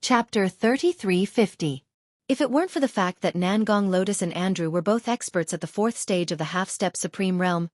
Chapter 3350. If it weren't for the fact that Nangong Lotus and Andrew were both experts at the fourth stage of the half-step Supreme Realm,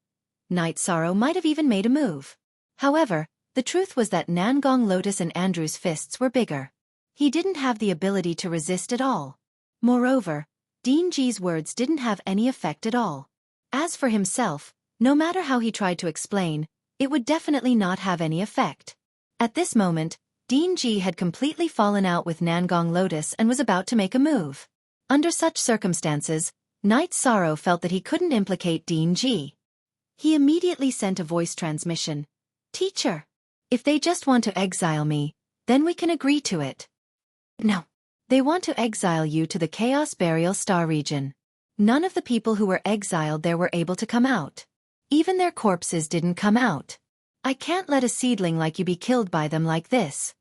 Night Sorrow might have even made a move. However, the truth was that Nangong Lotus and Andrew's fists were bigger. He didn't have the ability to resist at all. Moreover, Dean Ji's words didn't have any effect at all. As for himself, no matter how he tried to explain, it would definitely not have any effect. At this moment, Dean Ji had completely fallen out with Nangong Lotus and was about to make a move. Under such circumstances, Night Sorrow felt that he couldn't implicate Dean Ji. He immediately sent a voice transmission. "Teacher, if they just want to exile me, then we can agree to it." "No. They want to exile you to the Chaos Burial Star region. None of the people who were exiled there were able to come out. Even their corpses didn't come out. I can't let a seedling like you be killed by them like this."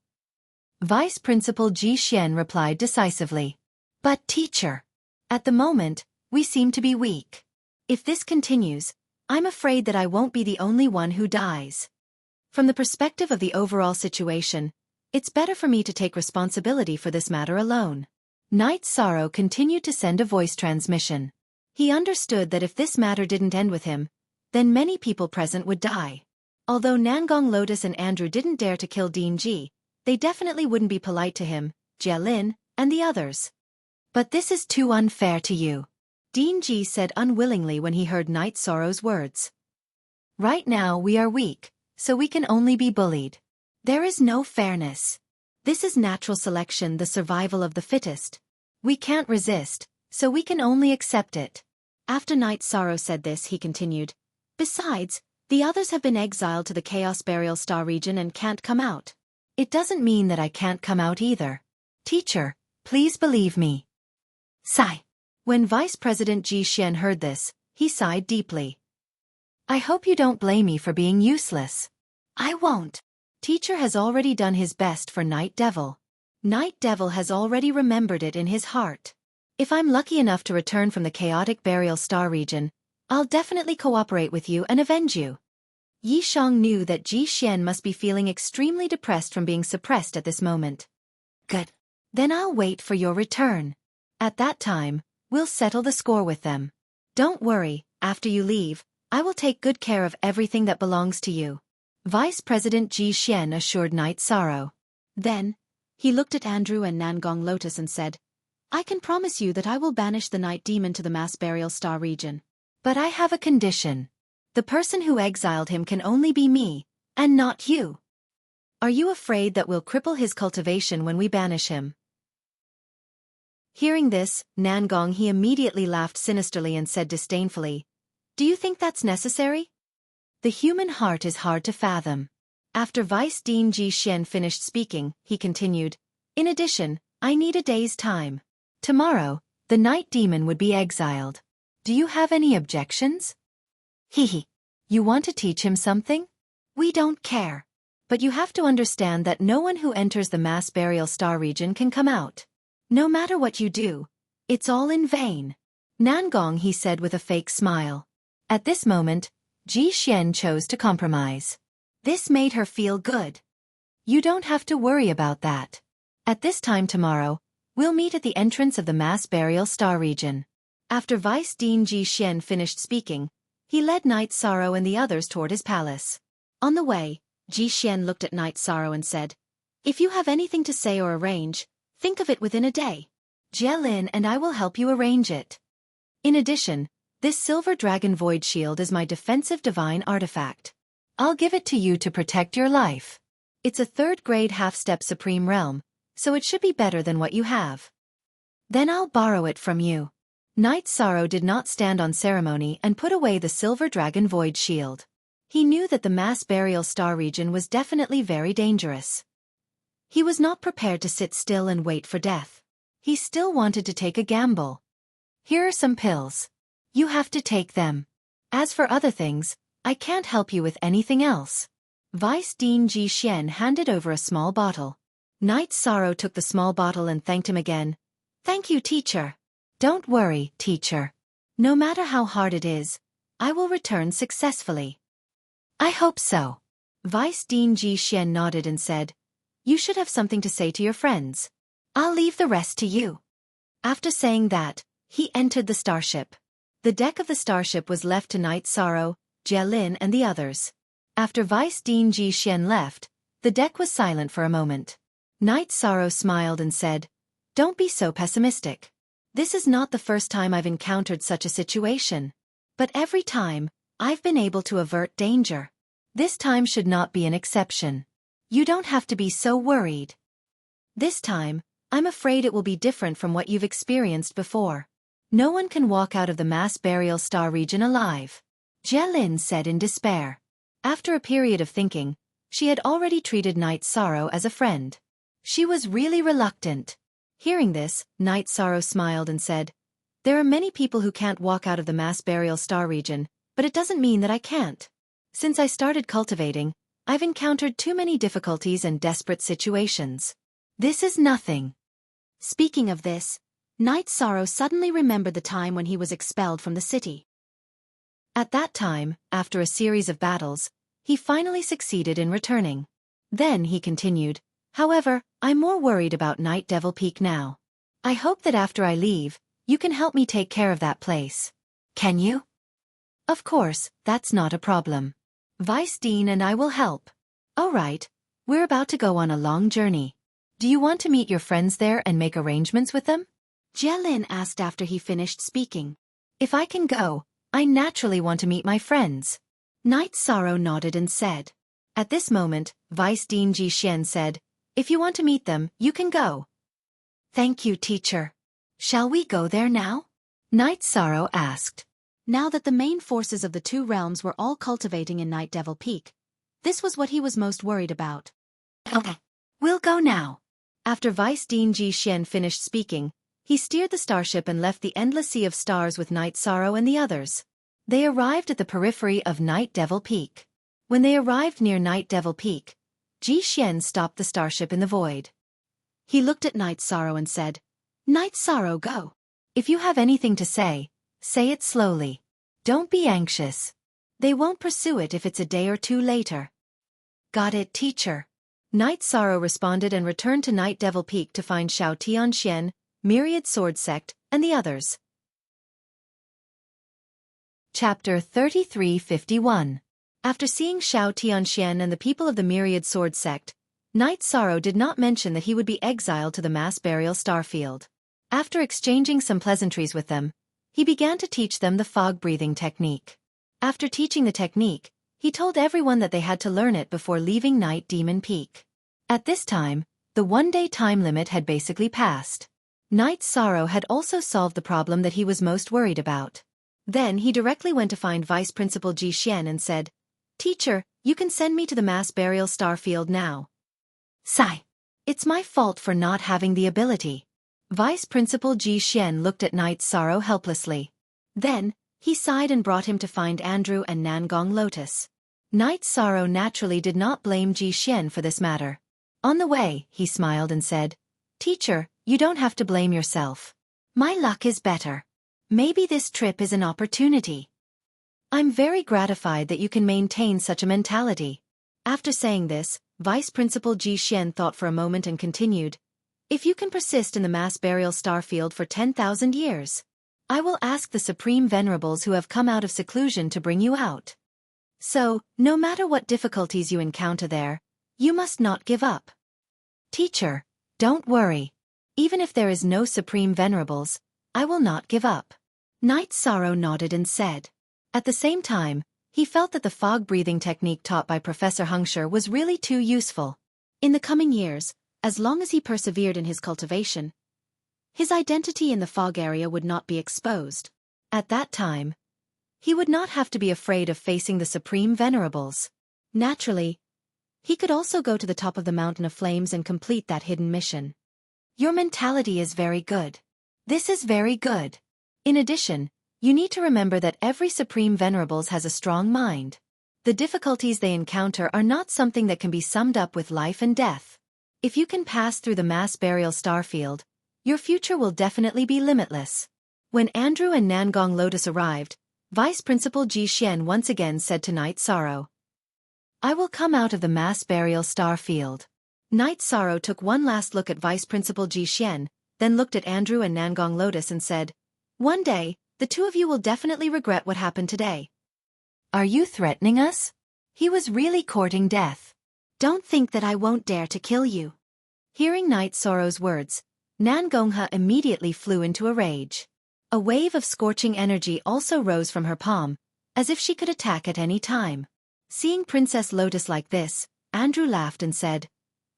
Vice Principal Ji Xian replied decisively. "But teacher, at the moment, we seem to be weak. If this continues, I'm afraid that I won't be the only one who dies. From the perspective of the overall situation, it's better for me to take responsibility for this matter alone." Night Sorrow continued to send a voice transmission. He understood that if this matter didn't end with him, then many people present would die. Although Nangong Lotus and Andrew didn't dare to kill Dean Ji, they definitely wouldn't be polite to him, Jialin, and the others. "But this is too unfair to you," Dean Ji said unwillingly when he heard Night Sorrow's words. "Right now we are weak, so we can only be bullied. There is no fairness. This is natural selection, the survival of the fittest. We can't resist, so we can only accept it." After Night Sorrow said this, he continued, "Besides, the others have been exiled to the Chaos Burial Star region and can't come out. It doesn't mean that I can't come out either. Teacher, please believe me." Sigh. When Vice President Ji Xian heard this, he sighed deeply. "I hope you don't blame me for being useless." "I won't. Teacher has already done his best for Night Devil. Night Devil has already remembered it in his heart. If I'm lucky enough to return from the chaotic burial star region, I'll definitely cooperate with you and avenge you." Yi Shang knew that Ji Xian must be feeling extremely depressed from being suppressed at this moment. "Good. Then I'll wait for your return. At that time, we'll settle the score with them. Don't worry, after you leave, I will take good care of everything that belongs to you," Vice President Ji Xian assured Night Sorrow. Then, he looked at Andrew and Nangong Lotus and said, "I can promise you that I will banish the Night Demon to the Mass Burial Star region. But I have a condition. The person who exiled him can only be me, and not you. Are you afraid that we'll cripple his cultivation when we banish him?" Hearing this, Nangong he immediately laughed sinisterly and said disdainfully, "Do you think that's necessary? The human heart is hard to fathom." After Vice Dean Ji Xian finished speaking, he continued, "In addition, I need a day's time. Tomorrow, the Night Demon would be exiled. Do you have any objections?" "Hehe. You want to teach him something? We don't care. But you have to understand that no one who enters the Mass Burial Star region can come out. No matter what you do, it's all in vain." Nangong he said with a fake smile. At this moment, Ji Xian chose to compromise. This made her feel good. "You don't have to worry about that. At this time tomorrow, we'll meet at the entrance of the Mass Burial Star region." After Vice Dean Ji Xian finished speaking, he led Night Sorrow and the others toward his palace. On the way, Ji Xian looked at Night Sorrow and said, "If you have anything to say or arrange, think of it within a day. Jialin and I will help you arrange it. In addition, this Silver Dragon Void Shield is my defensive divine artifact. I'll give it to you to protect your life. It's a third-grade half-step Supreme Realm, so it should be better than what you have. Then I'll borrow it from you." Night Sorrow did not stand on ceremony and put away the Silver Dragon Void Shield. He knew that the Mass Burial Star region was definitely very dangerous. He was not prepared to sit still and wait for death. He still wanted to take a gamble. "Here are some pills. You have to take them. As for other things, I can't help you with anything else." Vice Dean Ji Xian handed over a small bottle. Night Sorrow took the small bottle and thanked him again. "Thank you, teacher." "Don't worry, teacher. No matter how hard it is, I will return successfully." "I hope so." Vice Dean Ji Xian nodded and said, "You should have something to say to your friends. I'll leave the rest to you. After saying that, he entered the starship. The deck of the starship was left to Night Sorrow, Jie Lin and the others. After Vice Dean Ji Xian left, the deck was silent for a moment. Night Sorrow smiled and said, "Don't be so pessimistic. This is not the first time I've encountered such a situation. But every time, I've been able to avert danger. This time should not be an exception. You don't have to be so worried. This time, I'm afraid it will be different from what you've experienced before. No one can walk out of the mass burial star region alive," Jie Lin said in despair. After a period of thinking, she had already treated Night Sorrow as a friend. She was really reluctant. Hearing this, Night Sorrow smiled and said, "There are many people who can't walk out of the mass burial star region, but it doesn't mean that I can't. Since I started cultivating, I've encountered too many difficulties and desperate situations. This is nothing." Speaking of this, Night Sorrow suddenly remembered the time when he was expelled from the city. At that time, after a series of battles, he finally succeeded in returning. Then he continued, "However, I'm more worried about Night Devil Peak now. I hope that after I leave, you can help me take care of that place. Can you?" "Of course, that's not a problem. Vice Dean and I will help." "All right, we're about to go on a long journey. Do you want to meet your friends there and make arrangements with them?" Jie Lin asked after he finished speaking. "If I can go, I naturally want to meet my friends." Night Sorrow nodded and said. At this moment, Vice Dean Ji Xian said, "If you want to meet them, you can go." "Thank you, teacher. Shall we go there now?" Night Sorrow asked. Now that the main forces of the two realms were all cultivating in Night Devil Peak, this was what he was most worried about. "Okay, we'll go now." After Vice Dean Ji Xian finished speaking, he steered the starship and left the endless sea of stars with Night Sorrow and the others. They arrived at the periphery of Night Devil Peak. When they arrived near Night Devil Peak, Ji Xian stopped the starship in the void. He looked at Night Sorrow and said, "Night Sorrow, go. If you have anything to say it slowly. Don't be anxious. They won't pursue it if it's a day or two later." "Got it, teacher." Night Sorrow responded and returned to Night Devil Peak to find Xiao Tianxian, Myriad Sword Sect, and the others. Chapter 3351. After seeing Xiao Tianxian and the people of the Myriad Sword Sect, Night Sorrow did not mention that he would be exiled to the mass burial starfield. After exchanging some pleasantries with them, he began to teach them the fog-breathing technique. After teaching the technique, he told everyone that they had to learn it before leaving Night Demon Peak. At this time, the one-day time limit had basically passed. Night Sorrow had also solved the problem that he was most worried about. Then he directly went to find Vice Principal Ji Xian and said, "Teacher, you can send me to the mass burial starfield now." "Sigh. It's my fault for not having the ability." Vice Principal Ji Xian looked at Night Sorrow helplessly. Then, he sighed and brought him to find Andrew and Nangong Lotus. Night Sorrow naturally did not blame Ji Xian for this matter. On the way, he smiled and said, "Teacher, you don't have to blame yourself. My luck is better. Maybe this trip is an opportunity." "I'm very gratified that you can maintain such a mentality." After saying this, Vice Principal Ji Xian thought for a moment and continued, "If you can persist in the mass burial starfield for 10,000 years, I will ask the Supreme Venerables who have come out of seclusion to bring you out. So, no matter what difficulties you encounter there, you must not give up." "Teacher, don't worry. Even if there is no Supreme Venerables, I will not give up." Night Sorrow nodded and said. At the same time, he felt that the fog-breathing technique taught by Professor Hungsher was really too useful. In the coming years, as long as he persevered in his cultivation, his identity in the fog area would not be exposed. At that time, he would not have to be afraid of facing the Supreme Venerables. Naturally, he could also go to the top of the Mountain of Flames and complete that hidden mission. Your mentality is very good. This is very good. In addition, you need to remember that every Supreme Venerables has a strong mind. The difficulties they encounter are not something that can be summed up with life and death. If you can pass through the mass burial starfield, your future will definitely be limitless. When Andrew and Nangong Lotus arrived, Vice Principal Ji Xian once again said to Night Sorrow, "I will come out of the mass burial starfield. Night Sorrow took one last look at Vice Principal Ji Xian, then looked at Andrew and Nangong Lotus and said, "One day, the two of you will definitely regret what happened today." "Are you threatening us?" He was really courting death. "Don't think that I won't dare to kill you." Hearing Night Sorrow's words, Nangongha immediately flew into a rage. A wave of scorching energy also rose from her palm, as if she could attack at any time. Seeing Princess Lotus like this, Andrew laughed and said,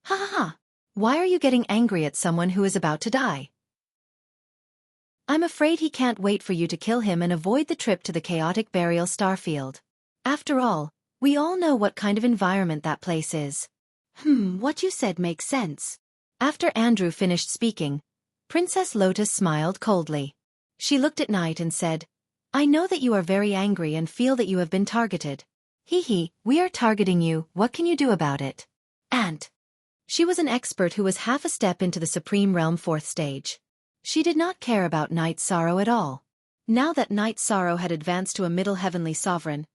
"Ha ha ha! Why are you getting angry at someone who is about to die? I'm afraid he can't wait for you to kill him and avoid the trip to the chaotic burial starfield. After all, we all know what kind of environment that place is." What you said makes sense. After Andrew finished speaking, Princess Lotus smiled coldly. She looked at Night and said, "I know that you are very angry and feel that you have been targeted. We are targeting you, what can you do about it?" And she was an expert who was half a step into the Supreme Realm 4th stage. She did not care about Night Sorrow at all. Now that Night Sorrow had advanced to a middle heavenly sovereign,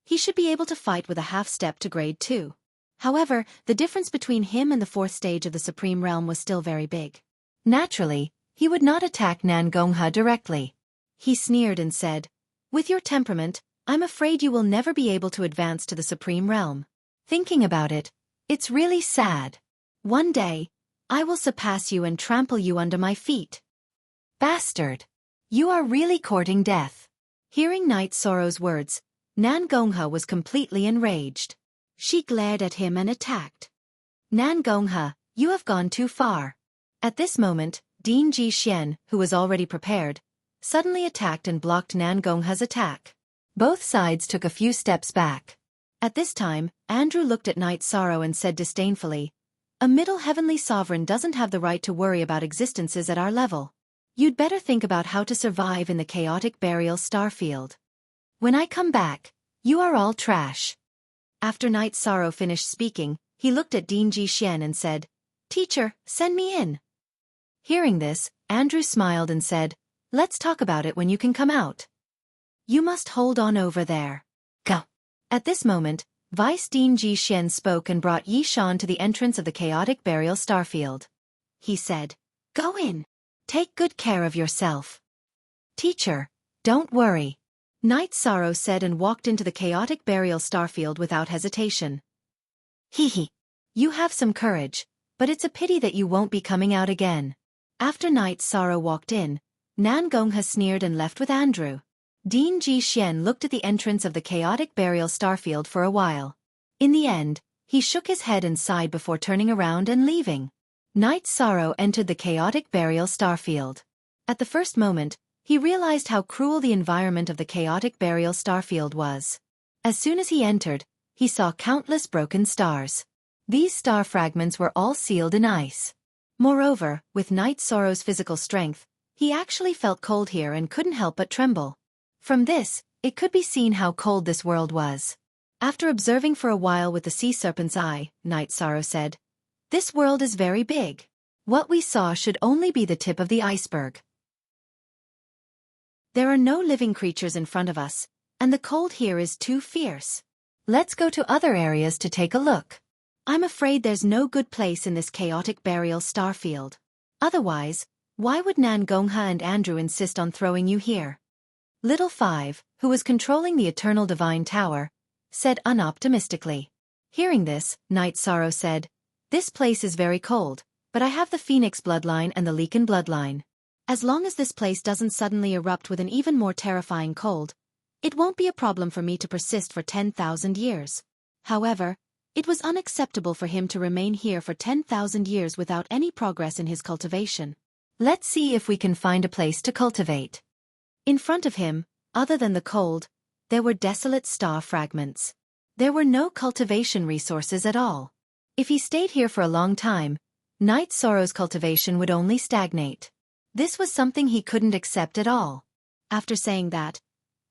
he should be able to fight with a half step to grade 2. However, the difference between him and the 4th stage of the Supreme Realm was still very big. Naturally, he would not attack Nangongha directly. He sneered and said, "With your temperament, I'm afraid you will never be able to advance to the Supreme Realm. Thinking about it, it's really sad. One day, I will surpass you and trample you under my feet." "Bastard! You are really courting death." Hearing Night Sorrow's words, Nangongha was completely enraged. She glared at him and attacked. "Nangongha, you have gone too far." At this moment, Dean Ji Xian, who was already prepared, suddenly attacked and blocked Nangongha's attack. Both sides took a few steps back. At this time, Andrew looked at Night Sorrow and said disdainfully, "A middle heavenly sovereign doesn't have the right to worry about existences at our level. You'd better think about how to survive in the chaotic burial starfield. When I come back, you are all trash." After Night Sorrow finished speaking, he looked at Dean Ji Xian and said, "Teacher, send me in." Hearing this, Andrew smiled and said, "Let's talk about it when you can come out. You must hold on over there. Go." At this moment, Vice Dean Ji Xian spoke and brought Yi Shan to the entrance of the chaotic burial starfield. He said, "Go in. Take good care of yourself." "Teacher, don't worry," Night Sorrow said and walked into the chaotic burial starfield without hesitation. You have some courage, but it's a pity that you won't be coming out again." After Night Sorrow walked in, Nangongha sneered and left with Andrew. Dean Ji Xian looked at the entrance of the chaotic burial starfield for a while. In the end, he shook his head and sighed before turning around and leaving. Night Sorrow entered the chaotic burial starfield. At the first moment, he realized how cruel the environment of the chaotic burial starfield was. As soon as he entered, he saw countless broken stars. These star fragments were all sealed in ice. Moreover, with Night Sorrow's physical strength, he actually felt cold here and couldn't help but tremble. From this, it could be seen how cold this world was. After observing for a while with the sea serpent's eye, Night Sorrow said, "This world is very big. What we saw should only be the tip of the iceberg. There are no living creatures in front of us, and the cold here is too fierce. Let's go to other areas to take a look. I'm afraid there's no good place in this chaotic burial starfield. Otherwise, why would Nangongha and Andrew insist on throwing you here?" Little Five, who was controlling the Eternal Divine Tower, said unoptimistically. Hearing this, Night Sorrow said, "This place is very cold, but I have the Phoenix bloodline and the Leaken bloodline. As long as this place doesn't suddenly erupt with an even more terrifying cold, it won't be a problem for me to persist for 10,000 years. However, it was unacceptable for him to remain here for 10,000 years without any progress in his cultivation. Let's see if we can find a place to cultivate." In front of him, other than the cold, there were desolate star fragments. There were no cultivation resources at all. If he stayed here for a long time, Night Sorrow's cultivation would only stagnate. This was something he couldn't accept at all. After saying that,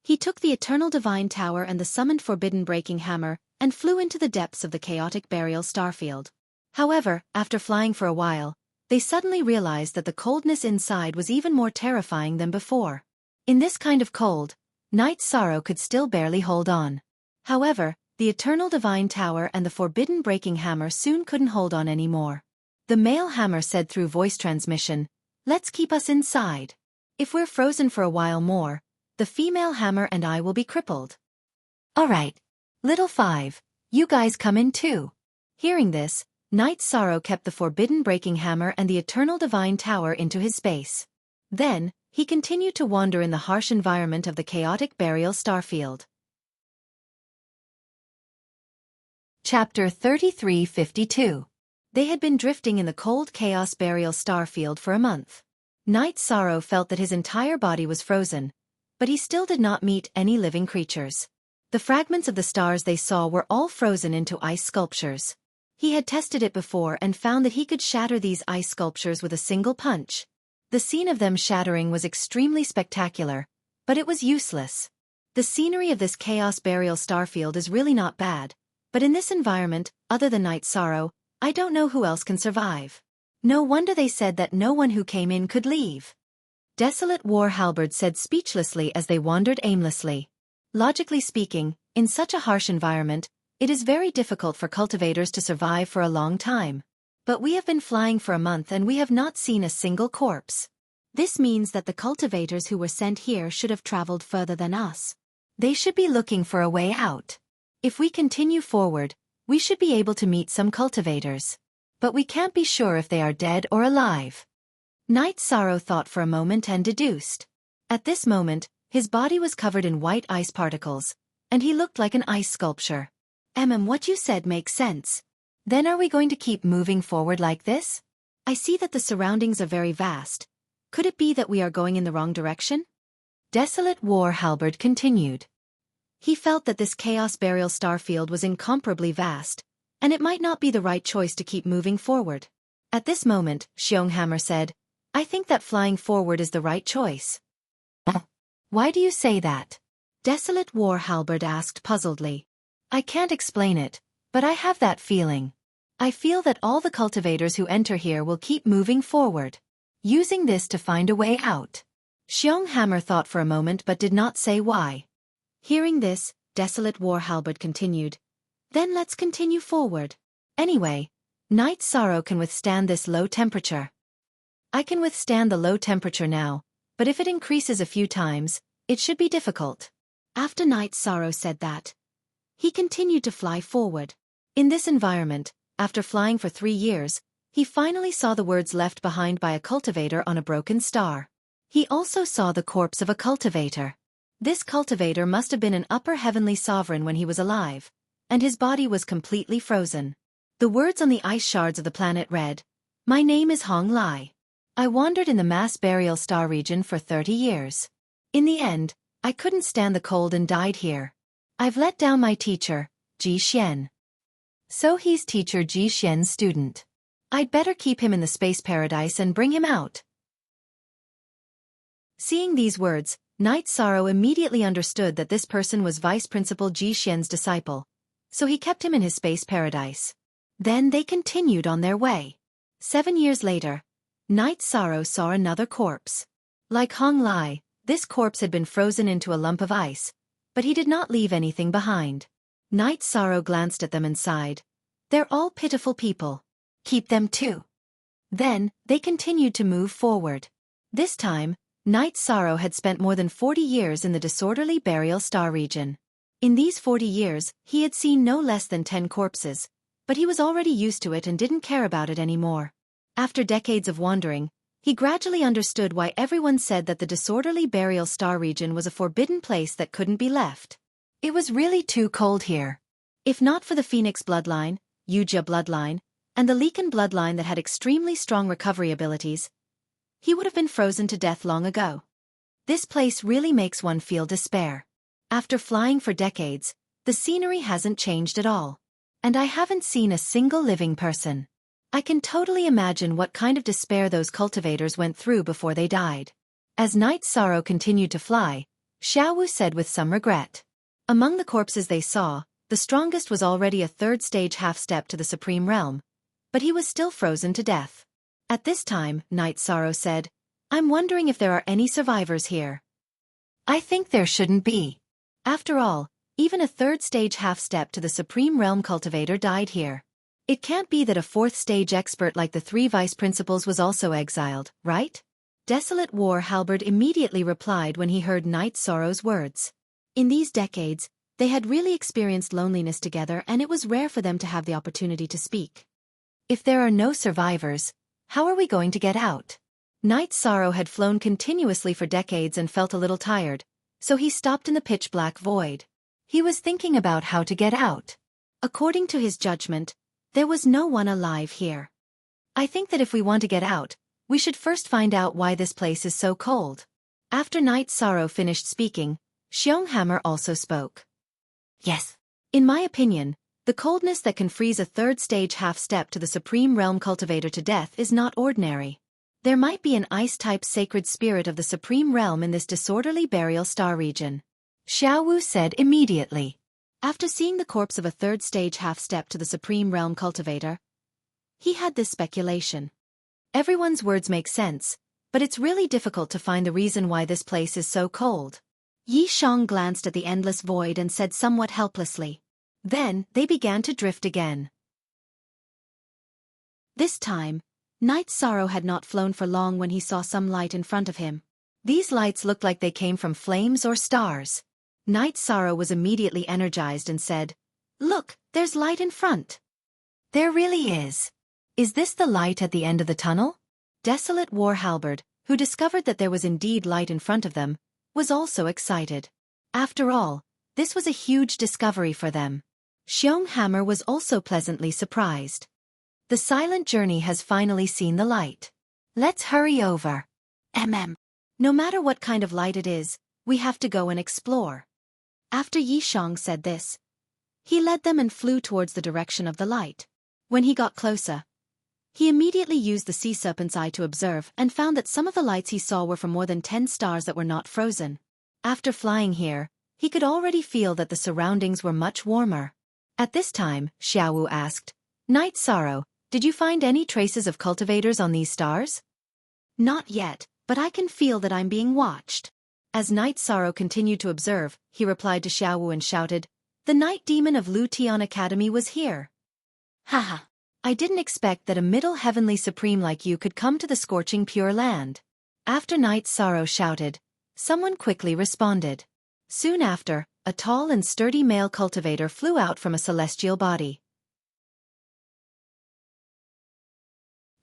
he took the Eternal Divine Tower and the summoned Forbidden Breaking Hammer and flew into the depths of the chaotic burial starfield. However, after flying for a while, they suddenly realized that the coldness inside was even more terrifying than before. In this kind of cold, Night Sorrow could still barely hold on. However, The Eternal Divine Tower and the Forbidden Breaking Hammer soon couldn't hold on anymore. The male hammer said through voice transmission, "Let's keep us inside. If we're frozen for a while more, the female hammer and I will be crippled." "Alright. Little Five, you guys come in too." Hearing this, Knight Sorrow kept the Forbidden Breaking Hammer and the Eternal Divine Tower into his space. Then, he continued to wander in the harsh environment of the chaotic burial starfield. Chapter 3352. They had been drifting in the cold chaos burial starfield for a month. Knight Sorrow felt that his entire body was frozen, but he still did not meet any living creatures. The fragments of the stars they saw were all frozen into ice sculptures. He had tested it before and found that he could shatter these ice sculptures with a single punch. The scene of them shattering was extremely spectacular, but it was useless. The scenery of this chaos burial starfield is really not bad, but in this environment, other than Knight Sorrow, I don't know who else can survive. No wonder they said that no one who came in could leave. Desolate War Halberd said speechlessly as they wandered aimlessly. Logically speaking, in such a harsh environment, it is very difficult for cultivators to survive for a long time. But we have been flying for a month and we have not seen a single corpse. This means that the cultivators who were sent here should have traveled further than us. They should be looking for a way out. If we continue forward, we should be able to meet some cultivators. But we can't be sure if they are dead or alive. Knight Sorrow thought for a moment and deduced. At this moment, his body was covered in white ice particles, and he looked like an ice sculpture. What you said makes sense. Then are we going to keep moving forward like this? I see that the surroundings are very vast. Could it be that we are going in the wrong direction? Desolate War Halberd continued. He felt that this chaos burial starfield was incomparably vast, and it might not be the right choice to keep moving forward. At this moment, Xiaofan said, "I think that flying forward is the right choice." "Why do you say that?" Desolate War Halberd asked puzzledly. "I can't explain it, but I have that feeling. I feel that all the cultivators who enter here will keep moving forward, using this to find a way out." Xiaofan thought for a moment but did not say why. Hearing this, Desolate War Halberd continued, "Then let's continue forward. Anyway, Knight Sorrow can withstand this low temperature. I can withstand the low temperature now, but if it increases a few times, it should be difficult." After Knight Sorrow said that, he continued to fly forward. In this environment, after flying for 3 years, he finally saw the words left behind by a cultivator on a broken star. He also saw the corpse of a cultivator. This cultivator must have been an upper heavenly sovereign when he was alive, and his body was completely frozen. The words on the ice shards of the planet read, "My name is Hong Lai. I wandered in the mass burial star region for 30 years. In the end, I couldn't stand the cold and died here. I've let down my teacher, Ji Xian. So he's teacher Ji Xian's student. I'd better keep him in the space paradise and bring him out." Seeing these words, Knight Sorrow immediately understood that this person was Vice Principal Ji Xian's disciple, so he kept him in his space paradise. Then they continued on their way. 7 years later, Knight Sorrow saw another corpse. Like Hong Lai, this corpse had been frozen into a lump of ice, but he did not leave anything behind. Knight Sorrow glanced at them and sighed. "They're all pitiful people. Keep them too." Then, they continued to move forward. This time, Knight Sorrow had spent more than 40 years in the disorderly burial star region. In these 40 years, he had seen no less than 10 corpses, but he was already used to it and didn't care about it anymore. After decades of wandering, he gradually understood why everyone said that the disorderly burial star region was a forbidden place that couldn't be left. It was really too cold here. If not for the Phoenix bloodline, Wuxia bloodline, and the Leaken bloodline that had extremely strong recovery abilities, he would have been frozen to death long ago. This place really makes one feel despair. After flying for decades, the scenery hasn't changed at all. And I haven't seen a single living person. I can totally imagine what kind of despair those cultivators went through before they died. As Knight Sorrow continued to fly, Xiaowu said with some regret. Among the corpses they saw, the strongest was already a 3rd-stage half-step to the Supreme Realm, but he was still frozen to death. At this time, Knight Sorrow said, "I'm wondering if there are any survivors here. I think there shouldn't be. After all, Even a third-stage half-step to the Supreme Realm cultivator died here. It can't be that a fourth-stage expert like the three vice-principals was also exiled, right? Desolate War Halberd immediately replied when he heard Night Sorrow's words. In these decades, they had really experienced loneliness together, and it was rare for them to have the opportunity to speak. If there are no survivors, how are we going to get out? Night Sorrow had flown continuously for decades and felt a little tired, so he stopped in the pitch-black void. He was thinking about how to get out. According to his judgment, there was no one alive here. I think that if we want to get out, we should first find out why this place is so cold. After Night Sorrow finished speaking, Xiaofan also spoke. Yes. In my opinion, the coldness that can freeze a third-stage half-step to the Supreme Realm cultivator to death is not ordinary. There might be an ice-type sacred spirit of the Supreme Realm in this disorderly burial star region. Xiaowu said immediately. After seeing the corpse of a third-stage half-step to the Supreme Realm cultivator, he had this speculation. Everyone's words make sense, but it's really difficult to find the reason why this place is so cold. Yi Shang glanced at the endless void and said somewhat helplessly. Then, they began to drift again. This time, Night Sorrow had not flown for long when he saw some light in front of him. These lights looked like they came from flames or stars. Night Sorrow was immediately energized and said, "Look, there's light in front." There really is. Is this the light at the end of the tunnel? Desolate War Halberd, who discovered that there was indeed light in front of them, was also excited. After all, this was a huge discovery for them. Xiaofan was also pleasantly surprised. The silent journey has finally seen the light. Let's hurry over. No matter what kind of light it is, we have to go and explore. After Yi Shang said this, he led them and flew towards the direction of the light. When he got closer, he immediately used the sea serpent's eye to observe and found that some of the lights he saw were from more than 10 stars that were not frozen. After flying here, he could already feel that the surroundings were much warmer. At this time, Xiaowu asked, "Night Sorrow, did you find any traces of cultivators on these stars?" "Not yet, but I can feel that I'm being watched." As Night Sorrow continued to observe, he replied to Xiaowu and shouted, "The Night Demon of Lu Tian Academy was here." Haha. I didn't expect that a middle heavenly supreme like you could come to the scorching pure land. After Night Sorrow shouted, someone quickly responded. Soon after, a tall and sturdy male cultivator flew out from a celestial body.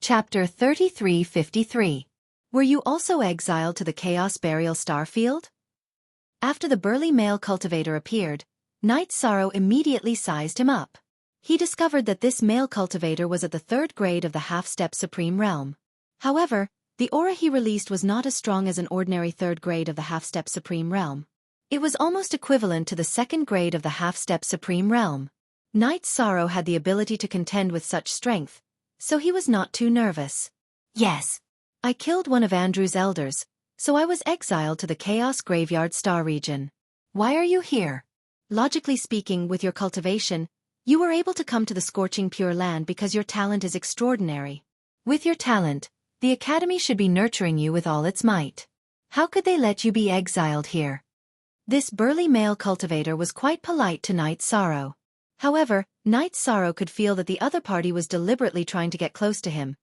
Chapter 3353. Were you also exiled to the Chaos Burial Star Field? After the burly male cultivator appeared, Night Sorrow immediately sized him up. He discovered that this male cultivator was at the 3rd grade of the half-step Supreme Realm. However, the aura he released was not as strong as an ordinary 3rd grade of the half-step Supreme Realm. It was almost equivalent to the 2nd grade of the half-step Supreme Realm. Night Sorrow had the ability to contend with such strength, so he was not too nervous. Yes. I killed one of Andrew's elders, so I was exiled to the Chaos Graveyard Star region. Why are you here? Logically speaking, with your cultivation, you were able to come to the scorching pure land because your talent is extraordinary. With your talent, the Academy should be nurturing you with all its might. How could they let you be exiled here? This burly male cultivator was quite polite to Night Sorrow. However, Night Sorrow could feel that the other party was deliberately trying to get close to him,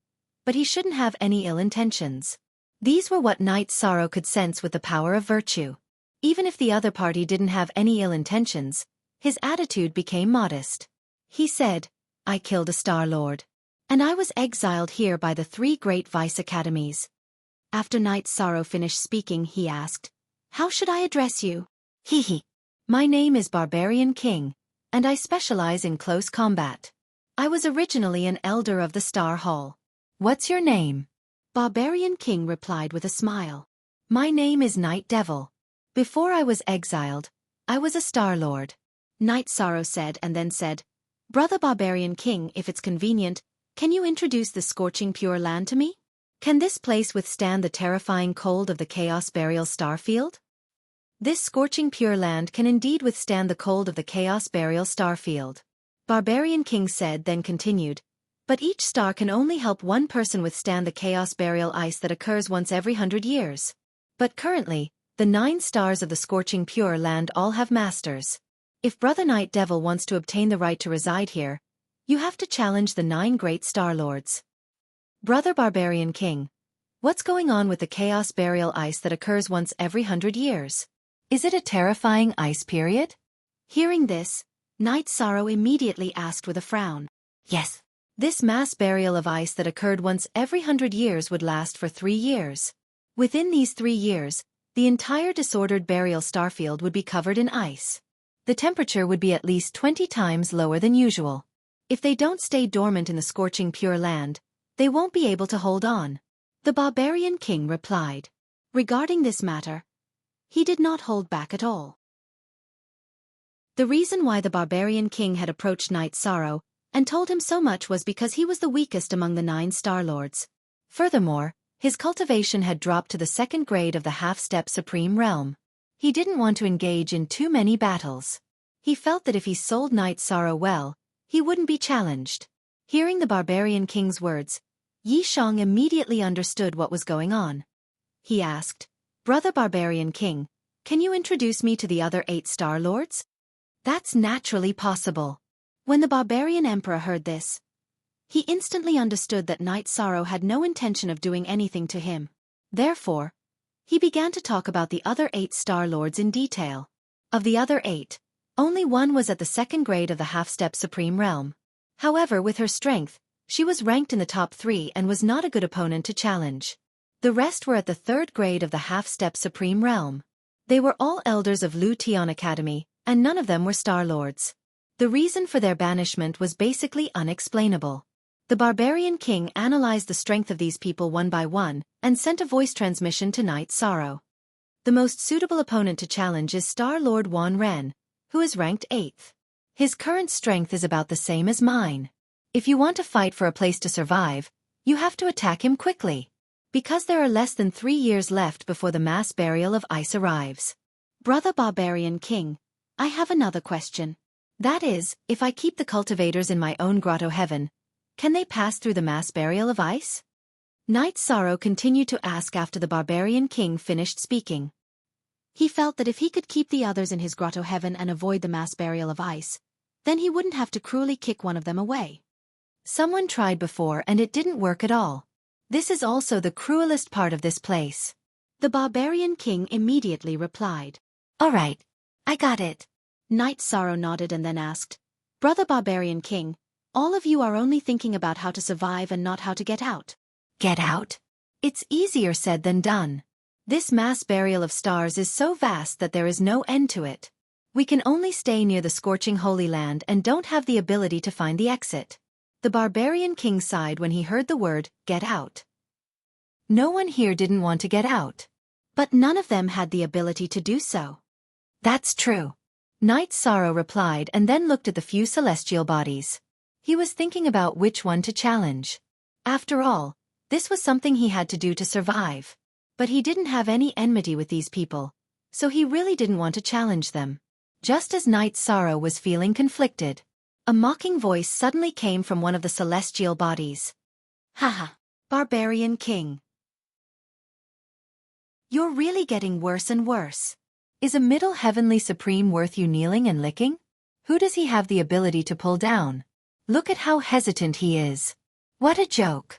but he shouldn't have any ill intentions. These were what Night Sorrow could sense with the power of virtue. Even if the other party didn't have any ill intentions, his attitude became modest. He said, "I killed a Star Lord. And I was exiled here by the 3 great Vice Academies." After Night Sorrow finished speaking, he asked, "How should I address you?" "Hee. My name is Barbarian King, and I specialize in close combat. I was originally an elder of the Star Hall." "What's your name?" Barbarian King replied with a smile. "My name is Night Devil. Before I was exiled, I was a Star Lord." Night Sorrow said and then said, "Brother Barbarian King, if it's convenient, can you introduce the scorching pure land to me? Can this place withstand the terrifying cold of the Chaos Burial Star Field?" This scorching pure land can indeed withstand the cold of the Chaos Burial Star Field. Barbarian King said, then continued, "But each star can only help one person withstand the Chaos Burial ice that occurs once every 100 years. But currently, the 9 stars of the scorching pure land all have masters. If Brother Night Devil wants to obtain the right to reside here, you have to challenge the 9 great Star Lords. Brother Barbarian King, what's going on with the chaos burial ice that occurs once every 100 years? Is it a terrifying ice period? Hearing this, Night Sorrow immediately asked with a frown. Yes. This mass burial of ice that occurred once every 100 years would last for 3 years. Within these 3 years, the entire disordered burial starfield would be covered in ice. The temperature would be at least 20 times lower than usual. If they don't stay dormant in the scorching pure land, they won't be able to hold on. The Barbarian King replied. Regarding this matter, he did not hold back at all. The reason why the Barbarian King had approached Night Sorrow and told him so much was because he was the weakest among the 9 Star Lords. Furthermore, his cultivation had dropped to the 2nd grade of the half-step Supreme Realm. He didn't want to engage in too many battles. He felt that if he sold Night Sorrow well, he wouldn't be challenged. Hearing the Barbarian King's words, Yi Shang immediately understood what was going on. He asked, Brother Barbarian King, can you introduce me to the other 8 Star Lords? That's naturally possible. When the Barbarian Emperor heard this, he instantly understood that Night Sorrow had no intention of doing anything to him. Therefore, he began to talk about the other 8 Star Lords in detail. Of the other 8, only one was at the 2nd grade of the half-step Supreme Realm. However, with her strength, she was ranked in the top 3 and was not a good opponent to challenge. The rest were at the 3rd grade of the half-step Supreme Realm. They were all elders of Lu Tian Academy, and none of them were Star Lords. The reason for their banishment was basically unexplainable. The Barbarian King analyzed the strength of these people one by one and sent a voice transmission to Night Sorrow. The most suitable opponent to challenge is Star Lord Wan Ren, who is ranked 8th. His current strength is about the same as mine. If you want to fight for a place to survive, you have to attack him quickly. Because there are less than 3 years left before the mass burial of ice arrives. Brother Barbarian King, I have another question. That is, if I keep the cultivators in my own grotto heaven, can they pass through the mass burial of ice? Night Sorrow continued to ask after the Barbarian King finished speaking. He felt that if he could keep the others in his grotto heaven and avoid the mass burial of ice, then he wouldn't have to cruelly kick one of them away. Someone tried before and it didn't work at all. This is also the cruelest part of this place. The Barbarian King immediately replied. All right, I got it. Night Sorrow nodded and then asked, Brother Barbarian King, all of you are only thinking about how to survive and not how to get out. Get out? It's easier said than done. This mass burial of stars is so vast that there is no end to it. We can only stay near the scorching Holy Land and don't have the ability to find the exit. The Barbarian King sighed when he heard the word, get out. No one here didn't want to get out. But none of them had the ability to do so. That's true. Night Sorrow replied and then looked at the few celestial bodies. He was thinking about which one to challenge. After all, this was something he had to do to survive. But he didn't have any enmity with these people, so he really didn't want to challenge them. Just as Night Sorrow was feeling conflicted, a mocking voice suddenly came from one of the celestial bodies. Haha, Barbarian King. You're really getting worse and worse. Is a middle heavenly supreme worth you kneeling and licking? Who does he have the ability to pull down? Look at how hesitant he is. What a joke.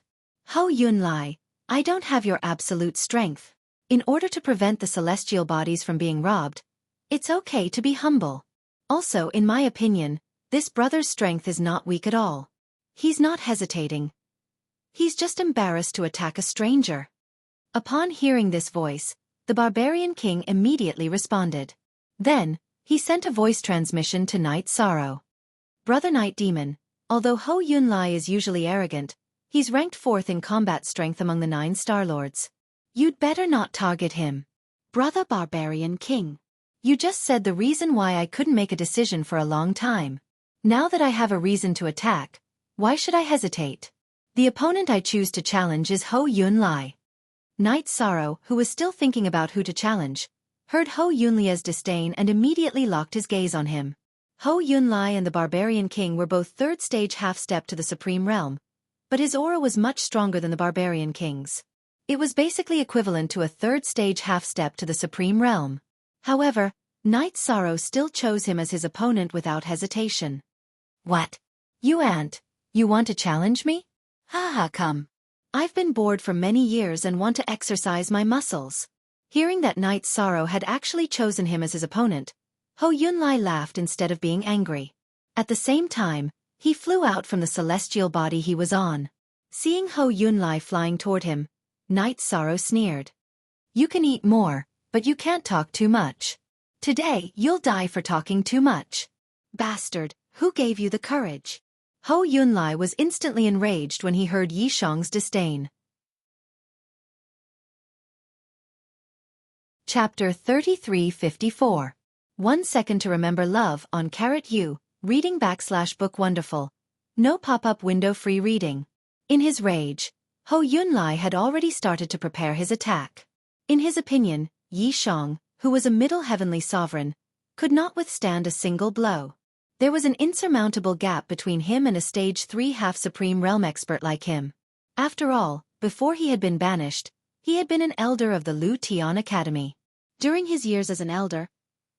Ho Yunlai, I don't have your absolute strength. In order to prevent the celestial bodies from being robbed, it's okay to be humble. Also, in my opinion, this brother's strength is not weak at all. He's not hesitating. He's just embarrassed to attack a stranger. Upon hearing this voice, the Barbarian King immediately responded. Then, he sent a voice transmission to Night Sorrow. Brother Night Demon, although Ho Yunlai is usually arrogant, he's ranked 4th in combat strength among the 9 Star Lords. You'd better not target him. Brother Barbarian King, you just said the reason why I couldn't make a decision for a long time. Now that I have a reason to attack, why should I hesitate? The opponent I choose to challenge is Ho Yunlai. Night Sorrow, who was still thinking about who to challenge, heard Ho Yunlia's disdain and immediately locked his gaze on him. Ho Yunlai and the Barbarian King were both 3rd stage half-step to the Supreme Realm, but his aura was much stronger than the Barbarian King's. It was basically equivalent to a 3rd stage half-step to the Supreme Realm. However, Night Sorrow still chose him as his opponent without hesitation. What? You want to challenge me? Haha, come. I've been bored for many years and want to exercise my muscles. Hearing that Night Sorrow had actually chosen him as his opponent, Ho Yunlai laughed instead of being angry. At the same time, he flew out from the celestial body he was on. Seeing Ho Yunlai flying toward him, Night Sorrow sneered. You can eat more, but you can't talk too much. Today, you'll die for talking too much. Bastard, who gave you the courage? Ho Yunlai was instantly enraged when he heard Yi Shang's disdain. Chapter 3354. 1 Second to Remember Love on *U, reading / book wonderful. No pop-up window free reading. In his rage, Ho Yunlai had already started to prepare his attack. In his opinion, Yi Shang, who was a middle heavenly sovereign, could not withstand a single blow. There was an insurmountable gap between him and a stage 3 half-supreme realm expert like him. After all, before he had been banished, he had been an elder of the Lu Tian Academy. During his years as an elder,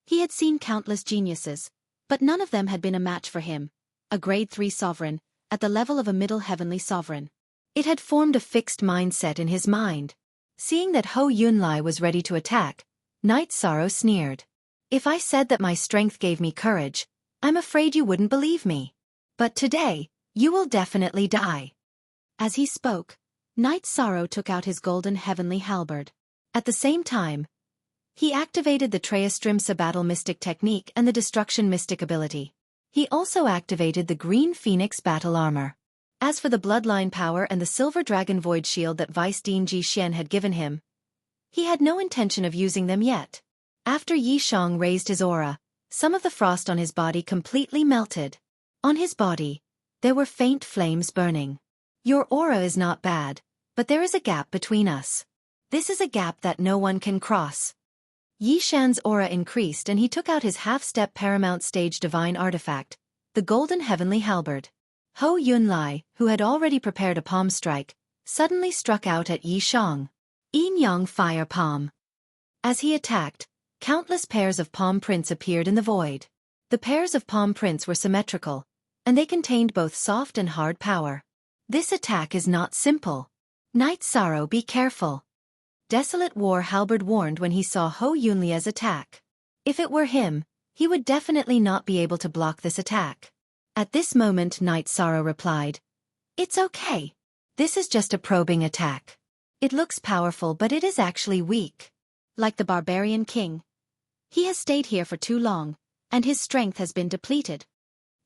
he had seen countless geniuses, but none of them had been a match for him, a grade 3 sovereign, at the level of a middle heavenly sovereign. It had formed a fixed mindset in his mind. Seeing that Ho Yunlai was ready to attack, Night Sorrow sneered. If I said that my strength gave me courage, I'm afraid you wouldn't believe me. But today, you will definitely die. As he spoke, Night Sorrow took out his golden heavenly halberd. At the same time, he activated the Treastrimsa Battle Mystic technique and the Destruction Mystic ability. He also activated the Green Phoenix Battle Armor. As for the Bloodline Power and the Silver Dragon Void Shield that Vice Dean Ji Xian had given him, he had no intention of using them yet. After Yi Shang raised his aura, some of the frost on his body completely melted. On his body, there were faint flames burning. Your aura is not bad, but there is a gap between us. This is a gap that no one can cross. Yi Shan's aura increased and he took out his half-step paramount stage divine artifact, the Golden Heavenly Halberd. Ho Yunlai, who had already prepared a palm strike, suddenly struck out at Yi Shang. Yin Yang Fire Palm. As he attacked, countless pairs of palm prints appeared in the void. The pairs of palm prints were symmetrical, and they contained both soft and hard power. This attack is not simple. Night Sorrow, be careful. Desolate War Halberd warned when he saw Ho Yunlai's attack. If it were him, he would definitely not be able to block this attack. At this moment Night Sorrow replied, It's okay. This is just a probing attack. It looks powerful but it is actually weak. Like the Barbarian King, he has stayed here for too long, and his strength has been depleted.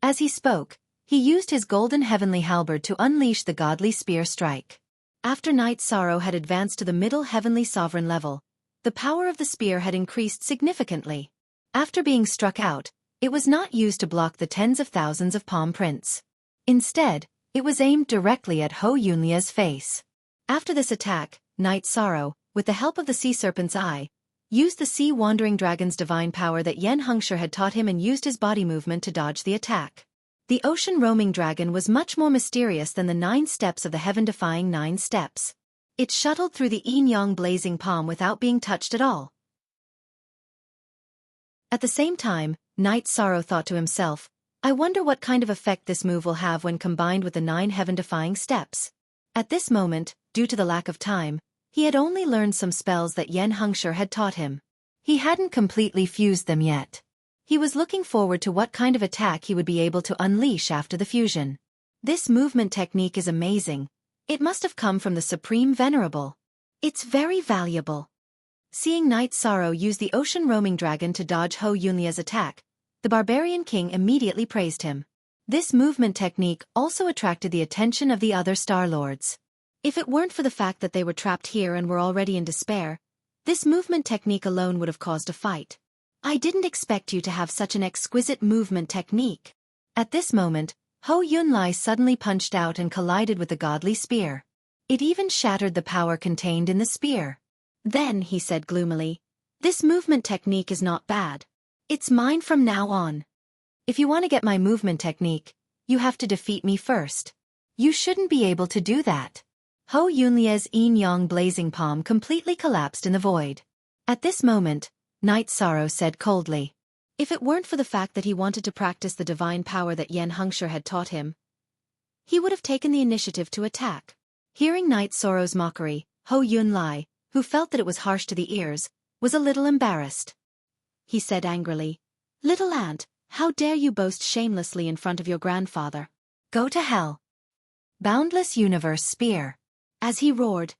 As he spoke, he used his golden heavenly halberd to unleash the godly spear strike. After Night Sorrow had advanced to the middle heavenly sovereign level, the power of the spear had increased significantly. After being struck out, it was not used to block the tens of thousands of palm prints. Instead, it was aimed directly at Ho Yunlai's face. After this attack, Night Sorrow, with the help of the Sea Serpent's Eye, used the Sea Wandering Dragon's divine power that Yan Hengshi had taught him and used his body movement to dodge the attack. The Ocean Roaming Dragon was much more mysterious than the 9 steps of the heaven-defying 9 steps. It shuttled through the Yin Yang blazing palm without being touched at all. At the same time, Night Sorrow thought to himself, I wonder what kind of effect this move will have when combined with the 9 heaven-defying steps. At this moment, due to the lack of time, he had only learned some spells that Yan Hengshi had taught him. He hadn't completely fused them yet. He was looking forward to what kind of attack he would be able to unleash after the fusion. This movement technique is amazing. It must have come from the Supreme Venerable. It's very valuable. Seeing Night Sorrow use the Ocean Roaming Dragon to dodge Ho Yunlai's attack, the Barbarian King immediately praised him. This movement technique also attracted the attention of the other Star Lords. If it weren't for the fact that they were trapped here and were already in despair, this movement technique alone would have caused a fight. I didn't expect you to have such an exquisite movement technique. At this moment, Ho Yunlai suddenly punched out and collided with the godly spear. It even shattered the power contained in the spear. Then, he said gloomily, this movement technique is not bad. It's mine from now on. If you want to get my movement technique, you have to defeat me first. You shouldn't be able to do that. Ho Yunlai's Yin Yang blazing palm completely collapsed in the void. At this moment, Night Sorrow said coldly. If it weren't for the fact that he wanted to practice the divine power that Yan Hengshi had taught him, he would have taken the initiative to attack. Hearing Night Sorrow's mockery, Hou Yunlai, who felt that it was harsh to the ears, was a little embarrassed. He said angrily, "Little ant, how dare you boast shamelessly in front of your grandfather? Go to hell." Boundless Universe Spear. As he roared,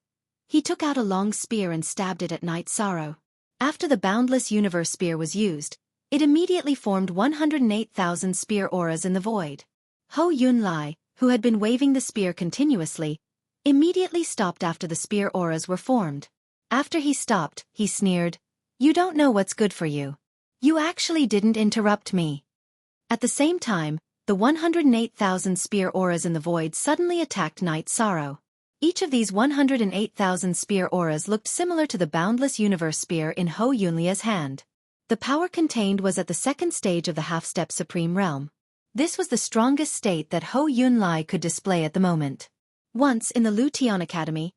he took out a long spear and stabbed it at Night Sorrow. After the Boundless Universe Spear was used, it immediately formed 108,000 spear auras in the void. Hou Yunlai, who had been waving the spear continuously, immediately stopped after the spear auras were formed. After he stopped, he sneered, "You don't know what's good for you. You actually didn't interrupt me." At the same time, the 108,000 spear auras in the void suddenly attacked Night Sorrow. Each of these 108,000 spear auras looked similar to the Boundless Universe Spear in Hou Yunlai's hand. The power contained was at the second stage of the half-step Supreme Realm. This was the strongest state that Hou Yunlai could display at the moment. Once in the Lu Tian Academy,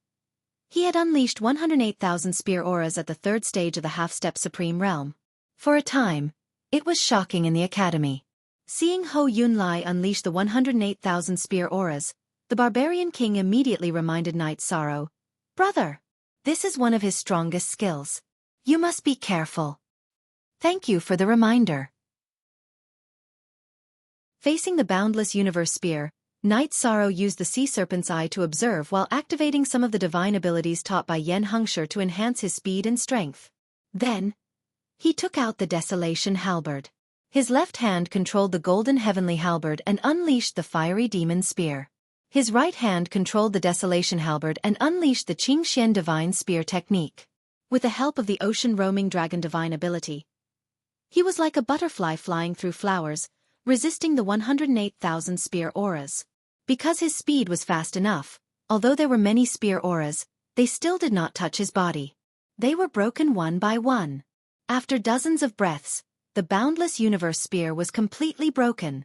he had unleashed 108,000 spear auras at the third stage of the half-step Supreme Realm. For a time, it was shocking in the academy. Seeing Hou Yunlai unleash the 108,000 spear auras, the Barbarian King immediately reminded Night Sorrow, "Brother, this is one of his strongest skills. You must be careful." "Thank you for the reminder." Facing the Boundless Universe Spear, Night Sorrow used the Sea Serpent's Eye to observe while activating some of the divine abilities taught by Yan Hengshi to enhance his speed and strength. Then, he took out the Desolation Halberd. His left hand controlled the Golden Heavenly Halberd and unleashed the Fiery Demon Spear. His right hand controlled the Desolation Halberd and unleashed the Qingxian Divine Spear technique. With the help of the Ocean Roaming Dragon Divine ability, he was like a butterfly flying through flowers, resisting the 108,000 spear auras. Because his speed was fast enough, although there were many spear auras, they still did not touch his body. They were broken one by one. After dozens of breaths, the Boundless Universe Spear was completely broken.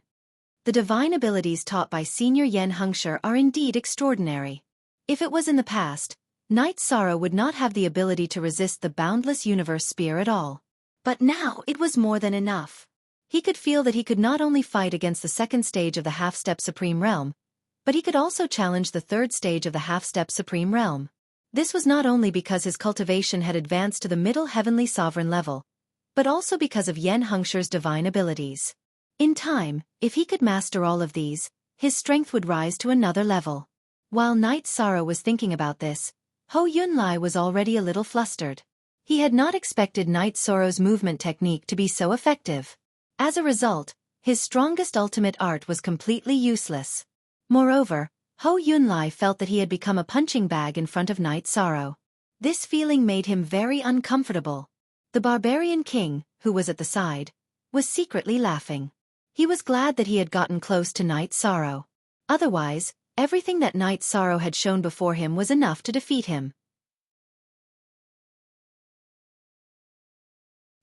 The divine abilities taught by Senior Yan Hengshi are indeed extraordinary. If it was in the past, Night Sorrow would not have the ability to resist the Boundless Universe Spear at all. But now it was more than enough. He could feel that he could not only fight against the second stage of the half-step Supreme Realm, but he could also challenge the third stage of the half-step Supreme Realm. This was not only because his cultivation had advanced to the middle heavenly sovereign level, but also because of Yan Hengshi's divine abilities. In time, if he could master all of these, his strength would rise to another level. While Night Sorrow was thinking about this, Hou Yunlai was already a little flustered. He had not expected Night Sorrow's movement technique to be so effective. As a result, his strongest ultimate art was completely useless. Moreover, Hou Yunlai felt that he had become a punching bag in front of Night Sorrow. This feeling made him very uncomfortable. The Barbarian King, who was at the side, was secretly laughing. He was glad that he had gotten close to Night Sorrow. Otherwise, everything that Night Sorrow had shown before him was enough to defeat him.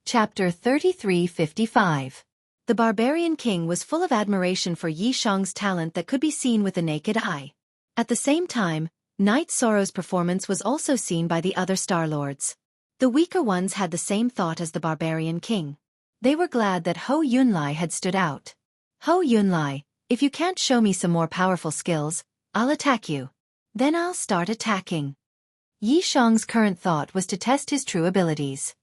Chapter 3355. The Barbarian King was full of admiration for Yi Shang's talent that could be seen with the naked eye. At the same time, Night Sorrow's performance was also seen by the other Star Lords. The weaker ones had the same thought as the Barbarian King. They were glad that Hou Yunlai had stood out. "Hou Yunlai, if you can't show me some more powerful skills, I'll attack you. Then I'll start attacking." Yi Shang's current thought was to test his true abilities.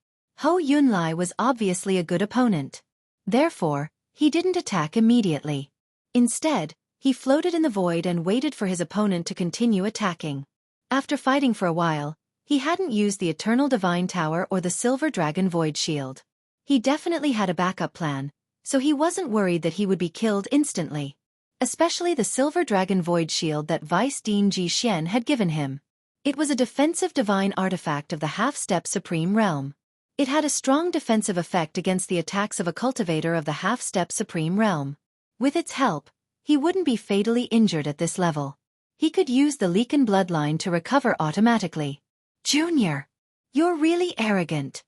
Hou Yunlai was obviously a good opponent. Therefore, he didn't attack immediately. Instead, he floated in the void and waited for his opponent to continue attacking. After fighting for a while, he hadn't used the Eternal Divine Tower or the Silver Dragon Void Shield. He definitely had a backup plan, so he wasn't worried that he would be killed instantly. Especially the Silver Dragon Void Shield that Vice Dean Ji Xian had given him. It was a defensive divine artifact of the half-step Supreme Realm. It had a strong defensive effect against the attacks of a cultivator of the half-step Supreme Realm. With its help, he wouldn't be fatally injured at this level. He could use the Leaken bloodline to recover automatically. "Junior, you're really arrogant."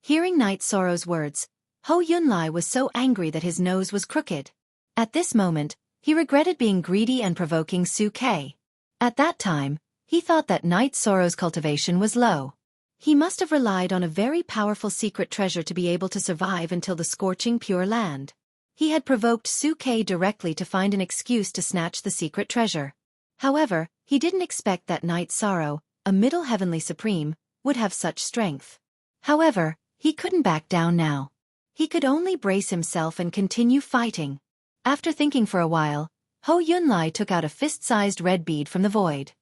Hearing Night Sorrow's words, Hou Yunlai was so angry that his nose was crooked. At this moment, he regretted being greedy and provoking Su Kei. At that time, he thought that Night Sorrow's cultivation was low. He must have relied on a very powerful secret treasure to be able to survive until the scorching Pure Land. He had provoked Suke directly to find an excuse to snatch the secret treasure. However, he didn't expect that Night Sorrow, a Middle Heavenly Supreme, would have such strength. However, he couldn't back down now. He could only brace himself and continue fighting. After thinking for a while, Hou Yunlai took out a fist-sized red bead from the void.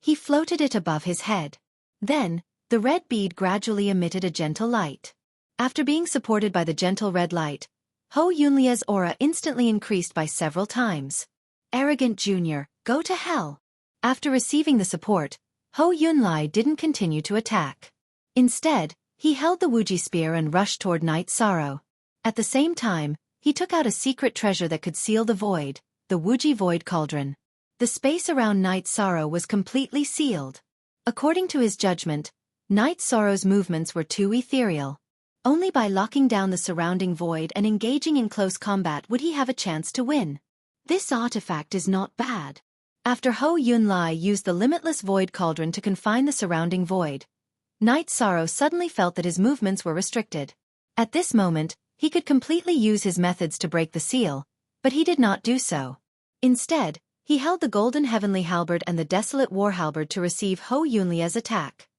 He floated it above his head. Then, the red bead gradually emitted a gentle light. After being supported by the gentle red light, Hou Yunlia's aura instantly increased by several times. Arrogant Junior, go to hell. After receiving the support, Hou Yunlai didn't continue to attack. Instead, he held the Wuji spear and rushed toward Night Sorrow. At the same time, he took out a secret treasure that could seal the void, the Wuji Void Cauldron. The space around Night Sorrow was completely sealed. According to his judgment, Night Sorrow's movements were too ethereal. Only by locking down the surrounding void and engaging in close combat would he have a chance to win. This artifact is not bad. After Hou Yunlai used the limitless void cauldron to confine the surrounding void, Night Sorrow suddenly felt that his movements were restricted. At this moment, he could completely use his methods to break the seal, but he did not do so. Instead, he held the golden heavenly halberd and the desolate war halberd to receive Hou Yunlia's attack.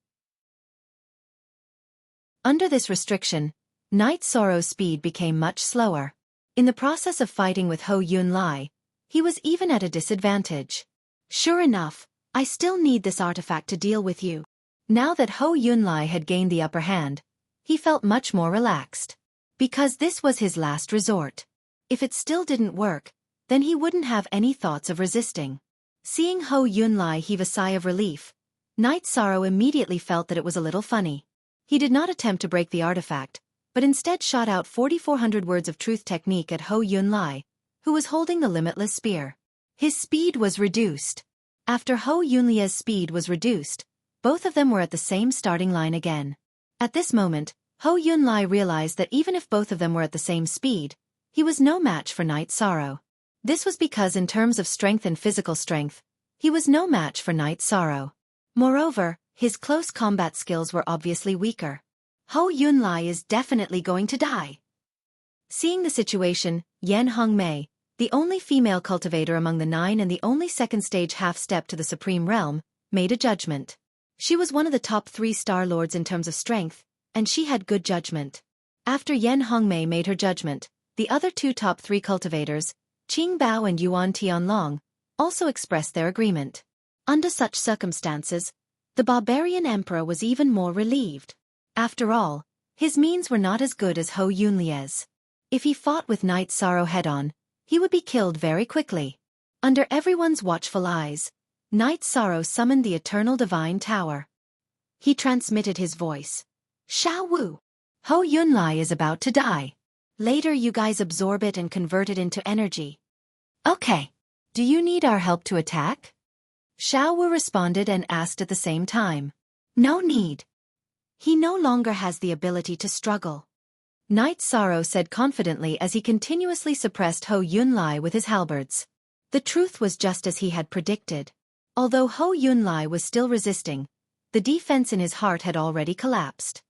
Under this restriction, Night Sorrow's speed became much slower. In the process of fighting with Hou Yunlai, he was even at a disadvantage. Sure enough, I still need this artifact to deal with you. Now that Hou Yunlai had gained the upper hand, he felt much more relaxed. Because this was his last resort. If it still didn't work, then he wouldn't have any thoughts of resisting. Seeing Hou Yunlai heave a sigh of relief, Night Sorrow immediately felt that it was a little funny. He did not attempt to break the artifact, but instead shot out 4,400 words of truth technique at Hou Yunlai, who was holding the limitless spear. His speed was reduced. After Hou Yunlia's speed was reduced, both of them were at the same starting line again. At this moment, Hou Yunlai realized that even if both of them were at the same speed, he was no match for Night Sorrow. This was because in terms of strength and physical strength, he was no match for Night Sorrow. Moreover, his close combat skills were obviously weaker. Hou Yunlai is definitely going to die. Seeing the situation, Yan Hongmei, the only female cultivator among the 9 and the only second-stage half-step to the Supreme Realm, made a judgment. She was one of the top 3 Star Lords in terms of strength, and she had good judgment. After Yan Hongmei made her judgment, the other 2 top 3 cultivators, Qing Bao and Yuan Tianlong, also expressed their agreement. Under such circumstances, the barbarian emperor was even more relieved. After all, his means were not as good as Hou Yunlia's. If he fought with Night Sorrow head-on, he would be killed very quickly. Under everyone's watchful eyes, Night Sorrow summoned the Eternal Divine Tower. He transmitted his voice. Xiao Wu, Hou Yunlai is about to die. Later you guys absorb it and convert it into energy. Okay. Do you need our help to attack? Xiao Wu responded and asked at the same time. No need. He no longer has the ability to struggle. Night Sorrow said confidently as he continuously suppressed Hou Yunlai with his halberds. The truth was just as he had predicted. Although Hou Yunlai was still resisting, the defense in his heart had already collapsed.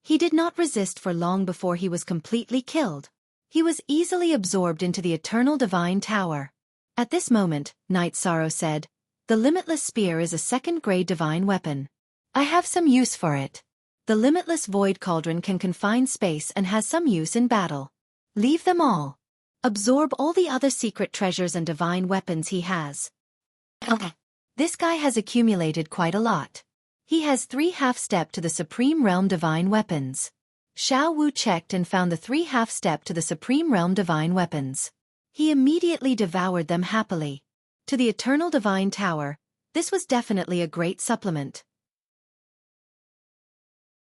He did not resist for long before he was completely killed. He was easily absorbed into the Eternal Divine Tower. At this moment, Night Sorrow said, the limitless spear is a second-grade divine weapon. I have some use for it. The limitless void cauldron can confine space and has some use in battle. Leave them all. Absorb all the other secret treasures and divine weapons he has. This guy has accumulated quite a lot. He has 3 half-step to the Supreme Realm divine weapons. Xiao Wu checked and found the 3 half-step to the Supreme Realm divine weapons. He immediately devoured them happily. To the Eternal Divine Tower, this was definitely a great supplement.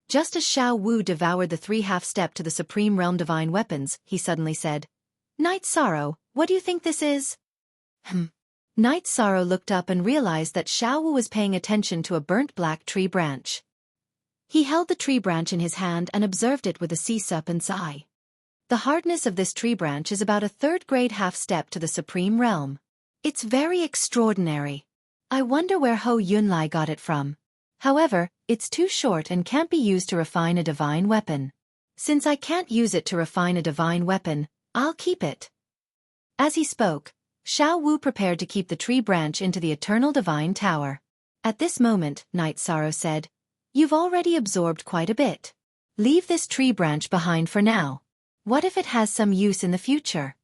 Just as Xiao Wu devoured the 3 half-step to the Supreme Realm divine weapons, he suddenly said, Night Sorrow, what do you think this is? Night Sorrow looked up and realized that Xiao Wu was paying attention to a burnt black tree branch. He held the tree branch in his hand and observed it with a sea serpent's eye. The hardness of this tree branch is about a 3rd-grade half-step to the Supreme Realm. It's very extraordinary. I wonder where Hou Yunlai got it from. However, It's too short and can't be used to refine a divine weapon. Since I can't use it to refine a divine weapon, I'll keep it." As he spoke, Xiao Wu prepared to keep the tree branch into the eternal divine tower. At this moment, Night Sorrow said, "You've already absorbed quite a bit. Leave this tree branch behind for now. What if it has some use in the future?"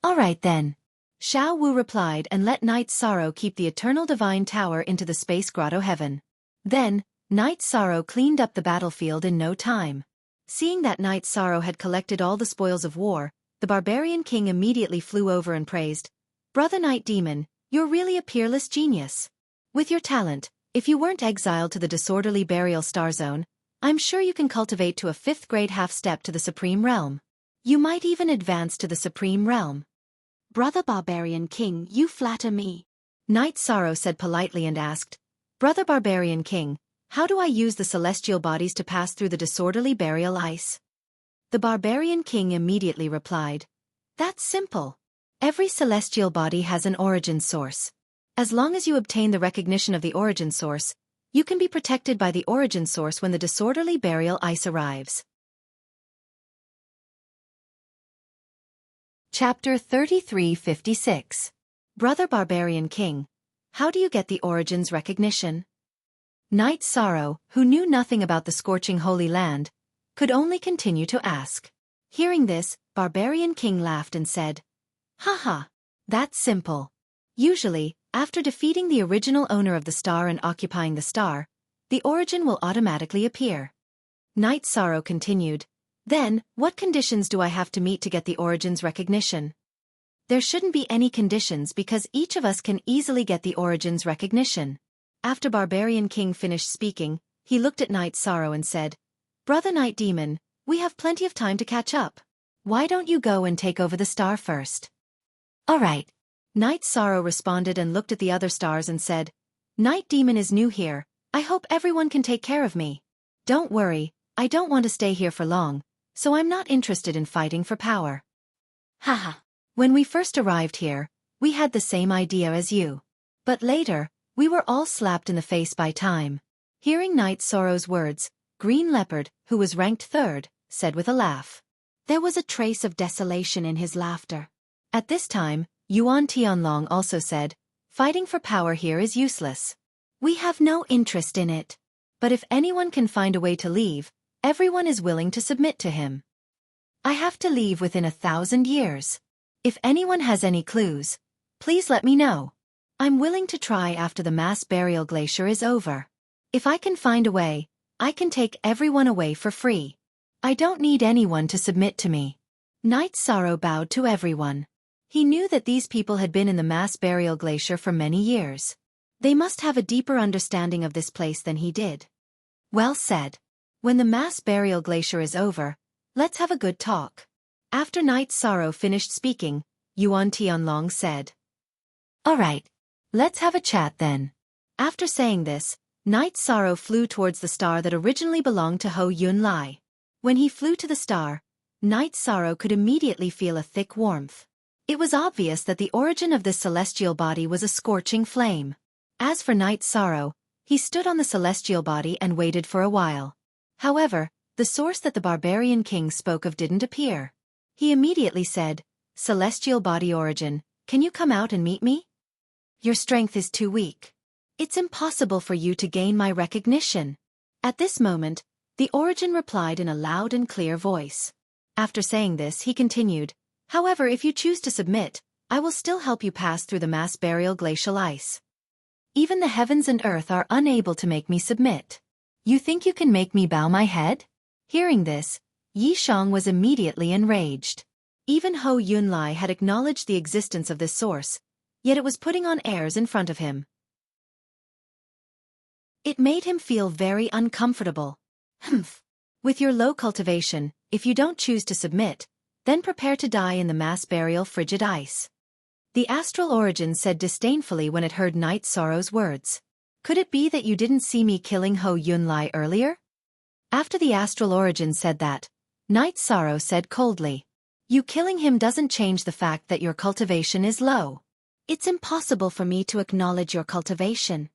"All right then." Xiao Wu replied and let Night Sorrow keep the eternal divine tower into the space grotto heaven. Then, Night Sorrow cleaned up the battlefield in no time. Seeing that Night Sorrow had collected all the spoils of war, the barbarian king immediately flew over and praised, "Brother Night Demon, you're really a peerless genius. With your talent, if you weren't exiled to the disorderly burial star zone, I'm sure you can cultivate to a 5th grade half-step to the Supreme Realm. You might even advance to the Supreme Realm." "Brother Barbarian King, you flatter me." Night Sorrow said politely and asked, "Brother Barbarian King, how do I use the celestial bodies to pass through the disorderly burial ice?" The Barbarian King immediately replied, "That's simple. Every celestial body has an origin source. As long as you obtain the recognition of the origin source, you can be protected by the origin source when the disorderly burial ice arrives." Chapter 3356. Brother Barbarian King, how do you get the origins recognition? Night Sorrow, who knew nothing about the scorching holy land, could only continue to ask. Hearing this, Barbarian King laughed and said, "Haha, that's simple. Usually, after defeating the original owner of the star and occupying the star, the origin will automatically appear." Night Sorrow continued, "Then, what conditions do I have to meet to get the origin's recognition?" "There shouldn't be any conditions because each of us can easily get the origin's recognition." After Barbarian King finished speaking, he looked at Night Sorrow and said, "Brother Night Demon, we have plenty of time to catch up. Why don't you go and take over the star first?" "All right." Night Sorrow responded and looked at the other stars and said, "Night Demon is new here, I hope everyone can take care of me. Don't worry, I don't want to stay here for long, so I'm not interested in fighting for power." "Haha. When we first arrived here, we had the same idea as you. But later, we were all slapped in the face by time." Hearing Night Sorrow's words, Green Leopard, who was ranked 3rd, said with a laugh. There was a trace of desolation in his laughter. At this time, Yuan Tianlong also said, "Fighting for power here is useless. We have no interest in it. But if anyone can find a way to leave, everyone is willing to submit to him. I have to leave within 1,000 years. If anyone has any clues, please let me know. I'm willing to try after the mass burial glacier is over. If I can find a way, I can take everyone away for free. I don't need anyone to submit to me." Night Sorrow bowed to everyone. He knew that these people had been in the mass burial glacier for many years. They must have a deeper understanding of this place than he did. "Well said. When the mass burial glacier is over, let's have a good talk." After Night Sorrow finished speaking, Yuan Tianlong said, "All right. Let's have a chat then." After saying this, Night Sorrow flew towards the star that originally belonged to Ho Yun Lai. When he flew to the star, Night Sorrow could immediately feel a thick warmth. It was obvious that the origin of this celestial body was a scorching flame. As for Night Sorrow, he stood on the celestial body and waited for a while. However, the source that the Barbarian King spoke of didn't appear. He immediately said, "Celestial body origin, can you come out and meet me? Your strength is too weak. It's impossible for you to gain my recognition." At this moment, the origin replied in a loud and clear voice. After saying this, he continued, "However, if you choose to submit, I will still help you pass through the mass burial glacial ice. Even the heavens and earth are unable to make me submit. You think you can make me bow my head?" Hearing this, Yi Shang was immediately enraged. Even Ho Yun Lai had acknowledged the existence of this source, yet it was putting on airs in front of him. It made him feel very uncomfortable. "Humph. With your low cultivation, if you don't choose to submit, then prepare to die in the mass burial frigid ice." The astral origin said disdainfully when it heard Night Sorrow's words. "Could it be that you didn't see me killing Ho Yun Lai earlier?" After the astral origin said that, Night Sorrow said coldly, "You killing him doesn't change the fact that your cultivation is low. It's impossible for me to acknowledge your cultivation.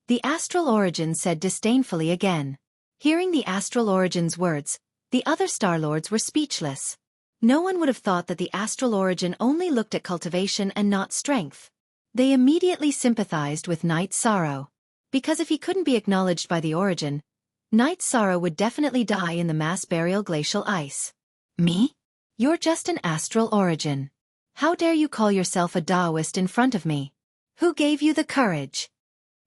The astral origin said disdainfully again. Hearing the astral origin's words, the other Star-Lords were speechless. No one would have thought that the astral origin only looked at cultivation and not strength. They immediately sympathized with Night Sorrow. Because if he couldn't be acknowledged by the origin, Night Sorrow would definitely die in the mass burial glacial ice. Me? You're just an astral origin. How dare you call yourself a Taoist in front of me? Who gave you the courage?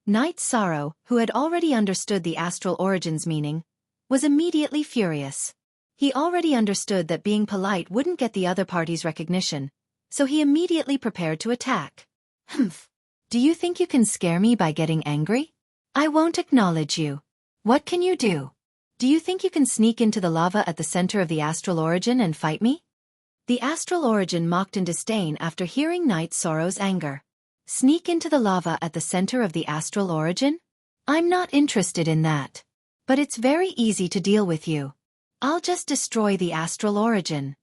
Night Sorrow, who had already understood the astral origin's meaning, was immediately furious. He already understood that being polite wouldn't get the other party's recognition, so he immediately prepared to attack. Humph. Do you think you can scare me by getting angry? I won't acknowledge you. What can you do? Do you think you can sneak into the lava at the center of the astral origin and fight me? The astral origin mocked in disdain after hearing Night Sorrow's anger. Sneak into the lava at the center of the astral origin? I'm not interested in that. But it's very easy to deal with you. I'll just destroy the astral origin.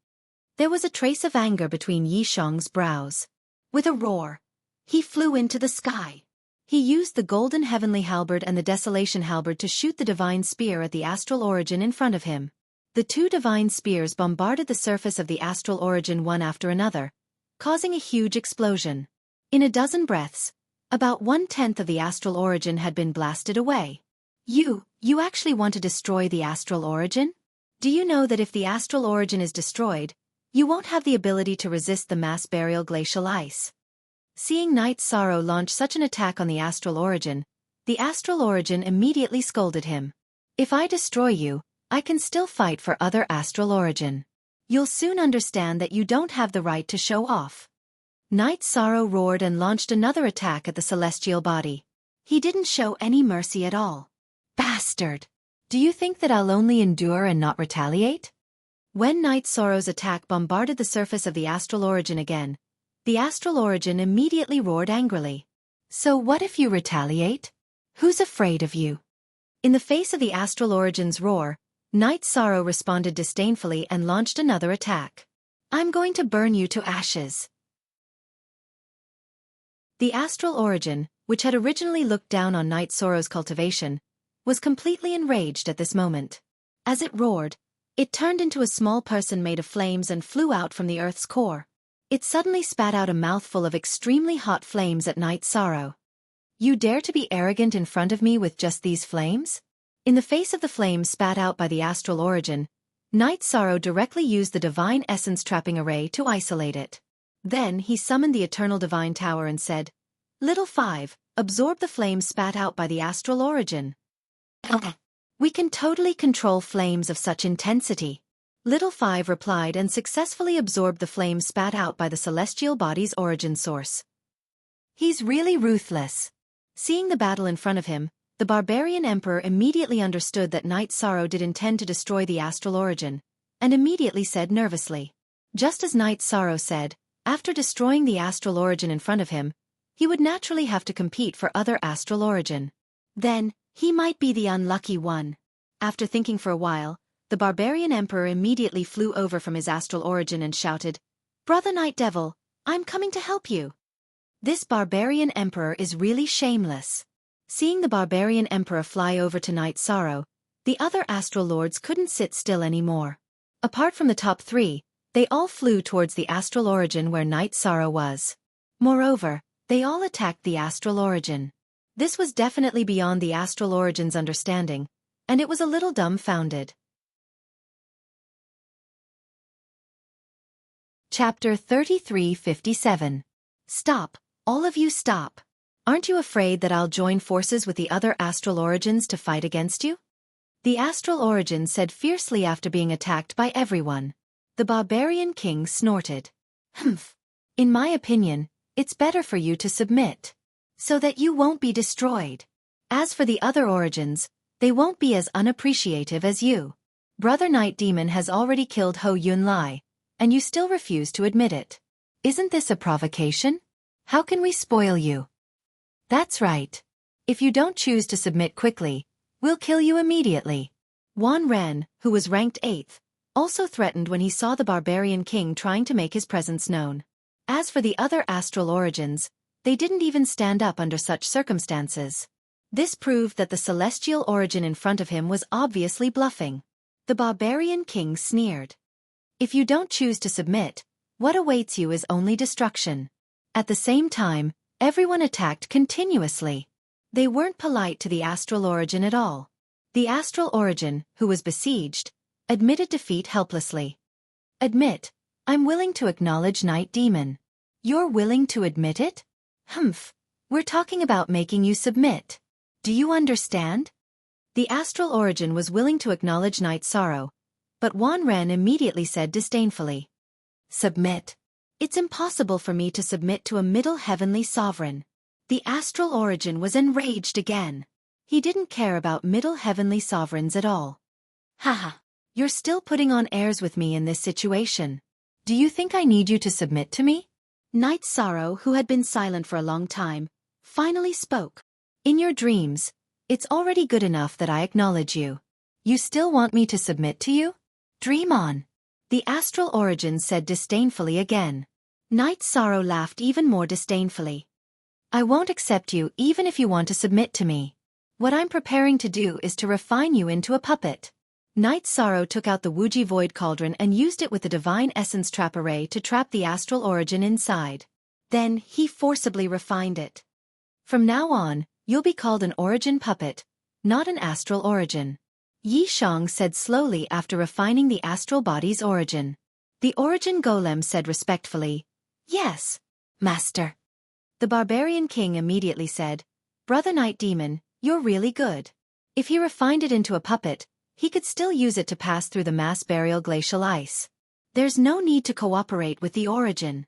There was a trace of anger between Yi Shang's brows. With a roar, he flew into the sky. He used the golden heavenly halberd and the desolation halberd to shoot the divine spear at the astral origin in front of him. The two divine spears bombarded the surface of the astral origin one after another, causing a huge explosion. In a dozen breaths, about 1/10 of the astral origin had been blasted away. You actually want to destroy the astral origin? Do you know that if the astral origin is destroyed, you won't have the ability to resist the mass burial glacial ice? Seeing Night Sorrow launch such an attack on the astral origin, the astral origin immediately scolded him. If I destroy you, I can still fight for other astral origin. You'll soon understand that you don't have the right to show off. Night Sorrow roared and launched another attack at the celestial body. He didn't show any mercy at all. Bastard! Do you think that I'll only endure and not retaliate? When Night Sorrow's attack bombarded the surface of the astral origin again, the astral origin immediately roared angrily. So what if you retaliate? Who's afraid of you? In the face of the astral origin's roar, Night Sorrow responded disdainfully and launched another attack. I'm going to burn you to ashes. The astral origin, which had originally looked down on Night Sorrow's cultivation, was completely enraged at this moment. As it roared, it turned into a small person made of flames and flew out from the earth's core. It suddenly spat out a mouthful of extremely hot flames at Night Sorrow. You dare to be arrogant in front of me with just these flames? In the face of the flames spat out by the astral origin, Night Sorrow directly used the divine essence trapping array to isolate it. Then he summoned the eternal divine tower and said, Little Five, absorb the flames spat out by the astral origin. We can totally control flames of such intensity. Little Five replied and successfully absorbed the flames spat out by the celestial body's origin source. He's really ruthless. Seeing the battle in front of him, the barbarian emperor immediately understood that Night Sorrow did intend to destroy the astral origin, and immediately said nervously. Just as Night Sorrow said, after destroying the astral origin in front of him, he would naturally have to compete for other astral origin. Then, he might be the unlucky one. After thinking for a while, the barbarian emperor immediately flew over from his astral origin and shouted, Brother Night Devil, I'm coming to help you. This barbarian emperor is really shameless. Seeing the barbarian emperor fly over to Night Sorrow, the other astral lords couldn't sit still anymore. Apart from the top three, they all flew towards the astral origin where Night Sorrow was. Moreover, they all attacked the astral origin. This was definitely beyond the astral origin's understanding, and it was a little dumbfounded. Chapter 3357. Stop, all of you stop. Aren't you afraid that I'll join forces with the other astral origins to fight against you? The astral origin said fiercely after being attacked by everyone. The barbarian king snorted. Humph. In my opinion, it's better for you to submit, so that you won't be destroyed. As for the other origins, they won't be as unappreciative as you. Brother Night Demon has already killed Ho Yun Lai, and you still refuse to admit it. Isn't this a provocation? How can we spoil you? That's right. If you don't choose to submit quickly, we'll kill you immediately. Wan Ren, who was ranked 8th, also threatened when he saw the barbarian king trying to make his presence known. As for the other astral origins, they didn't even stand up under such circumstances. This proved that the celestial origin in front of him was obviously bluffing. The barbarian king sneered. If you don't choose to submit, what awaits you is only destruction. At the same time, everyone attacked continuously. They weren't polite to the astral origin at all. The astral origin, who was besieged, admitted defeat helplessly. Admit, I'm willing to acknowledge Night Demon. You're willing to admit it? Humph, we're talking about making you submit. Do you understand? The astral origin was willing to acknowledge Night Sorrow, but Wan Ren immediately said disdainfully. Submit. It's impossible for me to submit to a middle heavenly sovereign. The astral origin was enraged again. He didn't care about middle heavenly sovereigns at all. Haha, you're still putting on airs with me in this situation. Do you think I need you to submit to me? Night Sorrow, who had been silent for a long time, finally spoke. In your dreams, it's already good enough that I acknowledge you. You still want me to submit to you? Dream on. The astral origin said disdainfully again. Night Sorrow laughed even more disdainfully. I won't accept you even if you want to submit to me. What I'm preparing to do is to refine you into a puppet. Night Sorrow took out the Wuji Void Cauldron and used it with the Divine Essence Trap Array to trap the astral origin inside. Then, he forcibly refined it. From now on, you'll be called an origin puppet, not an astral origin. Yi Shang said slowly after refining the astral body's origin. The origin golem said respectfully, Yes, Master. The barbarian king immediately said, Brother Night Demon, you're really good. If he refined it into a puppet, he could still use it to pass through the mass burial glacial ice. There's no need to cooperate with the origin.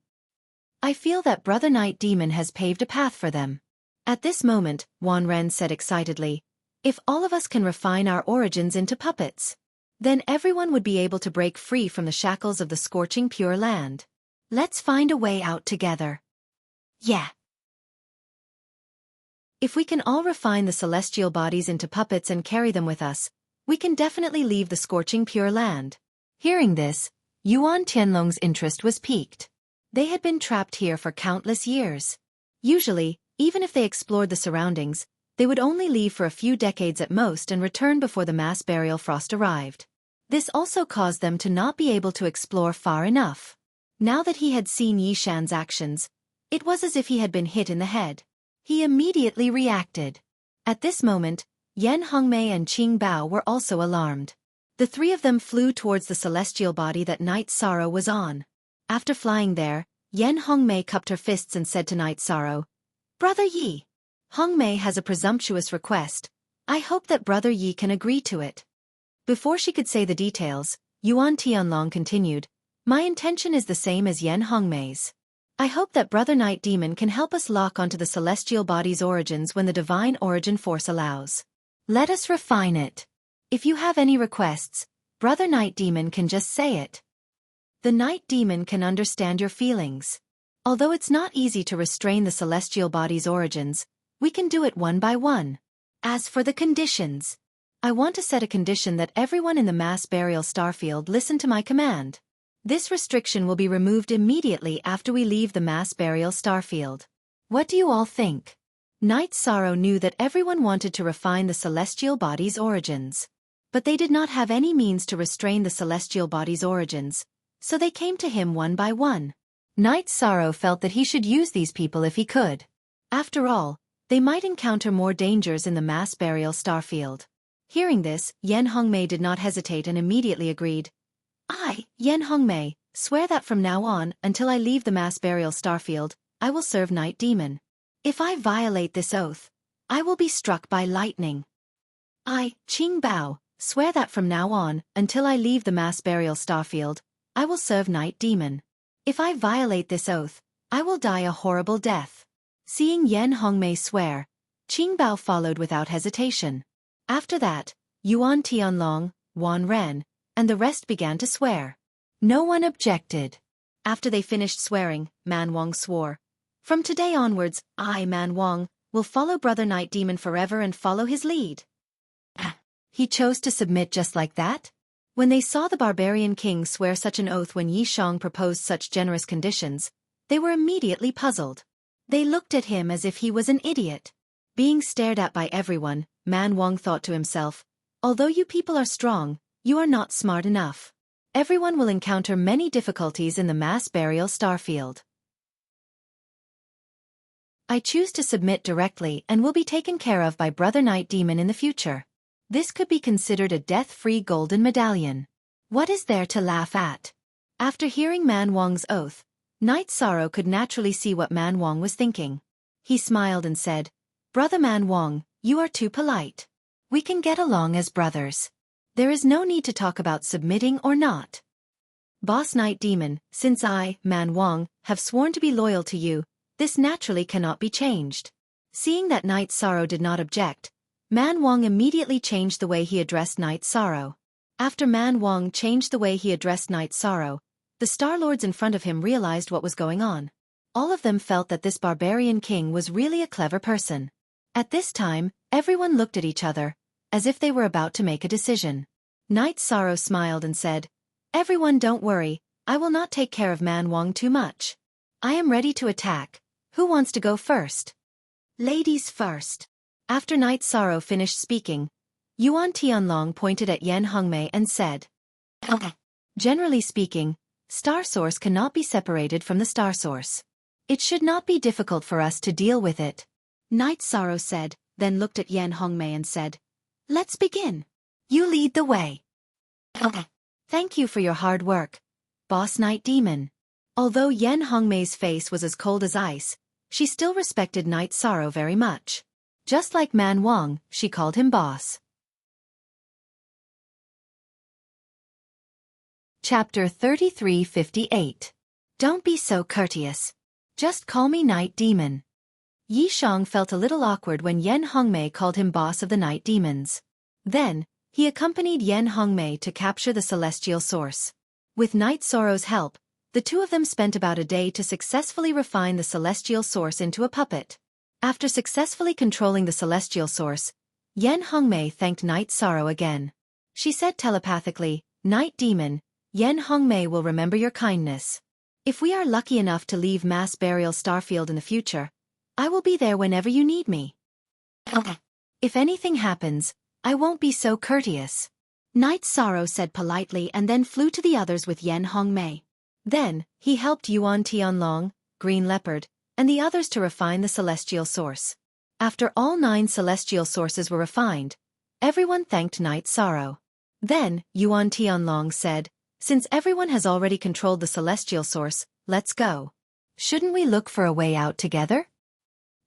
I feel that Brother Night Demon has paved a path for them. At this moment, Wan Ren said excitedly, if all of us can refine our origins into puppets, then everyone would be able to break free from the shackles of the scorching pure land. Let's find a way out together. Yeah. If we can all refine the celestial bodies into puppets and carry them with us, we can definitely leave the scorching pure land. Hearing this, Yuan Tianlong's interest was piqued. They had been trapped here for countless years. Usually, even if they explored the surroundings, they would only leave for a few decades at most and return before the mass burial frost arrived. This also caused them to not be able to explore far enough. Now that he had seen Yi Shan's actions, it was as if he had been hit in the head. He immediately reacted. At this moment, Yan Hongmei and Qing Bao were also alarmed. The three of them flew towards the celestial body that Night Sorrow was on. After flying there, Yan Hongmei cupped her fists and said to Night Sorrow, Brother Yi, Hongmei has a presumptuous request. I hope that Brother Yi can agree to it. Before she could say the details, Yuan Tianlong continued, My intention is the same as Yan Hongmei's. I hope that Brother Night Demon can help us lock onto the celestial body's origins when the divine origin force allows. Let us refine it. If you have any requests, Brother Night Demon can just say it. The Night Demon can understand your feelings. Although it's not easy to restrain the celestial body's origins, we can do it one by one. As for the conditions, I want to set a condition that everyone in the mass burial starfield listen to my command. This restriction will be removed immediately after we leave the mass burial starfield. What do you all think? Night Sorrow knew that everyone wanted to refine the celestial body's origins. But they did not have any means to restrain the celestial body's origins, so they came to him one by one. Night Sorrow felt that he should use these people if he could. After all, they might encounter more dangers in the mass burial starfield. Hearing this, Yan Hongmei did not hesitate and immediately agreed. I, Yan Hongmei, swear that from now on, until I leave the mass burial starfield, I will serve Night Demon. If I violate this oath, I will be struck by lightning. I, Qing Bao, swear that from now on, until I leave the mass burial starfield, I will serve Night Demon. If I violate this oath, I will die a horrible death. Seeing Yan Hongmei swear, Qing Bao followed without hesitation. After that, Yuan Tianlong, Wan Ren, and the rest began to swear. No one objected. After they finished swearing, Man Wang swore. From today onwards, I, Man Wang, will follow Brother Night Demon forever and follow his lead. He chose to submit just like that? When they saw the barbarian king swear such an oath when Yi Shang proposed such generous conditions, they were immediately puzzled. They looked at him as if he was an idiot. Being stared at by everyone, Man Wang thought to himself, although you people are strong, you are not smart enough. Everyone will encounter many difficulties in the mass burial starfield. I choose to submit directly and will be taken care of by Brother Night Demon in the future. This could be considered a death-free golden medallion. What is there to laugh at? After hearing Man Wang's oath, Night Sorrow could naturally see what Man Wang was thinking. He smiled and said, Brother Man Wang, you are too polite. We can get along as brothers. There is no need to talk about submitting or not. Boss Night Demon, since I, Man Wang, have sworn to be loyal to you, this naturally cannot be changed. Seeing that Night Sorrow did not object, Man Wang immediately changed the way he addressed Night Sorrow. After Man Wang changed the way he addressed Night Sorrow, the Star Lords in front of him realized what was going on. All of them felt that this barbarian king was really a clever person. At this time, everyone looked at each other, as if they were about to make a decision. Night Sorrow smiled and said, Everyone don't worry, I will not take care of Man Wang too much. I am ready to attack. Who wants to go first? Ladies first. After Night Sorrow finished speaking, Yuan Tianlong pointed at Yan Hongmei and said, Generally speaking, Star Source cannot be separated from the Star Source. It should not be difficult for us to deal with it. Night Sorrow said, then looked at Yan Hongmei and said, Let's begin. You lead the way. Thank you for your hard work, Boss Night Demon. Although Yan Hongmei's face was as cold as ice, she still respected Night Sorrow very much. Just like Man Wang, she called him boss. Chapter 3358. Don't be so courteous. Just call me Night Demon. Yi Shang felt a little awkward when Yan Hongmei called him boss of the Night Demons. Then, he accompanied Yan Hongmei to capture the celestial source. With Night Sorrow's help, the two of them spent about a day to successfully refine the celestial source into a puppet. After successfully controlling the celestial source, Yan Hongmei thanked Night Sorrow again. She said telepathically, Night Demon, Yan Hongmei will remember your kindness. If we are lucky enough to leave Mass Burial Starfield in the future, I will be there whenever you need me. If anything happens, I won't be so courteous. Night Sorrow said politely and then flew to the others with Yan Hongmei. Then, he helped Yuan Tianlong, Green Leopard, and the others to refine the celestial source. After all 9 celestial sources were refined, everyone thanked Night Sorrow. Then, Yuan Tianlong said, Since everyone has already controlled the celestial source, let's go. Shouldn't we look for a way out together?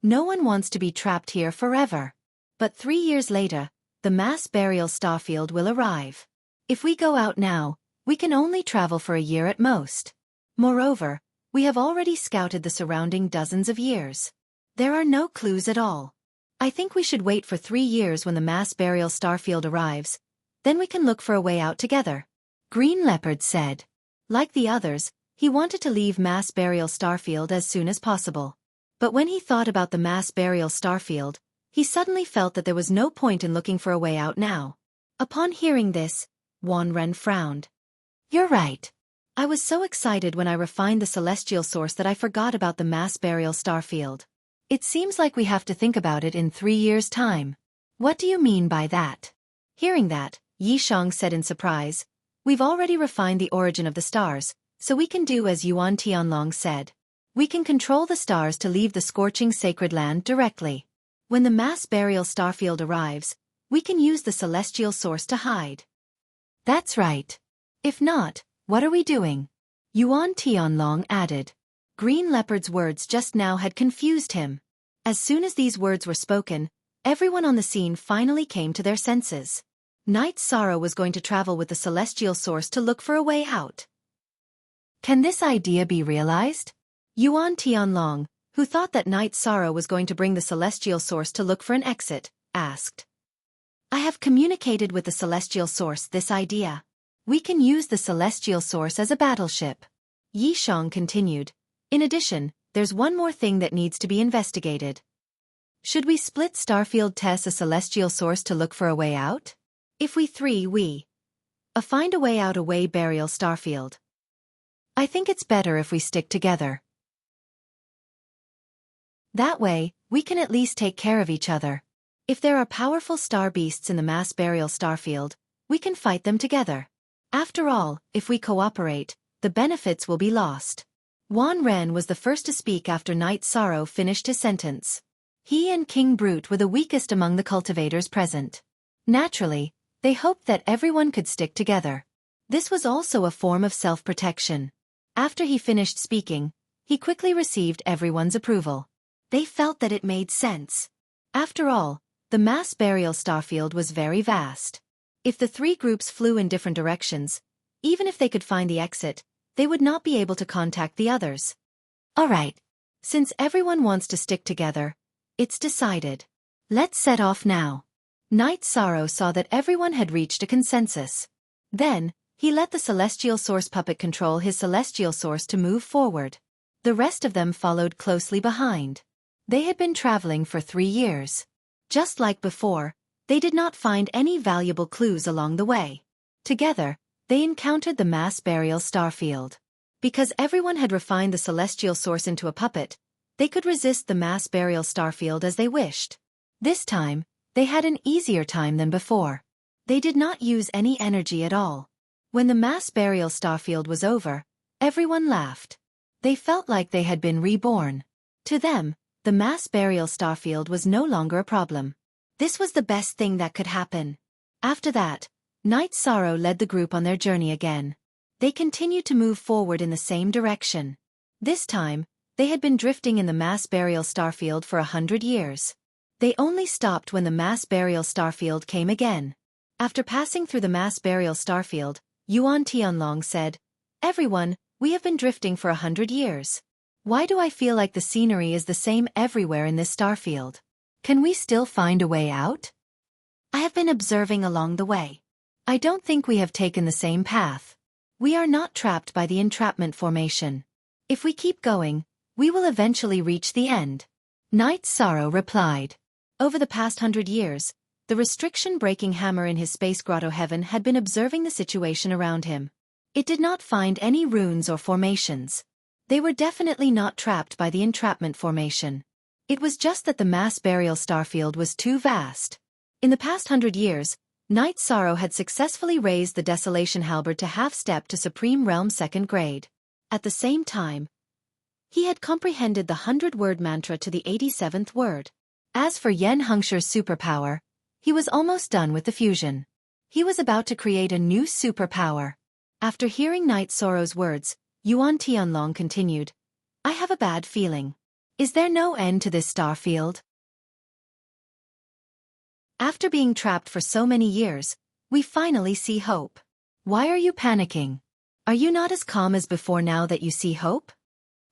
No one wants to be trapped here forever. But 3 years later, the mass burial starfield will arrive. If we go out now, we can only travel for a year at most. Moreover, we have already scouted the surrounding dozens of years. There are no clues at all. I think we should wait for 3 years when the mass burial starfield arrives, then we can look for a way out together. Green Leopard said. Like the others, he wanted to leave mass burial starfield as soon as possible. But when he thought about the mass burial starfield, he suddenly felt that there was no point in looking for a way out now. Upon hearing this, Wan Ren frowned. You're right. I was so excited when I refined the celestial source that I forgot about the mass burial starfield. It seems like we have to think about it in 3 years' time. What do you mean by that? Hearing that, Yi Shang said in surprise, We've already refined the origin of the stars, so we can do as Yuan Tianlong said. We can control the stars to leave the scorching sacred land directly. When the mass burial starfield arrives, we can use the celestial source to hide. That's right. If not, what are we doing? Yuan Tianlong added. Green Leopard's words just now had confused him. As soon as these words were spoken, everyone on the scene finally came to their senses. Night Sorrow was going to travel with the celestial source to look for a way out. Can this idea be realized? Yuan Tianlong, who thought that Night Sorrow was going to bring the celestial source to look for an exit, asked. I have communicated with the celestial source this idea. We can use the celestial source as a battleship. Yi Shang continued. In addition, there's one more thing that needs to be investigated. Should we split Starfield test a celestial source to look for a way out? If we find a way out away burial Starfield. I think it's better if we stick together. That way, we can at least take care of each other. If there are powerful star beasts in the mass burial starfield, we can fight them together. After all, if we cooperate, the benefits will be lost. Wan Ren was the first to speak after Knight Sorrow finished his sentence. He and King Brute were the weakest among the cultivators present. Naturally, they hoped that everyone could stick together. This was also a form of self-protection. After he finished speaking, he quickly received everyone's approval. They felt that it made sense. After all, the mass burial starfield was very vast. If the three groups flew in different directions, even if they could find the exit, they would not be able to contact the others. Alright. Since everyone wants to stick together, it's decided. Let's set off now. Knight Sorrow saw that everyone had reached a consensus. Then, he let the Celestial Source puppet control his Celestial Source to move forward. The rest of them followed closely behind. They had been traveling for 3 years. Just like before, they did not find any valuable clues along the way. Together, they encountered the mass burial starfield. Because everyone had refined the Celestial Source into a puppet, they could resist the mass burial starfield as they wished. This time, they had an easier time than before. They did not use any energy at all. When the mass burial starfield was over, everyone laughed. They felt like they had been reborn. To them, the mass burial starfield was no longer a problem. This was the best thing that could happen. After that, Knight Sorrow led the group on their journey again. They continued to move forward in the same direction. This time, they had been drifting in the mass burial starfield for 100 years. They only stopped when the mass burial starfield came again. After passing through the mass burial starfield, Yuan Tianlong said, "Everyone, we have been drifting for 100 years. Why do I feel like the scenery is the same everywhere in this starfield? Can we still find a way out?" "I have been observing along the way. I don't think we have taken the same path. We are not trapped by the entrapment formation. If we keep going, we will eventually reach the end." Knight Sorrow replied. Over the past 100 years, the restriction-breaking hammer in his space grotto heaven had been observing the situation around him. It did not find any runes or formations. They were definitely not trapped by the entrapment formation. It was just that the mass burial starfield was too vast. In the past 100 years, Knight Sorrow had successfully raised the Desolation Halberd to half-step to Supreme Realm 2nd grade. At the same time, he had comprehended the 100-word mantra to the 87th word. As for Yen Hengsher's superpower, he was almost done with the fusion. He was about to create a new superpower. After hearing Knight Sorrow's words, Yuan Tianlong continued, "I have a bad feeling. Is there no end to this starfield? After being trapped for so many years, we finally see hope. Why are you panicking? Are you not as calm as before now that you see hope?"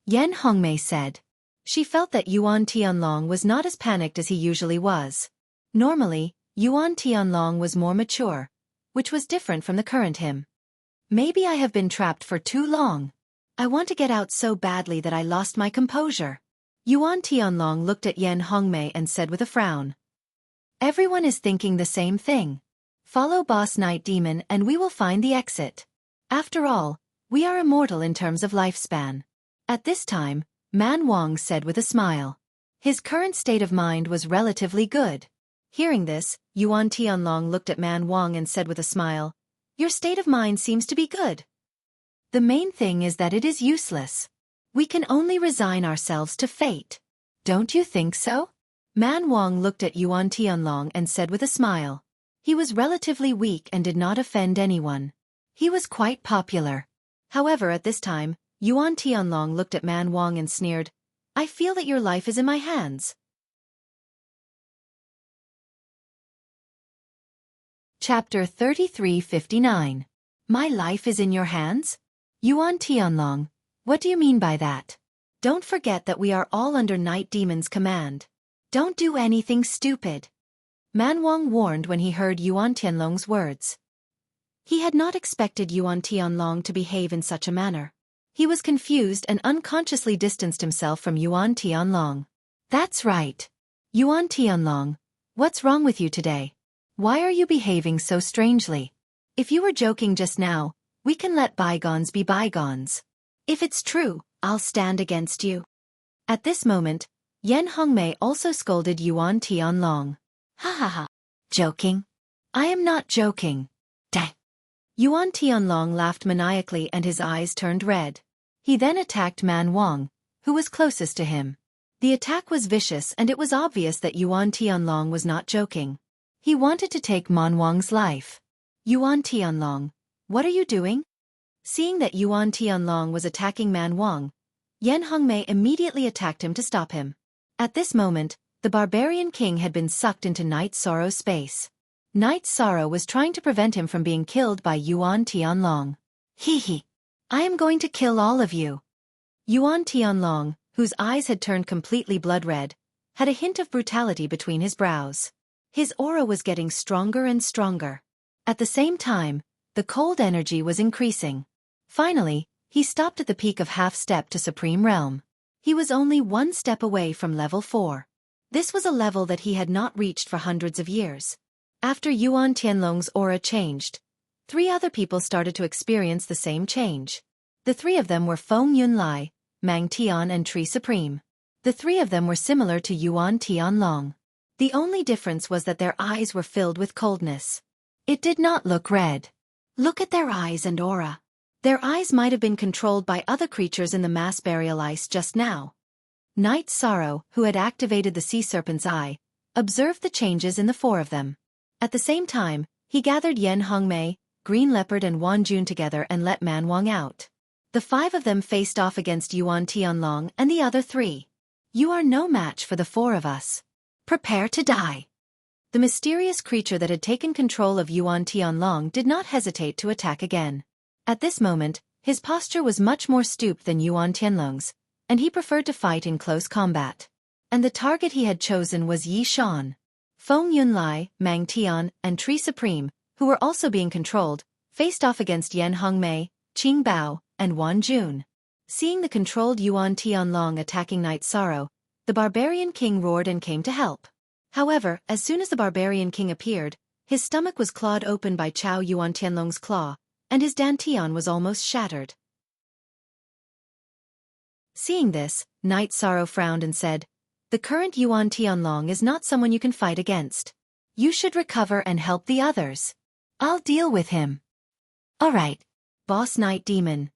Yen Hongmei said. She felt that Yuan Tianlong was not as panicked as he usually was. Normally, Yuan Tianlong was more mature, which was different from the current him. "Maybe I have been trapped for too long. I want to get out so badly that I lost my composure." Yuan Tianlong looked at Yen Hongmei and said with a frown. "Everyone is thinking the same thing. Follow Boss Night Demon and we will find the exit. After all, we are immortal in terms of lifespan." At this time, Man Wang said with a smile. His current state of mind was relatively good. Hearing this, Yuan Tianlong looked at Man Wang and said with a smile, "Your state of mind seems to be good. The main thing is that it is useless. We can only resign ourselves to fate. Don't you think so?" Man Wang looked at Yuan Tianlong and said with a smile. He was relatively weak and did not offend anyone. He was quite popular. However, at this time, Yuan Tianlong looked at Man Wang and sneered, "I feel that your life is in my hands." Chapter 3359. My life is in your hands? Yuan Tianlong, what do you mean by that? Don't forget that we are all under Night Demon's command. Don't do anything stupid. Man Wang warned when he heard Yuan Tianlong's words. He had not expected Yuan Tianlong to behave in such a manner. He was confused and unconsciously distanced himself from Yuan Tianlong. "That's right. Yuan Tianlong, what's wrong with you today? Why are you behaving so strangely? If you were joking just now, we can let bygones be bygones. If it's true, I'll stand against you." At this moment, Yan Hongmei also scolded Yuan Tianlong. Ha ha ha. Joking? I am not joking. Dang. Yuan Tianlong laughed maniacally and his eyes turned red. He then attacked Man Wang, who was closest to him. The attack was vicious and it was obvious that Yuan Tianlong was not joking. He wanted to take Man Wang's life. Yuan Tianlong, what are you doing? Seeing that Yuan Tianlong was attacking Man Wang, Yan Hongmei immediately attacked him to stop him. At this moment, the barbarian king had been sucked into Night Sorrow's space. Night Sorrow was trying to prevent him from being killed by Yuan Tianlong. Hee. I am going to kill all of you. Yuan Tianlong, whose eyes had turned completely blood red, had a hint of brutality between his brows. His aura was getting stronger and stronger. At the same time, the cold energy was increasing. Finally, he stopped at the peak of half-step to Supreme Realm. He was only one step away from level 4. This was a level that he had not reached for hundreds of years. After Yuan Tianlong's aura changed, 3 other people started to experience the same change. The 3 of them were Feng Yunlai, Mang Tian and Tree Supreme. The 3 of them were similar to Yuan Tianlong. The only difference was that their eyes were filled with coldness. It did not look red. Look at their eyes and aura. Their eyes might have been controlled by other creatures in the mass burial ice just now. Night Sorrow, who had activated the sea serpent's eye, observed the changes in the 4 of them. At the same time, he gathered Yan Hongmei, Green Leopard and Wan Jun together and let Man Wang out. The 5 of them faced off against Yuan Tianlong and the other 3. You are no match for the 4 of us. Prepare to die. The mysterious creature that had taken control of Yuan Tianlong did not hesitate to attack again. At this moment, his posture was much more stooped than Yuan Tianlong's, and he preferred to fight in close combat. And the target he had chosen was Yi Shan. Feng Yunlai, Mang Tian, and Tree Supreme, who were also being controlled, faced off against Yan Hongmei, Qing Bao, and Wan Jun. Seeing the controlled Yuan Tianlong attacking Night Sorrow, the barbarian king roared and came to help. However, as soon as the barbarian king appeared, his stomach was clawed open by Chao Yuan Tianlong's claw, and his dantian was almost shattered. Seeing this, Night Sorrow frowned and said, "The current Yuan Tianlong is not someone you can fight against. You should recover and help the others. I'll deal with him." "Alright, Boss Night Demon.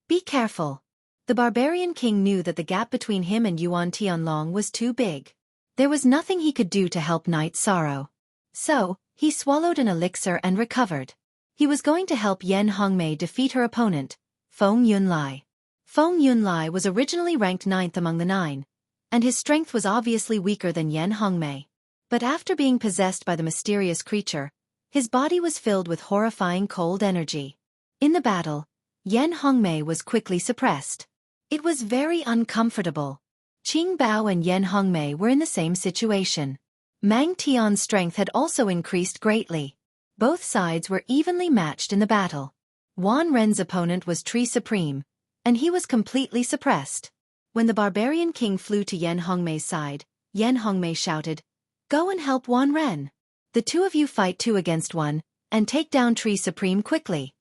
Be careful." The barbarian king knew that the gap between him and Yuan Tianlong was too big. There was nothing he could do to help Night Sorrow. So, he swallowed an elixir and recovered. He was going to help Yan Hongmei defeat her opponent, Feng Yunlai. Feng Yunlai was originally ranked 9th among the 9, and his strength was obviously weaker than Yan Hongmei. But after being possessed by the mysterious creature, his body was filled with horrifying cold energy. In the battle, Yan Hongmei was quickly suppressed. It was very uncomfortable. Qing Bao and Yan Hongmei were in the same situation. Mang Tian's strength had also increased greatly. Both sides were evenly matched in the battle. Wan Ren's opponent was Tree Supreme, and he was completely suppressed. When the barbarian king flew to Yan Hongmei's side, Yan Hongmei shouted, "Go and help Wan Ren. The 2 of you fight 2 against 1, and take down Tree Supreme quickly."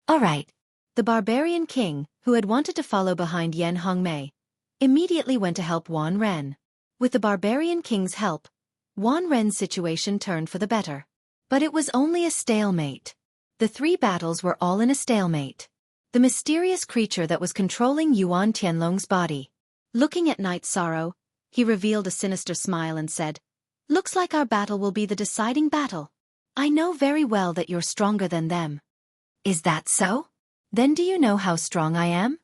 Alright. The barbarian king, who had wanted to follow behind Yan Hongmei, immediately went to help Wan Ren. With the barbarian king's help, Wan Ren's situation turned for the better. But it was only a stalemate. The 3 battles were all in a stalemate. The mysterious creature that was controlling Yuan Tianlong's body. Looking at Night Sorrow, he revealed a sinister smile and said, "Looks like our battle will be the deciding battle. I know very well that you're stronger than them." "Is that so? Then do you know how strong I am?"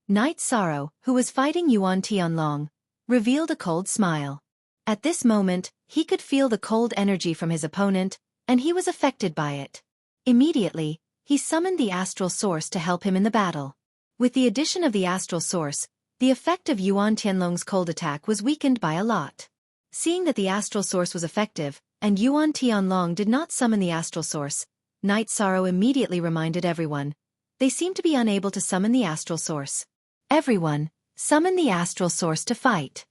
Night Sorrow, who was fighting Yuan Tianlong, revealed a cold smile. At this moment, he could feel the cold energy from his opponent, and he was affected by it. Immediately, he summoned the astral source to help him in the battle. With the addition of the astral source, the effect of Yuan Tianlong's cold attack was weakened by a lot. Seeing that the astral source was effective, and Yuan Tianlong did not summon the astral source, Night Sorrow immediately reminded everyone. They seemed to be unable to summon the astral source. "Everyone, summon the astral source to fight."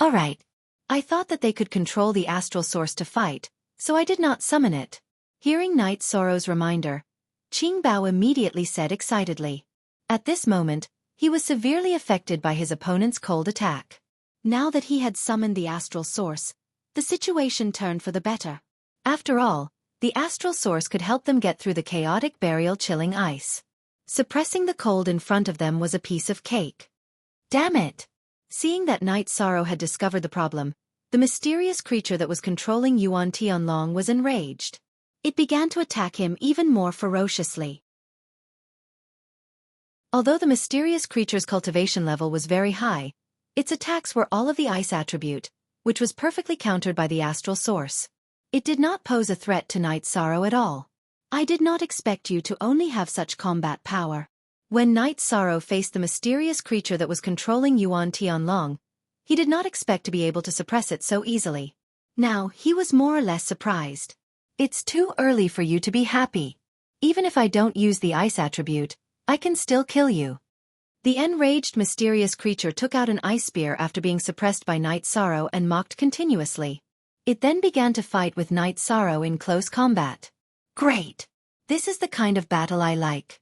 "Alright. I thought that they could control the astral source to fight, so I did not summon it." Hearing Night Sorrow's reminder, Qing Bao immediately said excitedly. At this moment, he was severely affected by his opponent's cold attack. Now that he had summoned the astral source, the situation turned for the better. After all, the astral source could help them get through the chaotic burial chilling ice. Suppressing the cold in front of them was a piece of cake. Damn it! Seeing that Night Sorrow had discovered the problem, the mysterious creature that was controlling Yuan Tianlong was enraged. It began to attack him even more ferociously. Although the mysterious creature's cultivation level was very high, its attacks were all of the ice attribute, which was perfectly countered by the astral source. It did not pose a threat to Night Sorrow at all. I did not expect you to only have such combat power. When Night Sorrow faced the mysterious creature that was controlling Yuan Tianlong, he did not expect to be able to suppress it so easily. Now, he was more or less surprised. It's too early for you to be happy. Even if I don't use the ice attribute, I can still kill you. The enraged mysterious creature took out an ice spear after being suppressed by Night Sorrow and mocked continuously. It then began to fight with Night Sorrow in close combat. Great! This is the kind of battle I like.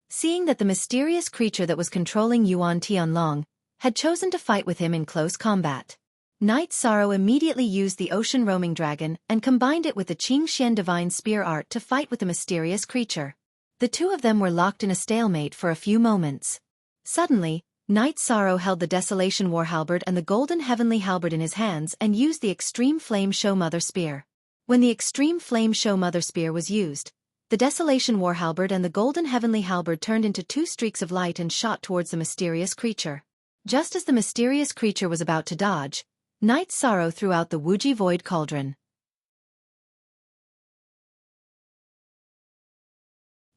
Seeing that the mysterious creature that was controlling Yuan Tianlong had chosen to fight with him in close combat, Night Sorrow immediately used the ocean roaming dragon and combined it with the Qingxian divine spear art to fight with the mysterious creature. The two of them were locked in a stalemate for a few moments. Suddenly, Night Sorrow held the Desolation War Halberd and the Golden Heavenly Halberd in his hands and used the Extreme Flame Show Mother Spear. When the Extreme Flame Show Mother Spear was used, the Desolation War Halberd and the Golden Heavenly Halberd turned into two streaks of light and shot towards the mysterious creature. Just as the mysterious creature was about to dodge, Night Sorrow threw out the Wuji Void Cauldron.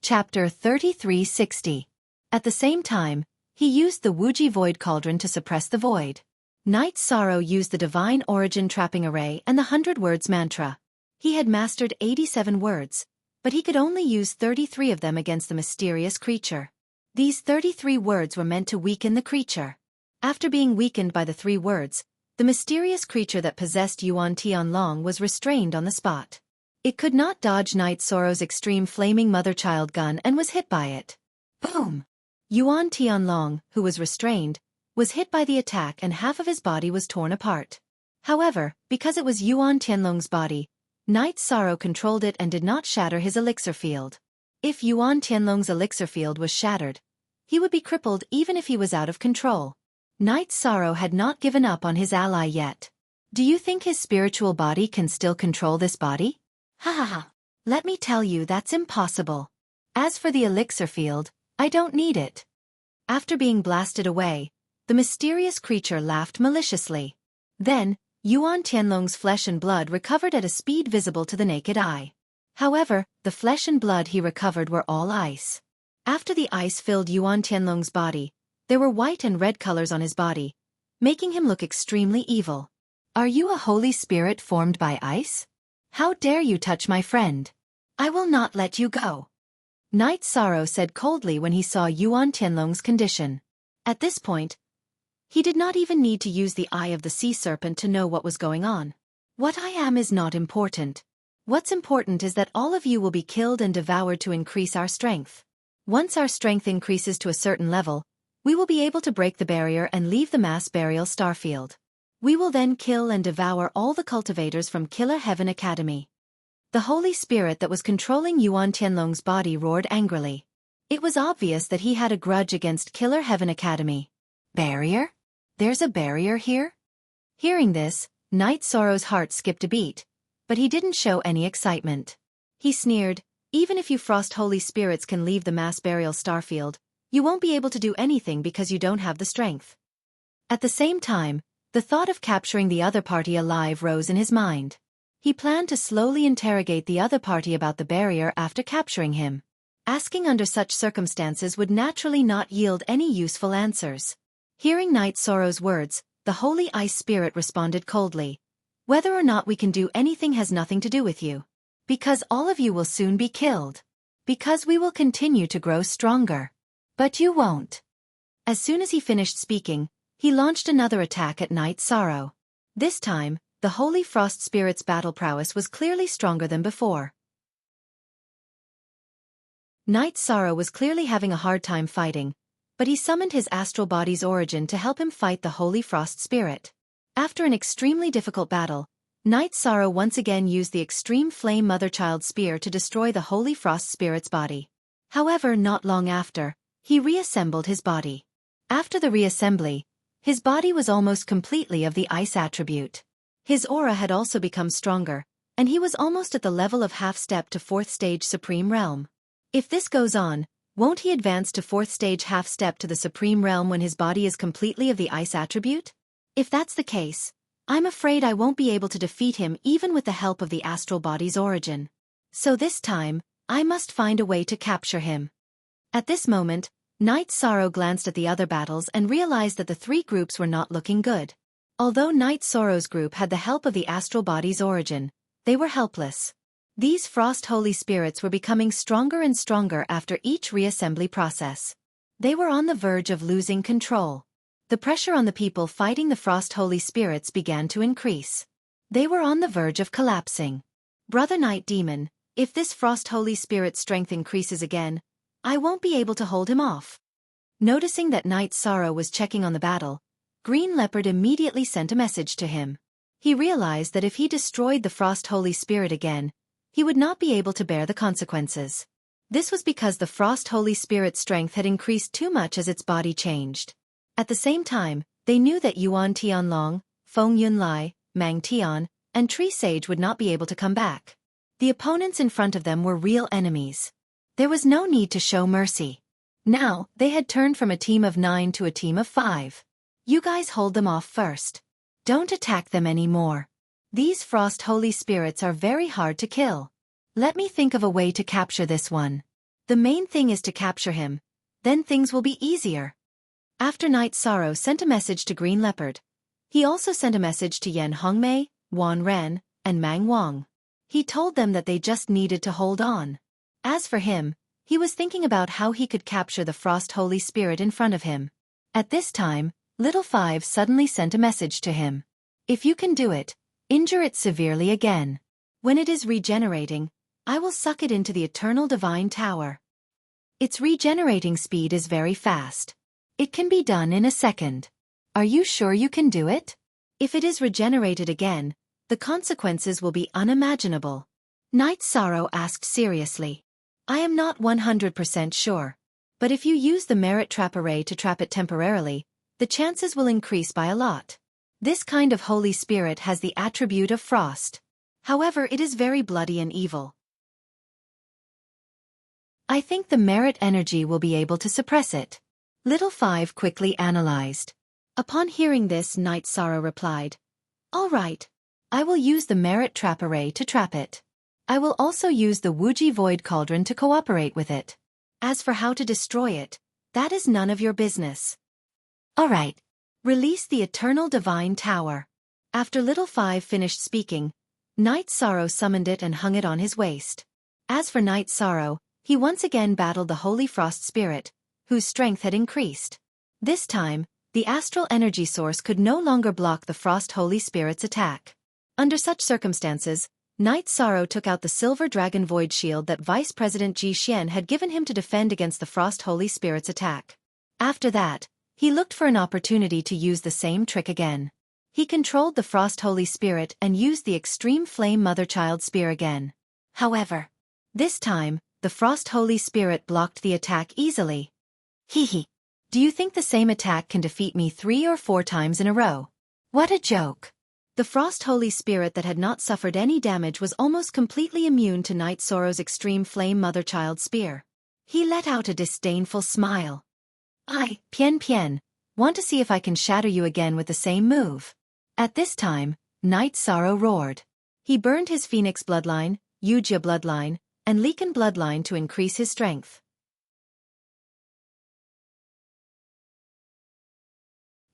Chapter 3360. At the same time, he used the Wuji Void Cauldron to suppress the void. Night Sorrow used the Divine Origin Trapping Array and the 100 Words Mantra. He had mastered 87 words, but he could only use 33 of them against the mysterious creature. These 33 words were meant to weaken the creature. After being weakened by the 3 words, the mysterious creature that possessed Yuan Tianlong was restrained on the spot. It could not dodge Night Sorrow's extreme flaming mother-child gun and was hit by it. Boom! Yuan Tianlong, who was restrained, was hit by the attack and half of his body was torn apart. However, because it was Yuan Tianlong's body, Night Sorrow controlled it and did not shatter his elixir field. If Yuan Tianlong's elixir field was shattered, he would be crippled even if he was out of control. Night Sorrow had not given up on his ally yet. Do you think his spiritual body can still control this body? Ha ha ha. Let me tell you that's impossible. As for the elixir field, I don't need it. After being blasted away, the mysterious creature laughed maliciously. Then, Yuan Tianlong's flesh and blood recovered at a speed visible to the naked eye. However, the flesh and blood he recovered were all ice. After the ice filled Yuan Tianlong's body, there were white and red colors on his body, making him look extremely evil. Are you a holy spirit formed by ice? How dare you touch my friend? I will not let you go. Night Sorrow said coldly when he saw Yuan Tianlong's condition. At this point, he did not even need to use the eye of the sea serpent to know what was going on. What I am is not important. What's important is that all of you will be killed and devoured to increase our strength. Once our strength increases to a certain level, we will be able to break the barrier and leave the mass burial starfield. We will then kill and devour all the cultivators from Killer Heaven Academy. The Holy Spirit that was controlling Yuan Tianlong's body roared angrily. It was obvious that he had a grudge against Killer Heaven Academy. Barrier? There's a barrier here? Hearing this, Night Sorrow's heart skipped a beat, but he didn't show any excitement. He sneered, even if you Frost Holy Spirits can leave the mass burial starfield, you won't be able to do anything because you don't have the strength. At the same time, the thought of capturing the other party alive rose in his mind. He planned to slowly interrogate the other party about the barrier after capturing him. Asking under such circumstances would naturally not yield any useful answers. Hearing Night Sorrow's words, the Holy Ice Spirit responded coldly. Whether or not we can do anything has nothing to do with you. Because all of you will soon be killed. Because we will continue to grow stronger. But you won't. As soon as he finished speaking, he launched another attack at Night Sorrow. This time, the Holy Frost Spirit's battle prowess was clearly stronger than before. Night Sorrow was clearly having a hard time fighting, but he summoned his astral body's origin to help him fight the Holy Frost Spirit. After an extremely difficult battle, Night Sorrow once again used the Extreme Flame Mother-Child Spear to destroy the Holy Frost Spirit's body. However, not long after, he reassembled his body. After the reassembly, his body was almost completely of the ice attribute. His aura had also become stronger, and he was almost at the level of half-step to 4th stage Supreme Realm. If this goes on, won't he advance to 4th stage half-step to the Supreme Realm when his body is completely of the ice attribute? If that's the case, I'm afraid I won't be able to defeat him even with the help of the astral body's origin. So this time, I must find a way to capture him. At this moment, Night Sorrow glanced at the other battles and realized that the three groups were not looking good. Although Night Sorrow's group had the help of the astral body's origin, they were helpless. These Frost Holy Spirits were becoming stronger and stronger after each reassembly process. They were on the verge of losing control. The pressure on the people fighting the Frost Holy Spirits began to increase. They were on the verge of collapsing. Brother Night Demon, if this Frost Holy Spirit strength increases again, I won't be able to hold him off. Noticing that Night Sorrow was checking on the battle, Green Leopard immediately sent a message to him. He realized that if he destroyed the Frost Holy Spirit again, he would not be able to bear the consequences. This was because the Frost Holy Spirit's strength had increased too much as its body changed. At the same time, they knew that Yuan Tianlong, Feng Yunlai, Mang Tian, and Tree Sage would not be able to come back. The opponents in front of them were real enemies. There was no need to show mercy. Now, they had turned from a team of 9 to a team of 5. You guys hold them off first. Don't attack them anymore. These Frost Holy Spirits are very hard to kill. Let me think of a way to capture this one. The main thing is to capture him. Then things will be easier. After Night Sorrow sent a message to Green Leopard, he also sent a message to Yan Hongmei, Wan Ren, and Mang Wang. He told them that they just needed to hold on. As for him, he was thinking about how he could capture the Frost Holy Spirit in front of him. At this time, Little Five suddenly sent a message to him. If you can do it, injure it severely again. When it is regenerating, I will suck it into the Eternal Divine Tower. Its regenerating speed is very fast. It can be done in a second. Are you sure you can do it? If it is regenerated again, the consequences will be unimaginable. Night Sorrow asked seriously. I am not 100% sure. But if you use the Merit Trap Array to trap it temporarily, the chances will increase by a lot. This kind of Holy Spirit has the attribute of frost. However, it is very bloody and evil. I think the Merit energy will be able to suppress it. Little Five quickly analyzed. Upon hearing this, Night Sorrow replied, all right. I will use the Merit Trap Array to trap it. I will also use the Wuji Void Cauldron to cooperate with it. As for how to destroy it, that is none of your business. All right. Release the Eternal Divine Tower. After Little Five finished speaking, Night Sorrow summoned it and hung it on his waist. As for Night Sorrow, he once again battled the Holy Frost Spirit, whose strength had increased. This time, the astral energy source could no longer block the Frost Holy Spirit's attack. Under such circumstances, Night Sorrow took out the Silver Dragon Void Shield that Vice President Ji Xian had given him to defend against the Frost Holy Spirit's attack. After that, he looked for an opportunity to use the same trick again. He controlled the Frost Holy Spirit and used the Extreme Flame Mother-Child Spear again. However, this time, the Frost Holy Spirit blocked the attack easily. Hee. Do you think the same attack can defeat me 3 or 4 times in a row? What a joke. The Frost Holy Spirit that had not suffered any damage was almost completely immune to Night Sorrow's Extreme Flame Mother-Child Spear. He let out a disdainful smile. I, Pian, want to see if I can shatter you again with the same move. At this time, Night Sorrow roared. He burned his Phoenix bloodline, Yujia bloodline, and Leaken bloodline to increase his strength.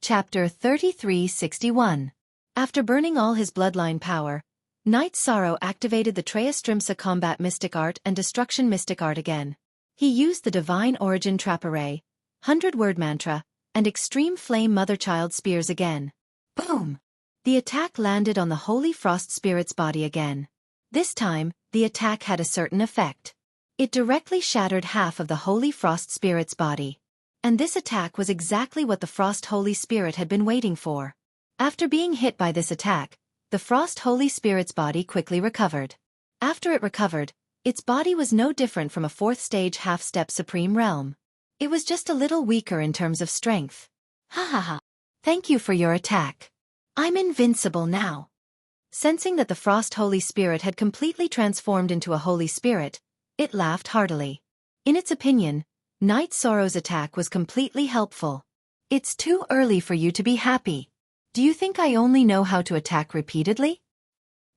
Chapter 3361. After burning all his bloodline power, Night Sorrow activated the Treya Combat Mystic Art and Destruction Mystic Art again. He used the Divine Origin Trap Array, 100-Word Mantra, and Extreme Flame Mother-Child Spears again. Boom! The attack landed on the Holy Frost Spirit's body again. This time, the attack had a certain effect. It directly shattered half of the Holy Frost Spirit's body. And this attack was exactly what the Frost Holy Spirit had been waiting for. After being hit by this attack, the Frost Holy Spirit's body quickly recovered. After it recovered, its body was no different from a fourth-stage half-step Supreme Realm. It was just a little weaker in terms of strength. Ha ha ha. Thank you for your attack. I'm invincible now. Sensing that the Frost Holy Spirit had completely transformed into a Holy Spirit, it laughed heartily. In its opinion, Night Sorrow's attack was completely helpful. It's too early for you to be happy. Do you think I only know how to attack repeatedly?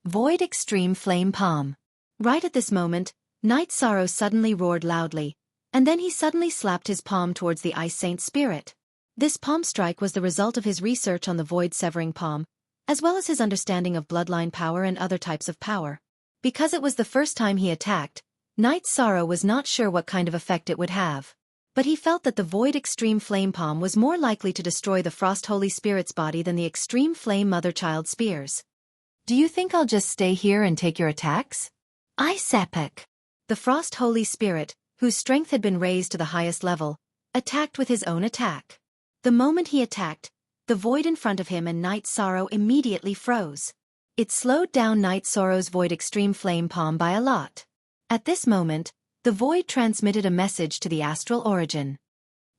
Void Extreme Flame Palm. Right at this moment, Night Sorrow suddenly roared loudly, and then he suddenly slapped his palm towards the Ice Saint Spirit. This palm strike was the result of his research on the void-severing palm, as well as his understanding of bloodline power and other types of power. Because it was the first time he attacked, Night Sorrow was not sure what kind of effect it would have. But he felt that the Void Extreme Flame Palm was more likely to destroy the Frost Holy Spirit's body than the Extreme Flame Mother-Child Spears. Do you think I'll just stay here and take your attacks? Ice Epic. The Frost Holy Spirit, whose strength had been raised to the highest level, attacked with his own attack. The moment he attacked, the void in front of him and Night Sorrow immediately froze. It slowed down Night Sorrow's Void Extreme Flame Palm by a lot. At this moment, the void transmitted a message to the astral origin.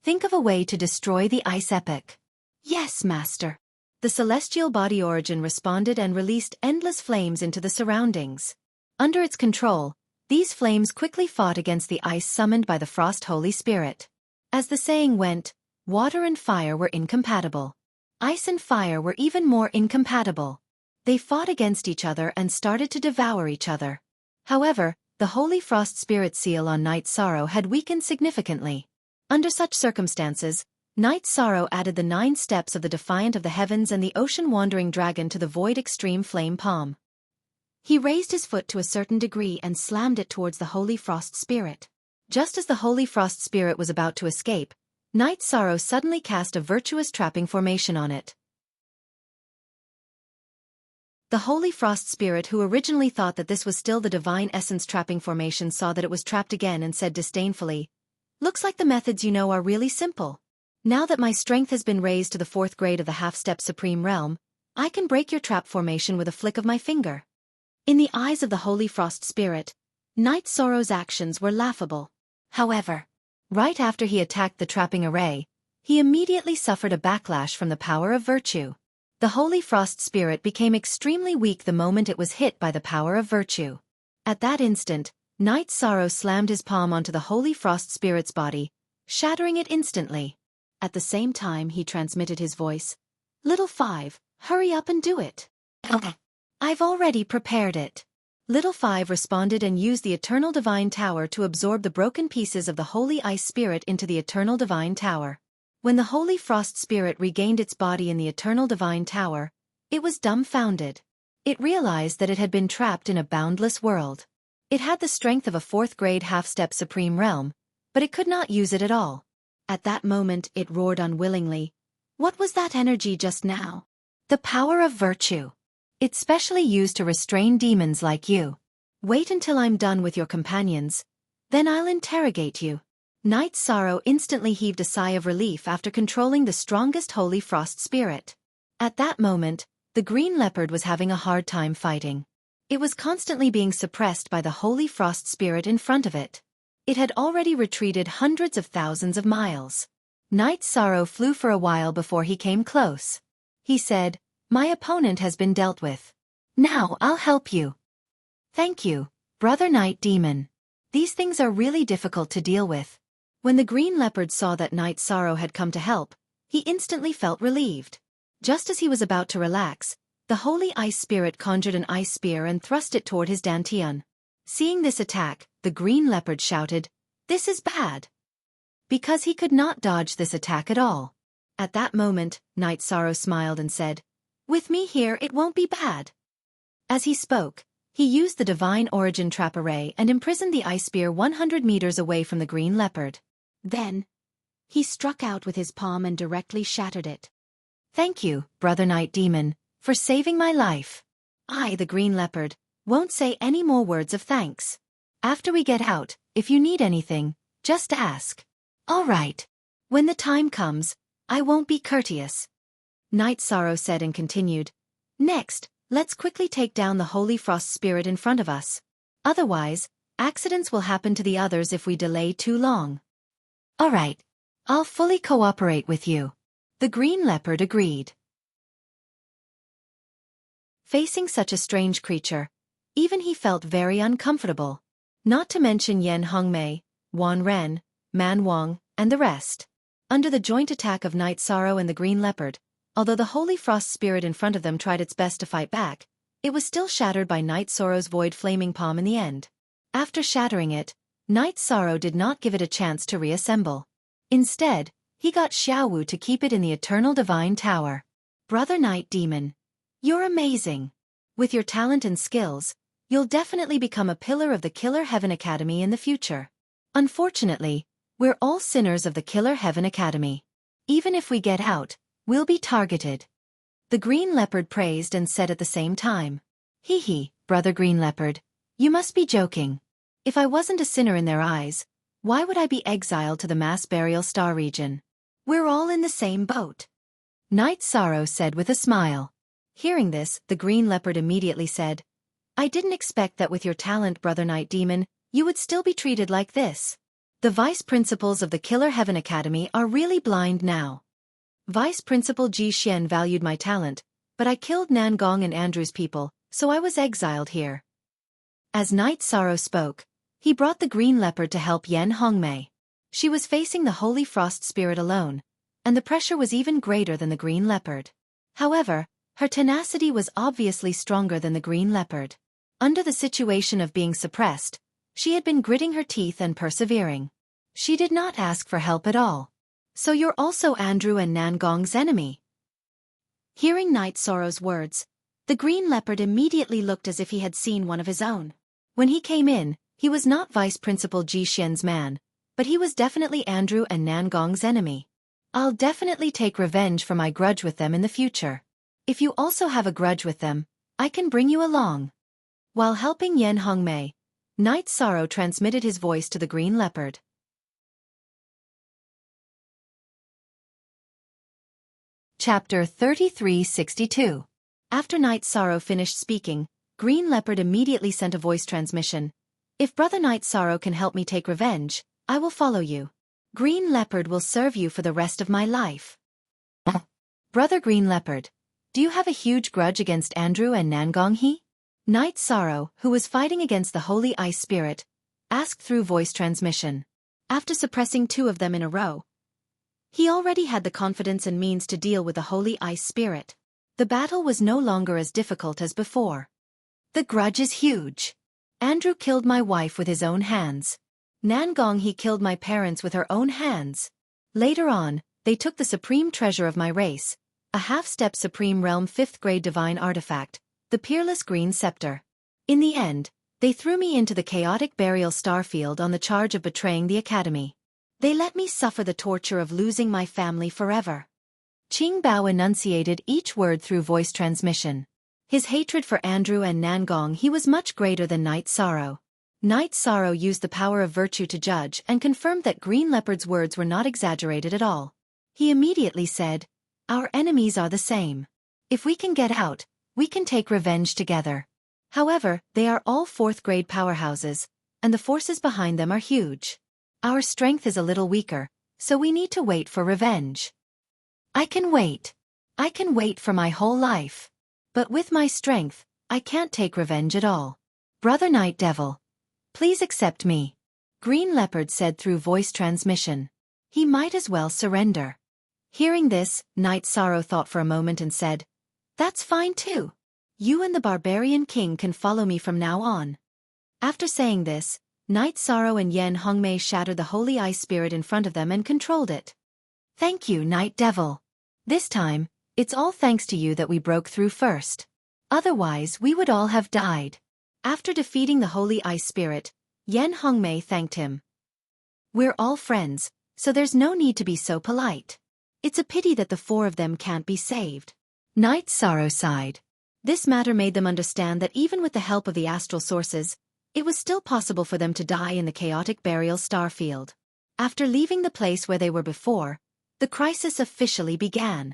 Think of a way to destroy the Ice Epic. Yes, Master. The celestial body origin responded and released endless flames into the surroundings. Under its control, these flames quickly fought against the ice summoned by the Frost Holy Spirit. As the saying went, water and fire were incompatible. Ice and fire were even more incompatible. They fought against each other and started to devour each other. However, the Holy Frost Spirit seal on Night Sorrow had weakened significantly. Under such circumstances, Night Sorrow added the 9 steps of the Defiant of the Heavens and the Ocean-Wandering Dragon to the Void Extreme Flame Palm. He raised his foot to a certain degree and slammed it towards the Holy Frost Spirit. Just as the Holy Frost Spirit was about to escape, Night Sorrow suddenly cast a virtuous trapping formation on it. The Holy Frost Spirit, who originally thought that this was still the Divine Essence trapping formation, saw that it was trapped again and said disdainfully, "Looks like the methods you know are really simple. Now that my strength has been raised to the 4th grade of the half-step Supreme Realm, I can break your trap formation with a flick of my finger." In the eyes of the Holy Frost Spirit, Night Sorrow's actions were laughable. However, right after he attacked the trapping array, he immediately suffered a backlash from the power of virtue. The Holy Frost Spirit became extremely weak the moment it was hit by the power of virtue. At that instant, Night Sorrow slammed his palm onto the Holy Frost Spirit's body, shattering it instantly. At the same time he transmitted his voice, "Little Five, hurry up and do it." "I've already prepared it." Little Five responded and used the Eternal Divine Tower to absorb the broken pieces of the Holy Ice Spirit into the Eternal Divine Tower. When the Holy Frost Spirit regained its body in the Eternal Divine Tower, it was dumbfounded. It realized that it had been trapped in a boundless world. It had the strength of a 4th grade half-step Supreme Realm, but it could not use it at all. At that moment it roared unwillingly. What was that energy just now? The power of virtue. It's specially used to restrain demons like you. Wait until I'm done with your companions, then I'll interrogate you. Night Sorrow instantly heaved a sigh of relief after controlling the strongest Holy Frost Spirit. At that moment, the Green Leopard was having a hard time fighting. It was constantly being suppressed by the Holy Frost Spirit in front of it. It had already retreated hundreds of thousands of miles. Night Sorrow flew for a while before he came close. He said, "My opponent has been dealt with. Now I'll help you." "Thank you, Brother Night Demon. These things are really difficult to deal with." When the Green Leopard saw that Night Sorrow had come to help, he instantly felt relieved. Just as he was about to relax, the Holy Ice Spirit conjured an ice spear and thrust it toward his dantian. Seeing this attack, the Green Leopard shouted, "This is bad!" Because he could not dodge this attack at all. At that moment, Night Sorrow smiled and said, "With me here it won't be bad." As he spoke, he used the Divine Origin Trap Array and imprisoned the ice spear 100 meters away from the Green Leopard. Then, he struck out with his palm and directly shattered it. "Thank you, Brother Night Demon, for saving my life. I, the Green Leopard, won't say any more words of thanks. After we get out, if you need anything, just ask." "All right. When the time comes, I won't be courteous." Night Sorrow said and continued. Next, let's quickly take down the Holy Frost Spirit in front of us. Otherwise, accidents will happen to the others if we delay too long. All right. I'll fully cooperate with you. The Green Leopard agreed. Facing such a strange creature, even he felt very uncomfortable. Not to mention Yan Hongmei, Wan Ren, Man Wang, and the rest. Under the joint attack of Night Sorrow and the Green Leopard, although the Holy Frost Spirit in front of them tried its best to fight back, it was still shattered by Night Sorrow's void flaming palm in the end. After shattering it, Night Sorrow did not give it a chance to reassemble. Instead, he got Xiaowu to keep it in the Eternal Divine Tower. Brother Night Demon, you're amazing. With your talent and skills, you'll definitely become a pillar of the Killer Heaven Academy in the future. Unfortunately, we're all sinners of the Killer Heaven Academy. Even if we get out, we'll be targeted. The Green Leopard praised and said at the same time. Hee hee, Brother Green Leopard, you must be joking. If I wasn't a sinner in their eyes, why would I be exiled to the mass burial star region? We're all in the same boat. Night Sorrow said with a smile. Hearing this, the Green Leopard immediately said, I didn't expect that with your talent, Brother Night Demon, you would still be treated like this. The Vice Principals of the Killer Heaven Academy are really blind now. Vice Principal Ji Xian valued my talent, but I killed Nangong and Andrew's people, so I was exiled here. As Night Sorrow spoke, he brought the Green Leopard to help Yan Hongmei. She was facing the Holy Frost Spirit alone, and the pressure was even greater than the Green Leopard. However, her tenacity was obviously stronger than the Green Leopard. Under the situation of being suppressed, she had been gritting her teeth and persevering. She did not ask for help at all. So you're also Andrew and Nangong's enemy? Hearing Night Sorrow's words, the Green Leopard immediately looked as if he had seen one of his own. When he came in, he was not Vice Principal Ji Xian's man, but he was definitely Andrew and Nangong's enemy. I'll definitely take revenge for my grudge with them in the future. If you also have a grudge with them, I can bring you along. While helping Yan Hongmei, Night Sorrow transmitted his voice to the Green Leopard. Chapter 3362. After Night Sorrow finished speaking, Green Leopard immediately sent a voice transmission. If Brother Night Sorrow can help me take revenge, I will follow you. Green Leopard will serve you for the rest of my life. Brother Green Leopard, do you have a huge grudge against Andrew and Nangong He? Night Sorrow, who was fighting against the Holy Ice Spirit, asked through voice transmission. After suppressing 2 of them in a row, he already had the confidence and means to deal with the Holy Ice Spirit. The battle was no longer as difficult as before. The grudge is huge. Andrew killed my wife with his own hands. Nangong He killed my parents with her own hands. Later on, they took the supreme treasure of my race, a half-step Supreme Realm 5th grade divine artifact, the Peerless Green Scepter. In the end, they threw me into the chaotic burial starfield on the charge of betraying the Academy. They let me suffer the torture of losing my family forever. Qing Bao enunciated each word through voice transmission. His hatred for Andrew and Nangong He was much greater than Night Sorrow. Night Sorrow used the power of virtue to judge and confirmed that Green Leopard's words were not exaggerated at all. He immediately said, Our enemies are the same. If we can get out, we can take revenge together. However, they are all 4th grade powerhouses, and the forces behind them are huge. Our strength is a little weaker, so we need to wait for revenge. I can wait. I can wait for my whole life. But with my strength, I can't take revenge at all. Brother Night Devil, please accept me. Green Leopard said through voice transmission. He might as well surrender. Hearing this, Night Sorrow thought for a moment and said, That's fine too. You and the Barbarian King can follow me from now on. After saying this, Night Sorrow and Yan Hongmei shattered the Holy Ice Spirit in front of them and controlled it. Thank you, Night Devil. This time, it's all thanks to you that we broke through first. Otherwise, we would all have died. After defeating the Holy Ice Spirit, Yan Hongmei thanked him. We're all friends, so there's no need to be so polite. It's a pity that the 4 of them can't be saved. Night Sorrow sighed. This matter made them understand that even with the help of the astral sources, it was still possible for them to die in the chaotic burial starfield. After leaving the place where they were before, the crisis officially began.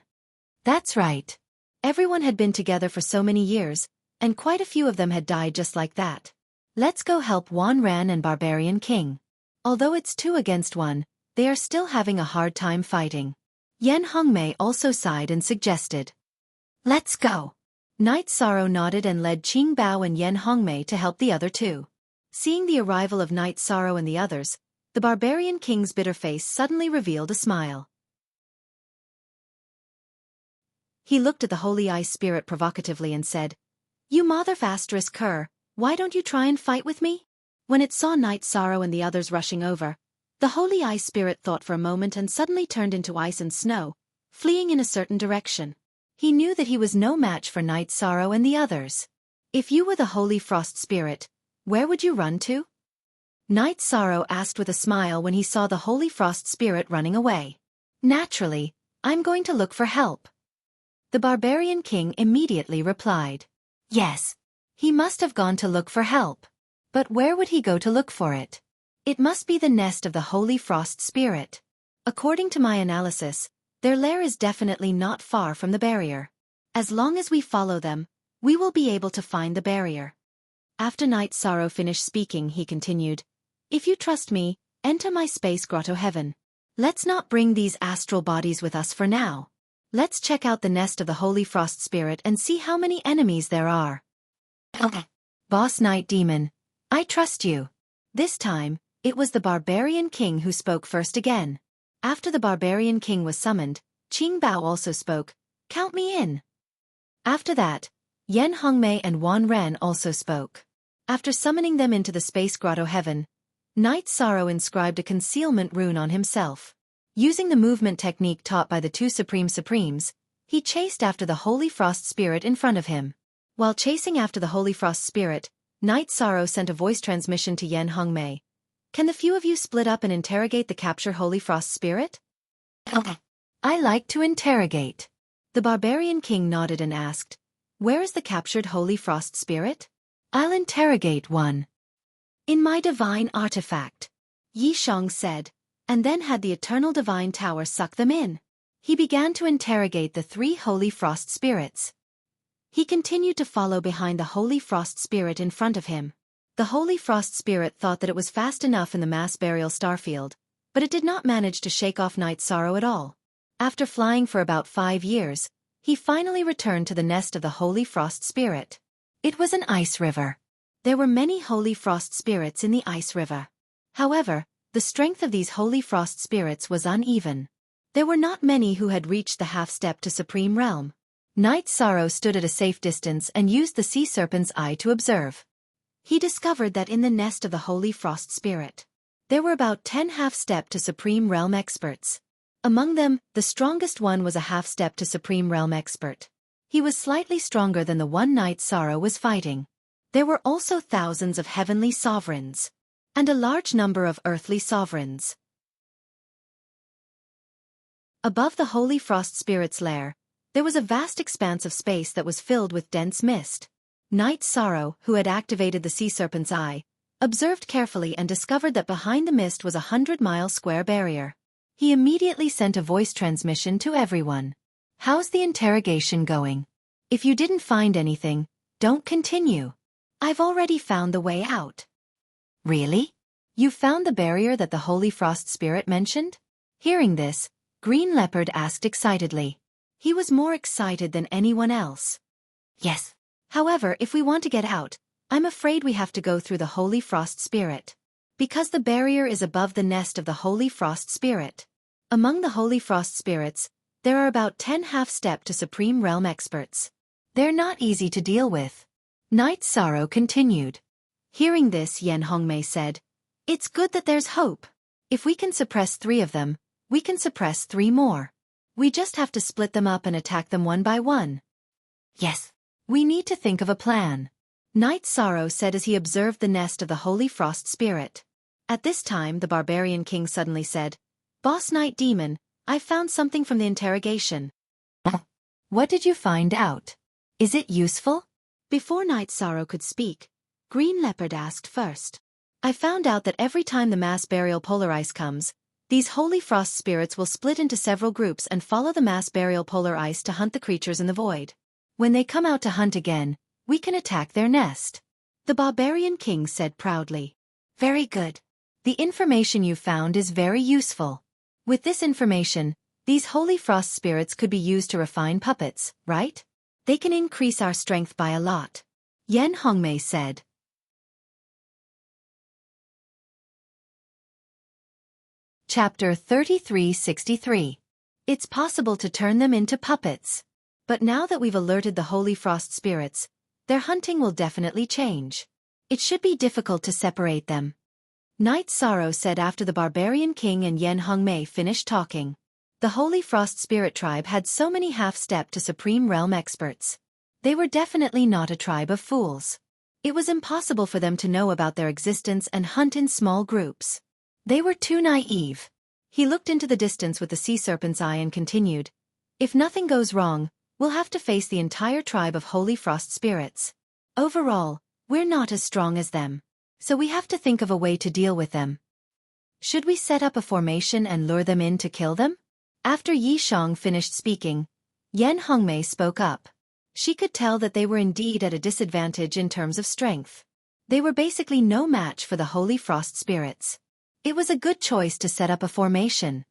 That's right. Everyone had been together for so many years, and quite a few of them had died just like that. Let's go help Wan Ran and Barbarian King. Although it's 2 against 1, they are still having a hard time fighting. Yan Hongmei also sighed and suggested. Let's go. Knight Sorrow nodded and led Qing Bao and Yan Hongmei to help the other 2. Seeing the arrival of Knight Sorrow and the others, the Barbarian King's bitter face suddenly revealed a smile. He looked at the Holy Ice Spirit provocatively and said, You Mother***, why don't you try and fight with me? When it saw Knight Sorrow and the others rushing over, the Holy Ice Spirit thought for a moment and suddenly turned into ice and snow, fleeing in a certain direction. He knew that he was no match for Knight Sorrow and the others. If you were the Holy Frost Spirit, where would you run to? Knight Sorrow asked with a smile when he saw the Holy Frost Spirit running away. Naturally, I'm going to look for help. The Barbarian King immediately replied. Yes. He must have gone to look for help. But where would he go to look for it? It must be the nest of the Holy Frost Spirit. According to my analysis, their lair is definitely not far from the barrier. As long as we follow them, we will be able to find the barrier. After Knight Sorrow finished speaking, he continued, If you trust me, enter my space grotto heaven. Let's not bring these astral bodies with us for now. Let's check out the nest of the Holy Frost Spirit and see how many enemies there are. Okay. Boss Knight Demon, I trust you. This time, it was the Barbarian King who spoke first again. After the Barbarian King was summoned, Qing Bao also spoke, Count me in. After that, Yan Hongmei and Wan Ran also spoke. After summoning them into the space grotto heaven, Knight Sorrow inscribed a concealment rune on himself. Using the movement technique taught by the 2 Supreme Supremes, he chased after the Holy Frost Spirit in front of him. While chasing after the Holy Frost Spirit, Knight Sorrow sent a voice transmission to Yan Hongmei. Can the few of you split up and interrogate the captured Holy Frost Spirit? I like to interrogate. The Barbarian King nodded and asked, Where is the captured Holy Frost Spirit? I'll interrogate one. In my divine artifact, Yi Shang said, and then had the Eternal Divine Tower suck them in. He began to interrogate the 3 Holy Frost Spirits. He continued to follow behind the Holy Frost Spirit in front of him. The Holy Frost Spirit thought that it was fast enough in the mass burial starfield, but it did not manage to shake off Knight Sorrow at all. After flying for about 5 years, he finally returned to the nest of the Holy Frost Spirit. It was an ice river. There were many Holy Frost Spirits in the ice river. However, the strength of these Holy Frost Spirits was uneven. There were not many who had reached the half-step to Supreme Realm. Knight Sorrow stood at a safe distance and used the Sea Serpent's Eye to observe. He discovered that in the nest of the Holy Frost Spirit, there were about 10 half-step to Supreme Realm experts. Among them, the strongest one was a half-step to Supreme Realm expert. He was slightly stronger than the one Knight Sorrow was fighting. There were also thousands of heavenly sovereigns, and a large number of earthly sovereigns. Above the Holy Frost Spirit's lair, there was a vast expanse of space that was filled with dense mist. Knight Sorrow, who had activated the Sea Serpent's Eye, observed carefully and discovered that behind the mist was a 100-mile square barrier. He immediately sent a voice transmission to everyone. How's the interrogation going? If you didn't find anything, don't continue. I've already found the way out. Really? You found the barrier that the Holy Frost Spirit mentioned? Hearing this, Green Leopard asked excitedly. He was more excited than anyone else. Yes. However, if we want to get out, I'm afraid we have to go through the Holy Frost Spirit. Because the barrier is above the nest of the Holy Frost Spirit. Among the Holy Frost Spirits, there are about 10 half-step to Supreme Realm experts. They're not easy to deal with. Knight Sorrow continued. Hearing this, Yan Hongmei said, It's good that there's hope. If we can suppress 3 of them, we can suppress 3 more. We just have to split them up and attack them one by one. Yes. We need to think of a plan. Knight Sorrow said as he observed the nest of the Holy Frost Spirit. At this time, the Barbarian King suddenly said, Boss Knight Demon, I found something from the interrogation. What did you find out? Is it useful? Before Knight Sorrow could speak, Green Leopard asked first. I found out that every time the mass burial polar ice comes, These holy frost spirits will split into several groups and follow the mass burial polar ice to hunt the creatures in the void. When they come out to hunt again, we can attack their nest. The barbarian king said proudly. Very good. The information you found is very useful. With this information, these holy frost spirits could be used to refine puppets, right? They can increase our strength by a lot. Yan Hongmei said. Chapter 3363. It's possible to turn them into puppets. But now that we've alerted the holy frost spirits, their hunting will definitely change. It should be difficult to separate them. Night Sorrow said after the barbarian king and Yan Hongmei finished talking. The holy frost spirit tribe had so many half-step to supreme realm experts. They were definitely not a tribe of fools. It was impossible for them to know about their existence and hunt in small groups. They were too naive. He looked into the distance with the sea serpent's eye and continued. If nothing goes wrong, we'll have to face the entire tribe of holy frost spirits. Overall, we're not as strong as them. So we have to think of a way to deal with them. Should we set up a formation and lure them in to kill them? After Yi Shang finished speaking, Yan Hongmei spoke up. She could tell that they were indeed at a disadvantage in terms of strength. They were basically no match for the holy frost spirits. It was a good choice to set up a formation.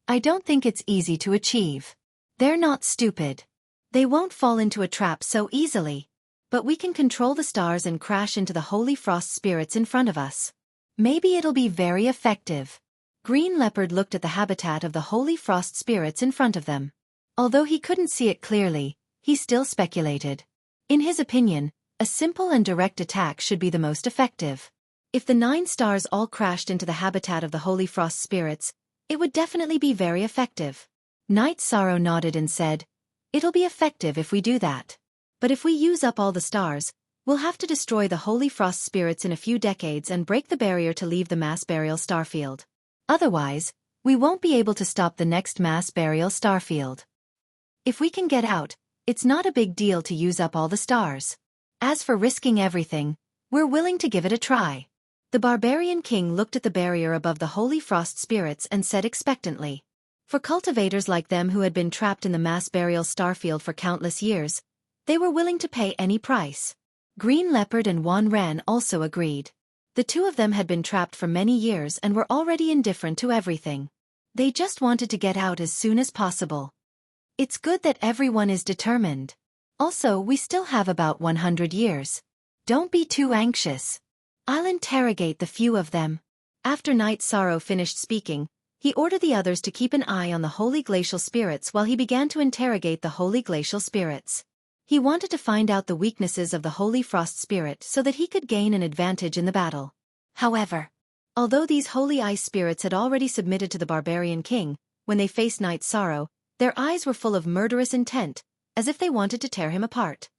I don't think it's easy to achieve. They're not stupid. They won't fall into a trap so easily. But we can control the stars and crash into the holy frost spirits in front of us. Maybe it'll be very effective. Green Leopard looked at the habitat of the holy frost spirits in front of them. Although he couldn't see it clearly, he still speculated. In his opinion, a simple and direct attack should be the most effective. If the 9 stars all crashed into the habitat of the holy frost spirits, it would definitely be very effective. Night Sorrow nodded and said, "It'll be effective if we do that. But if we use up all the stars, we'll have to destroy the holy frost spirits in a few decades and break the barrier to leave the mass burial starfield. Otherwise, we won't be able to stop the next mass burial starfield. If we can get out, it's not a big deal to use up all the stars. As for risking everything, we're willing to give it a try." The barbarian king looked at the barrier above the holy frost spirits and said expectantly. For cultivators like them who had been trapped in the mass burial starfield for countless years, they were willing to pay any price. Green Leopard and Wan Ran also agreed. The two of them had been trapped for many years and were already indifferent to everything. They just wanted to get out as soon as possible. It's good that everyone is determined. Also, we still have about 100 years. Don't be too anxious. I'll interrogate the few of them. After Night Sorrow finished speaking, he ordered the others to keep an eye on the holy glacial spirits while he began to interrogate the holy glacial spirits. He wanted to find out the weaknesses of the holy frost spirit so that he could gain an advantage in the battle. However, although these holy ice spirits had already submitted to the barbarian king, when they faced Night Sorrow, their eyes were full of murderous intent, as if they wanted to tear him apart.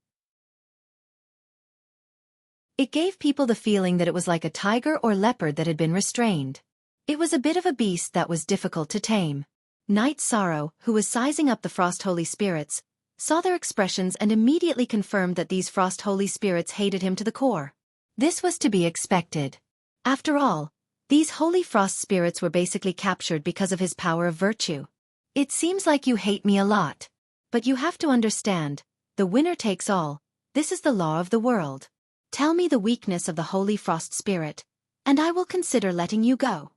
It gave people the feeling that it was like a tiger or leopard that had been restrained. It was a bit of a beast that was difficult to tame. Night Sorrow, who was sizing up the frost holy spirits, saw their expressions and immediately confirmed that these frost holy spirits hated him to the core. This was to be expected. After all, these holy frost spirits were basically captured because of his power of virtue. It seems like you hate me a lot. But you have to understand, the winner takes all. This is the law of the world. Tell me the weakness of the holy frost spirit, and I will consider letting you go.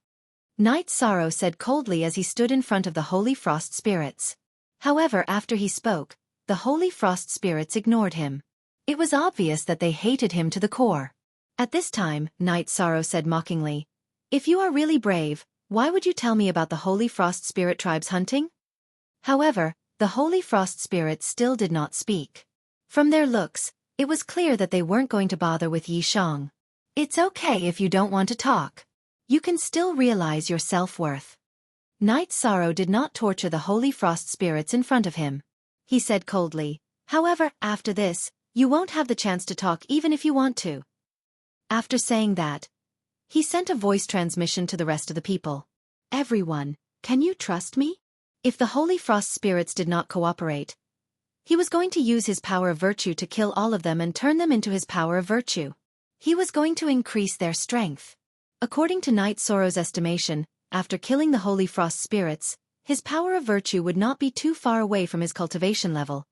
Night Sorrow said coldly as he stood in front of the holy frost spirits. However, after he spoke, the holy frost spirits ignored him. It was obvious that they hated him to the core. At this time, Night Sorrow said mockingly, "If you are really brave, why would you tell me about the holy frost spirit tribe's hunting?" However, the holy frost spirits still did not speak. From their looks, it was clear that they weren't going to bother with Yi Shang. It's okay if you don't want to talk. You can still realize your self-worth. Night Sorrow did not torture the holy frost spirits in front of him. He said coldly, "However, after this, you won't have the chance to talk even if you want to." After saying that, he sent a voice transmission to the rest of the people. "Everyone, can you trust me?" If the holy frost spirits did not cooperate, he was going to use his power of virtue to kill all of them and turn them into his power of virtue. He was going to increase their strength. According to Night Sorrow's estimation, after killing the holy frost spirits, his power of virtue would not be too far away from his cultivation level,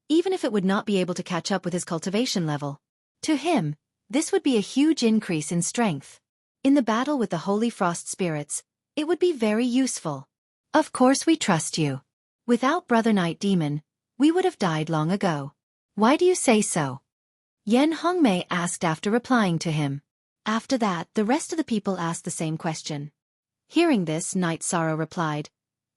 even if it would not be able to catch up with his cultivation level. To him, this would be a huge increase in strength. In the battle with the holy frost spirits, it would be very useful. Of course we trust you. Without Brother Night Demon, we would have died long ago. Why do you say so? Yan Hongmei asked after replying to him. After that, the rest of the people asked the same question. Hearing this, Night Sorrow replied,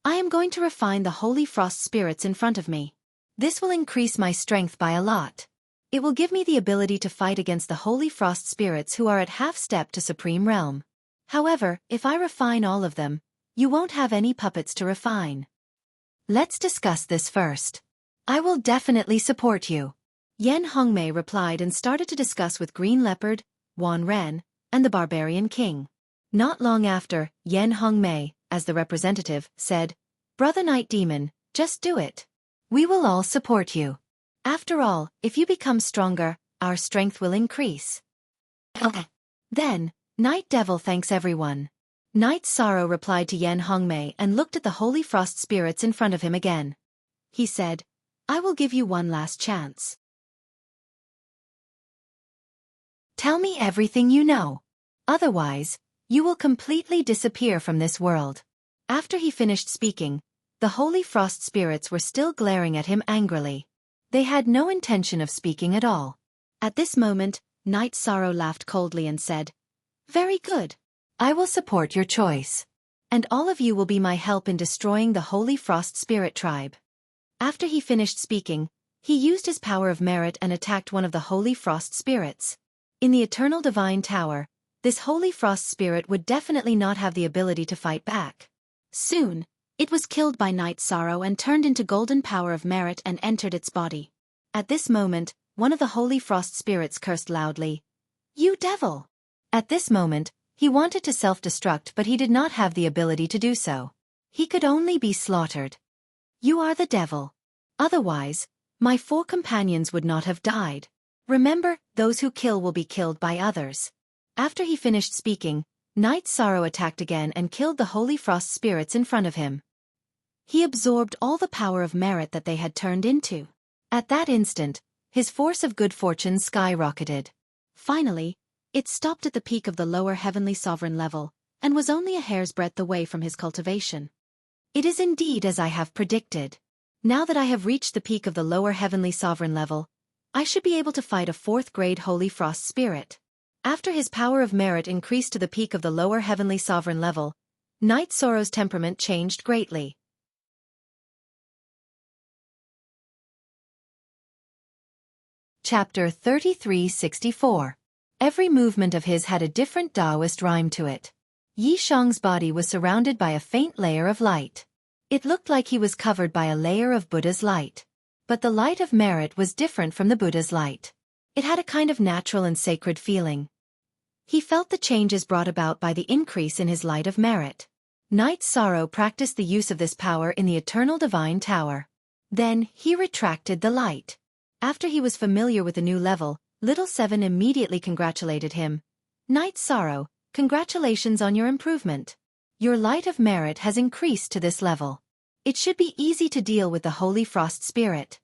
I am going to refine the holy frost spirits in front of me. This will increase my strength by a lot. It will give me the ability to fight against the holy frost spirits who are at half step to Supreme Realm. However, if I refine all of them, you won't have any puppets to refine. Let's discuss this first. I will definitely support you. Yan Hongmei replied and started to discuss with Green Leopard, Wan Ren, and the Barbarian King. Not long after, Yan Hongmei, as the representative, said, Brother Night Demon, just do it. We will all support you. After all, if you become stronger, our strength will increase. Okay. Then, Night Devil thanks everyone. Night Sorrow replied to Yan Hongmei and looked at the holy frost spirits in front of him again. He said, I will give you one last chance. Tell me everything you know. Otherwise, you will completely disappear from this world. After he finished speaking, the holy frost spirits were still glaring at him angrily. They had no intention of speaking at all. At this moment, Night Sorrow laughed coldly and said, Very good. I will support your choice. And all of you will be my help in destroying the holy frost spirit tribe. After he finished speaking, he used his power of merit and attacked one of the holy frost spirits. In the Eternal Divine Tower, this holy frost spirit would definitely not have the ability to fight back. Soon, it was killed by Night Sorrow and turned into golden power of merit and entered its body. At this moment, one of the holy frost spirits cursed loudly, You devil! At this moment, he wanted to self-destruct but he did not have the ability to do so. He could only be slaughtered. You are the devil. Otherwise, my 4 companions would not have died. Remember, those who kill will be killed by others. After he finished speaking, Night Sorrow attacked again and killed the holy frost spirits in front of him. He absorbed all the power of merit that they had turned into. At that instant, his force of good fortune skyrocketed. Finally, it stopped at the peak of the lower heavenly sovereign level, and was only a hair's breadth away from his cultivation. It is indeed as I have predicted. Now that I have reached the peak of the lower heavenly sovereign level, I should be able to fight a 4th grade holy frost spirit. After his power of merit increased to the peak of the lower heavenly sovereign level, Night Sorrow's temperament changed greatly. Chapter 3364. Every movement of his had a different Taoist rhyme to it. Yi Shang's body was surrounded by a faint layer of light. It looked like he was covered by a layer of Buddha's light. But the light of merit was different from the Buddha's light. It had a kind of natural and sacred feeling. He felt the changes brought about by the increase in his light of merit. Night Sorrow practiced the use of this power in the Eternal Divine Tower. Then, he retracted the light. After he was familiar with the new level, Little Seven immediately congratulated him. Night Sorrow, congratulations on your improvement. Your light of merit has increased to this level. It should be easy to deal with the Holy Frost Spirit.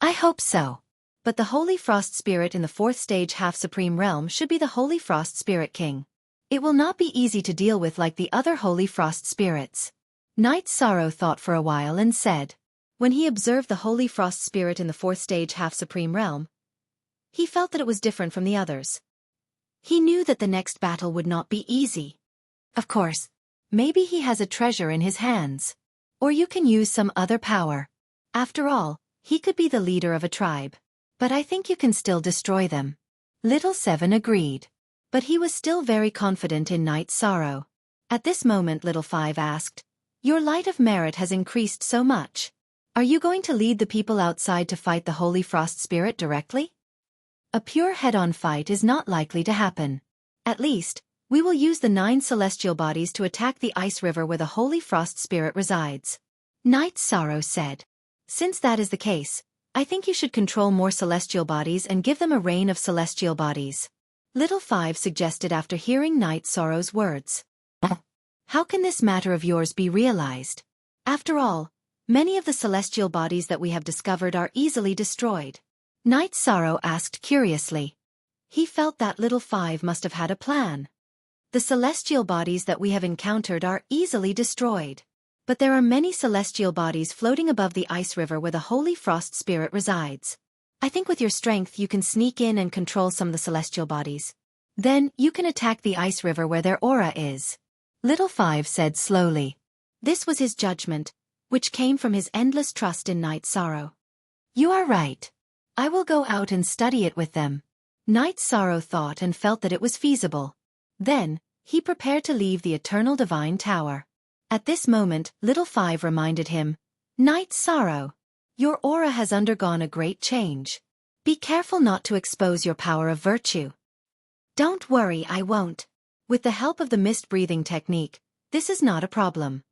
I hope so. But the Holy Frost Spirit in the 4th stage half-supreme realm should be the Holy Frost Spirit King. It will not be easy to deal with like the other Holy Frost Spirits. Night Sorrow thought for a while and said. When he observed the Holy Frost Spirit in the 4th stage half-supreme realm, he felt that it was different from the others. He knew that the next battle would not be easy. Of course, maybe he has a treasure in his hands. Or you can use some other power. After all, he could be the leader of a tribe. But I think you can still destroy them. Little Seven agreed. But he was still very confident in Night Sorrow. At this moment Little Five asked, Your light of merit has increased so much. Are you going to lead the people outside to fight the Holy Frost Spirit directly? A pure head-on fight is not likely to happen. At least, we will use the 9 celestial bodies to attack the ice river where the Holy Frost Spirit resides. Night Sorrow said. Since that is the case, I think you should control more celestial bodies and give them a reign of celestial bodies. Little Five suggested after hearing Night Sorrow's words. How can this matter of yours be realized? After all, many of the celestial bodies that we have discovered are easily destroyed. Knight Sorrow asked curiously. He felt that Little Five must have had a plan. The celestial bodies that we have encountered are easily destroyed. But there are many celestial bodies floating above the ice river where the Holy Frost Spirit resides. I think with your strength you can sneak in and control some of the celestial bodies. Then, you can attack the ice river where their aura is. Little Five said slowly. This was his judgment, which came from his endless trust in Knight Sorrow. You are right. I will go out and study it with them. Knight Sorrow thought and felt that it was feasible. Then, he prepared to leave the Eternal Divine Tower. At this moment, Little Five reminded him, Knight Sorrow, your aura has undergone a great change. Be careful not to expose your power of virtue. Don't worry, I won't. With the help of the mist breathing technique, this is not a problem.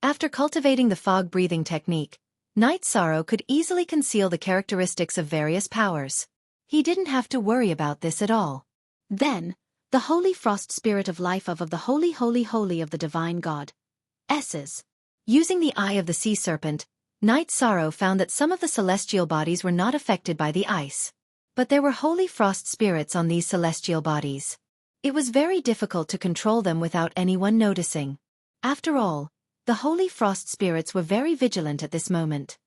After cultivating the fog breathing technique, Knight Sorrow could easily conceal the characteristics of various powers. He didn't have to worry about this at all. Then, the Holy Frost Spirit of Life of the Holy of the Divine God. S's. Using the Eye of the Sea Serpent, Knight Sorrow found that some of the celestial bodies were not affected by the ice. But there were Holy Frost Spirits on these celestial bodies. It was very difficult to control them without anyone noticing. After all, the Holy Frost Spirits were very vigilant at this moment.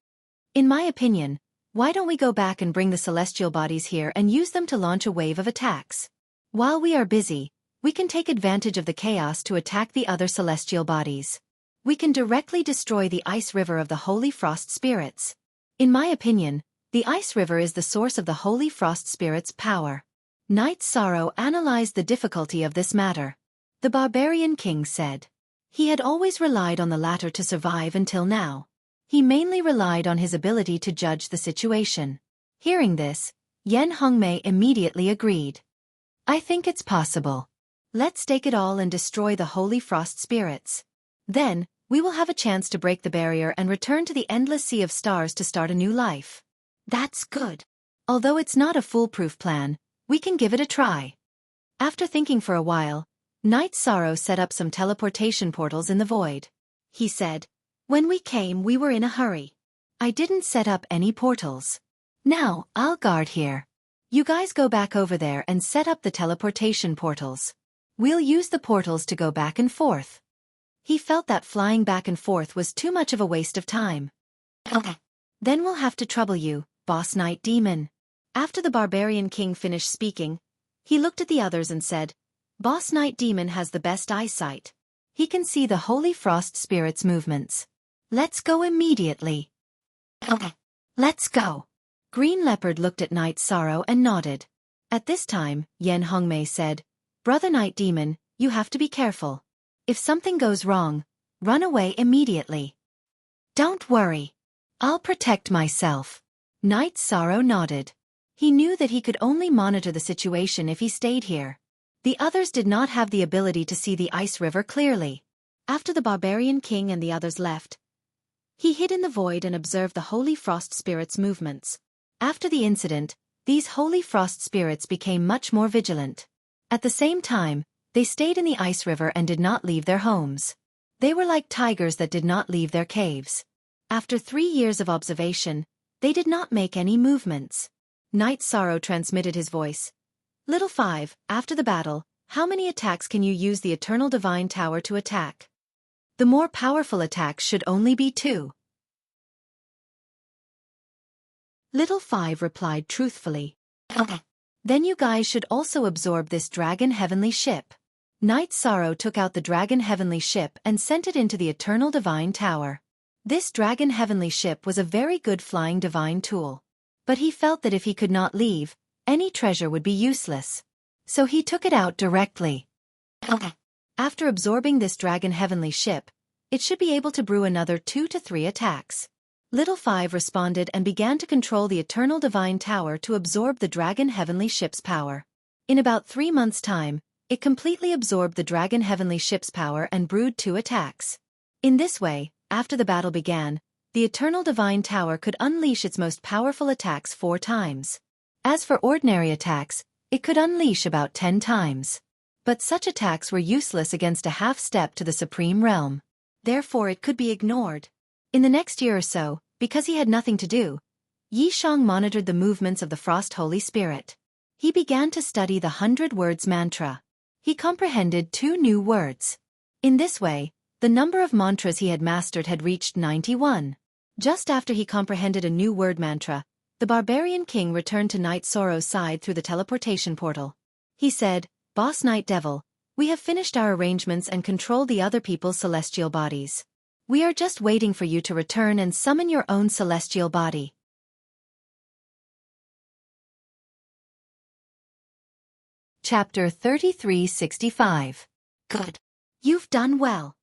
In my opinion, why don't we go back and bring the celestial bodies here and use them to launch a wave of attacks? While we are busy, we can take advantage of the chaos to attack the other celestial bodies. We can directly destroy the ice river of the Holy Frost Spirits. In my opinion, the ice river is the source of the Holy Frost Spirit's power. Knight Sorrow analyzed the difficulty of this matter. The Barbarian King said. He had always relied on the latter to survive until now. He mainly relied on his ability to judge the situation. Hearing this, Yen Hongmei immediately agreed. I think it's possible. Let's take it all and destroy the Holy Frost Spirits. Then, we will have a chance to break the barrier and return to the endless sea of stars to start a new life. That's good. Although it's not a foolproof plan, we can give it a try. After thinking for a while, Knight Sorrow set up some teleportation portals in the void. He said, when we came we were in a hurry. I didn't set up any portals. Now, I'll guard here. You guys go back over there and set up the teleportation portals. We'll use the portals to go back and forth. He felt that flying back and forth was too much of a waste of time. Okay. Then we'll have to trouble you, Boss Knight Demon. After the Barbarian King finished speaking, he looked at the others and said, Boss Knight Demon has the best eyesight. He can see the Holy Frost Spirit's movements. Let's go immediately. Okay. Let's go. Green Leopard looked at Knight Sorrow and nodded. At this time, Yen Hongmei said, Brother Knight Demon, you have to be careful. If something goes wrong, run away immediately. Don't worry. I'll protect myself. Knight Sorrow nodded. He knew that he could only monitor the situation if he stayed here. The others did not have the ability to see the ice river clearly. After the Barbarian King and the others left, he hid in the void and observed the Holy Frost Spirit's movements. After the incident, these Holy Frost Spirits became much more vigilant. At the same time, they stayed in the ice river and did not leave their homes. They were like tigers that did not leave their caves. After 3 years of observation, they did not make any movements. Knight Sorrow transmitted his voice. Little Five, after the battle, how many attacks can you use the Eternal Divine Tower to attack? The more powerful attacks should only be 2. Little Five replied truthfully. Okay. Then you guys should also absorb this Dragon Heavenly Ship. Knight Sorrow took out the Dragon Heavenly Ship and sent it into the Eternal Divine Tower. This Dragon Heavenly Ship was a very good flying divine tool. But he felt that if he could not leave, any treasure would be useless. So he took it out directly. Okay. After absorbing this Dragon Heavenly Ship, it should be able to brew another 2 to 3 attacks. Little Five responded and began to control the Eternal Divine Tower to absorb the Dragon Heavenly Ship's power. In about 3 months' time, it completely absorbed the Dragon Heavenly Ship's power and brewed 2 attacks. In this way, after the battle began, the Eternal Divine Tower could unleash its most powerful attacks 4 times. As for ordinary attacks, it could unleash about 10 times. But such attacks were useless against a half-step to the Supreme Realm. Therefore it could be ignored. In the next year or so, because he had nothing to do, Yi Shang monitored the movements of the Frost Holy Spirit. He began to study the 100 Words mantra. He comprehended 2 new words. In this way, the number of mantras he had mastered had reached 91. Just after he comprehended a new word mantra, the barbarian king returned to Night Sorrow's side through the teleportation portal. He said, "Boss Night Devil, we have finished our arrangements and control the other people's celestial bodies. We are just waiting for you to return and summon your own celestial body." Chapter 3365. Good. You've done well.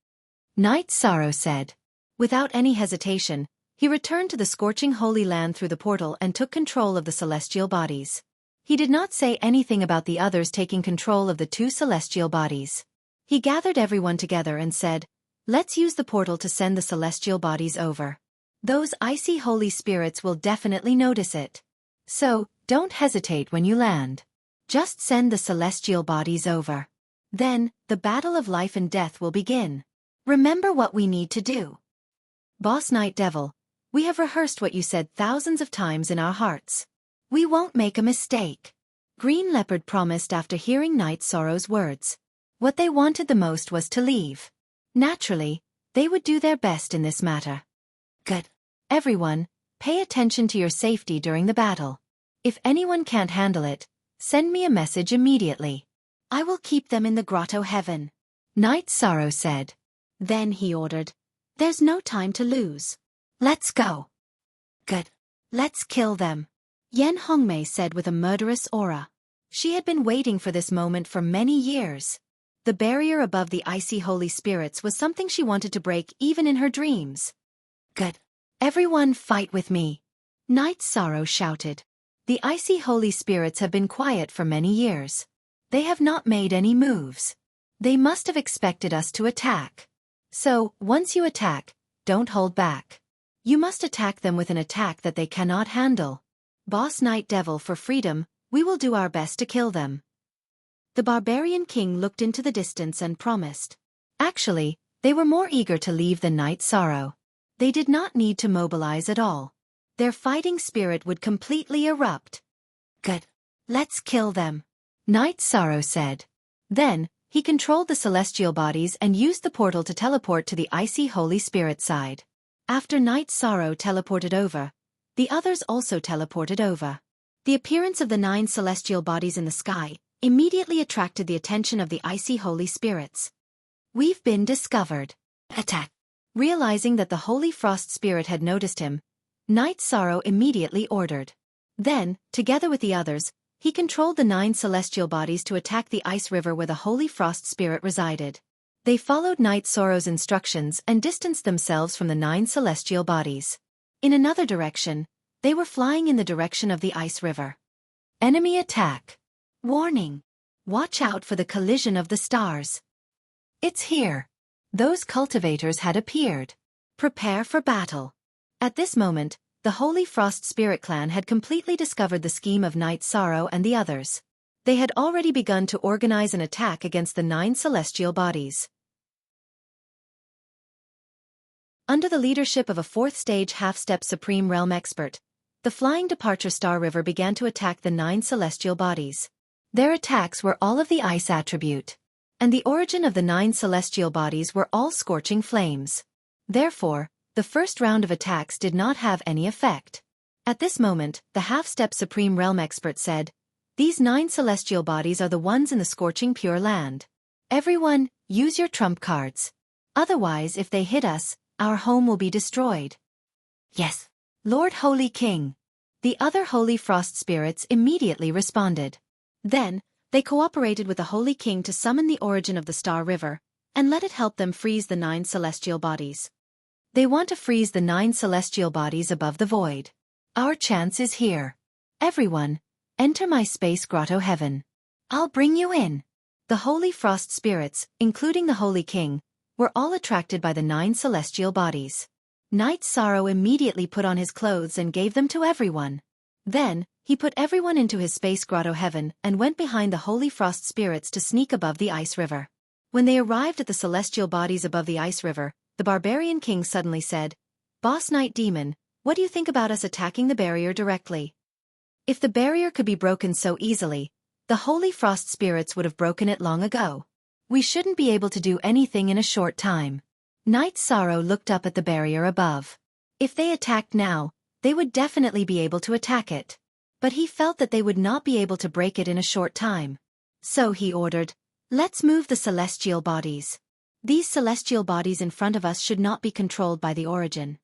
Night Sorrow said. Without any hesitation, he returned to the scorching Holy Land through the portal and took control of the celestial bodies. He did not say anything about the others taking control of the 2 celestial bodies. He gathered everyone together and said, "Let's use the portal to send the celestial bodies over. Those icy holy spirits will definitely notice it. So, don't hesitate when you land. Just send the celestial bodies over. Then, the battle of life and death will begin. Remember what we need to do." Boss Night Devil, we have rehearsed what you said thousands of times in our hearts. We won't make a mistake. Green Leopard promised after hearing Night Sorrow's words. What they wanted the most was to leave. Naturally, they would do their best in this matter. Good. Everyone, pay attention to your safety during the battle. If anyone can't handle it, send me a message immediately. I will keep them in the grotto heaven. Night Sorrow said. Then he ordered, "There's no time to lose. Let's go." Good. Let's kill them. Yen Hongmei said with a murderous aura. She had been waiting for this moment for many years. The barrier above the icy holy spirits was something she wanted to break even in her dreams. Good. Everyone fight with me. Night Sorrow shouted. The icy holy spirits have been quiet for many years. They have not made any moves. They must have expected us to attack. So, once you attack, don't hold back. You must attack them with an attack that they cannot handle. Boss Night Devil, for freedom, we will do our best to kill them. The barbarian king looked into the distance and promised. Actually, they were more eager to leave than Night Sorrow. They did not need to mobilize at all. Their fighting spirit would completely erupt. Good. Let's kill them. Night Sorrow said. Then, he controlled the celestial bodies and used the portal to teleport to the icy holy spirit side. After Night Sorrow teleported over, the others also teleported over. The appearance of the 9 celestial bodies in the sky immediately attracted the attention of the icy holy spirits. We've been discovered. Attack. Realizing that the holy frost spirit had noticed him, Night Sorrow immediately ordered. Then, together with the others, he controlled the 9 celestial bodies to attack the ice river where the holy frost spirit resided. They followed Night Sorrow's instructions and distanced themselves from the 9 celestial bodies. In another direction, they were flying in the direction of the ice river. Enemy attack. Warning. Watch out for the collision of the stars. It's here. Those cultivators had appeared. Prepare for battle. At this moment, the Holy Frost Spirit Clan had completely discovered the scheme of Night Sorrow and the others. They had already begun to organize an attack against the 9 celestial bodies. Under the leadership of a 4th-stage half-step Supreme Realm expert, the Flying Departure Star River began to attack the 9 celestial bodies. Their attacks were all of the ice attribute, and the origin of the 9 celestial bodies were all scorching flames. Therefore, the first round of attacks did not have any effect. At this moment, the half-step Supreme Realm expert said, "These 9 celestial bodies are the ones in the scorching pure land. Everyone, use your trump cards. Otherwise, if they hit us, our home will be destroyed." Yes. Lord Holy King. The other Holy Frost Spirits immediately responded. Then, they cooperated with the Holy King to summon the origin of the Star River, and let it help them freeze the 9 celestial bodies. They want to freeze the 9 celestial bodies above the void. Our chance is here. Everyone, enter my space grotto heaven. I'll bring you in. The Holy Frost Spirits, including the Holy King, were all attracted by the 9 celestial bodies. Night Sorrow immediately put on his clothes and gave them to everyone. Then, he put everyone into his space grotto heaven and went behind the holy frost spirits to sneak above the ice river. When they arrived at the celestial bodies above the ice river, the barbarian king suddenly said, "Boss Night Demon, what do you think about us attacking the barrier directly? If the barrier could be broken so easily, the holy frost spirits would have broken it long ago. We shouldn't be able to do anything in a short time." Night Sorrow looked up at the barrier above. If they attacked now, they would definitely be able to attack it. But he felt that they would not be able to break it in a short time. So he ordered, "Let's move the celestial bodies. These celestial bodies in front of us should not be controlled by the origin."